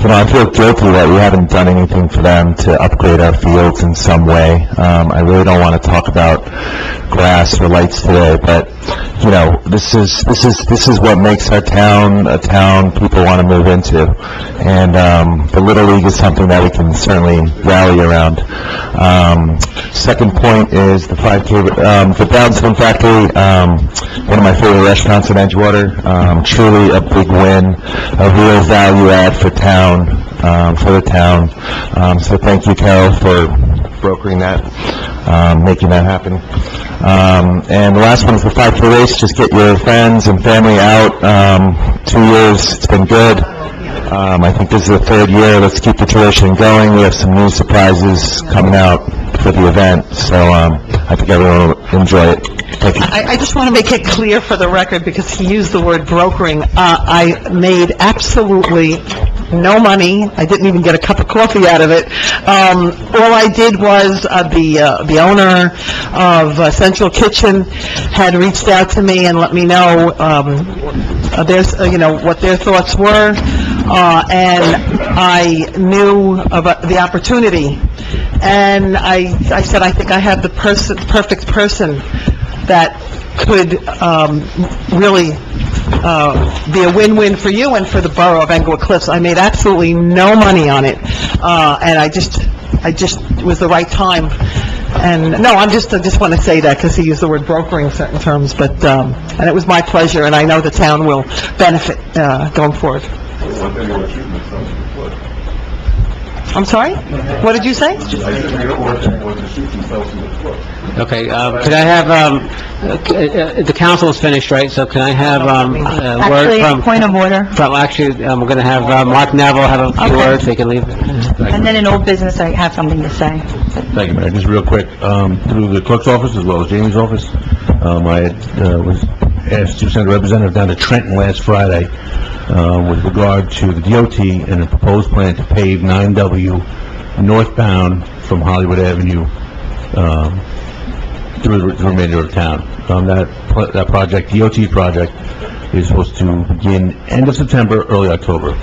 I feel guilty that we haven't done anything for them to upgrade our fields in some way. I really don't want to talk about grass or lights today, but this is what makes our town a town people want to move into. And the Little League is something that we can certainly rally around. Second point is the 5K, the Brownstone Factory, one of my favorite restaurants in Edgewater. Truly a big win, a real value add for the town. So thank you, Carol, for brokering that, making that happen. And the last one is the 5K race. Just get your friends and family out. 2 years, it's been good. I think this is the 3rd year. Let's keep the tradition going. We have some new surprises coming out for the event, so I think everyone will enjoy it. Thank you. I just want to make it clear for the record, because he used the word brokering. I made absolutely no money. I didn't even get a cup of coffee out of it. All I did was the owner of Central Kitchen had reached out to me and let me know what their thoughts were, and I knew about the opportunity. And I said, I think I have the perfect person that could really be a win-win for you and for the borough of Englewood Cliffs. I made absolutely no money on it, and I just it was the right time. And no, I just want to say that because he used the word brokering in certain terms, but and it was my pleasure, and I know the town will benefit going forward. I'm sorry? What did you say? Okay, could I have, the council is finished, right? So can I have, a word from... Actually, point of order. We're going to have Mark Neville have a few words, so he can leave. And then in old business, I have something to say. Thank you, Mayor. Just real quick, through the clerk's office as well as Jamie's office, I was asked to send a representative down to Trenton last Friday with regard to the DOT and a proposed plan to pave 9W northbound from Hollywood Avenue through the remainder of town. That project, DOT project, is supposed to begin end of September, early October,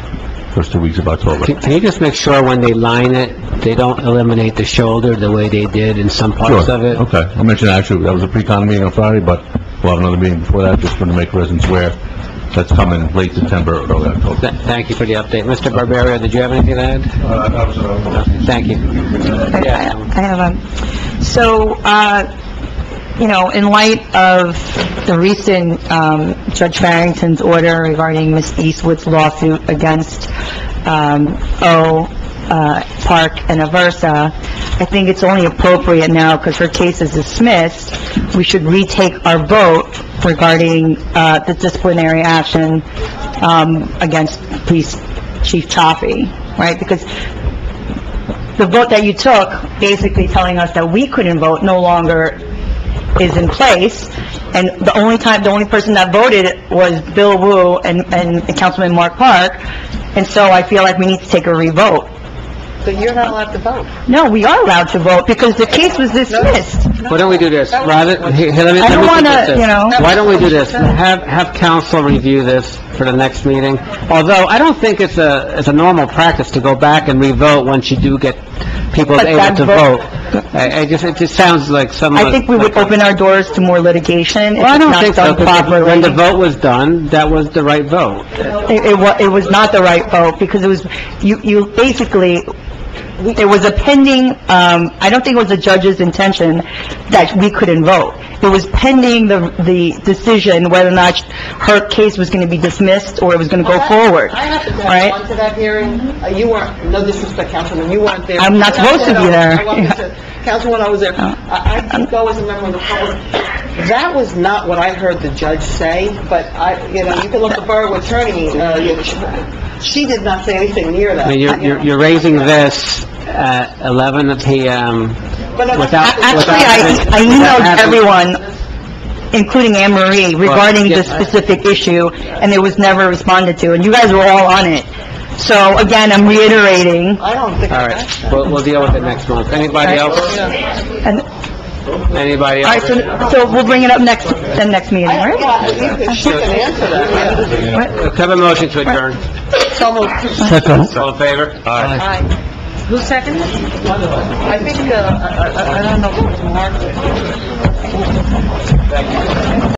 first 2 weeks of October. Can you just make sure when they line it, they don't eliminate the shoulder the way they did in some parts Sure. of it? Okay. I mentioned actually, that was a pre-con meeting on Friday, but we'll have another meeting before that, just going to make residents aware that's coming late September, early October. Thank you for the update. Mr. Barbario, did you have anything to add? Thank you. Yeah. I have in light of the recent Judge Farrington's order regarding Ms. Eastwood's lawsuit against Park and Aversa, I think it's only appropriate now, because her case is dismissed, we should retake our vote regarding the disciplinary action against Police Chief Chaffee, right? Because the vote that you took, basically telling us that we couldn't vote, no longer is in place, and the only person that voted was Bill Wu and Councilman Mark Park, and so I feel like we need to take a revote. But you're not allowed to vote. No, we are allowed to vote, because the case was dismissed. Why don't we do this? Rather, here, let me I don't suggest wanna, this. you know- Why don't we do this? Have council review this for the next meeting. Although, I don't think it's a normal practice to go back and re-vote once you do get people But able that to vote- vote. It just sounds like some... I think we would open our doors to more litigation if Well, I it's don't not think so, done 'cause properly. when the vote was done, that was the right vote. It was not the right vote, because it was, you basically, it was a pending, I don't think it was the judge's intention that we couldn't vote. It was pending the decision whether or not her case was going to be dismissed or it was going to go forward. I have to go Right. on to that hearing. You weren't, no disrespect, Councilman, you weren't there. I'm not supposed to be there. I wanted to- Councilman, I was there. I did go as a member of the public. That was not what I heard the judge say, but you can look at the borough attorney, she did not say anything near that. I mean, you're raising this at 11 p.m. without... Actually, I emailed everyone, including Anne Marie, regarding Well, this yeah. specific issue, and it was never responded to, and you guys were all on it. So, again, I'm reiterating. I don't think... All right, we'll deal with it next month. Anybody else? And, Anybody all else? right, so we'll bring it up next meeting, right? She can answer that. Have a motion to adjourn. So moved. Second. All in favor? Aye. Who's second? I think, I don't know, Mark.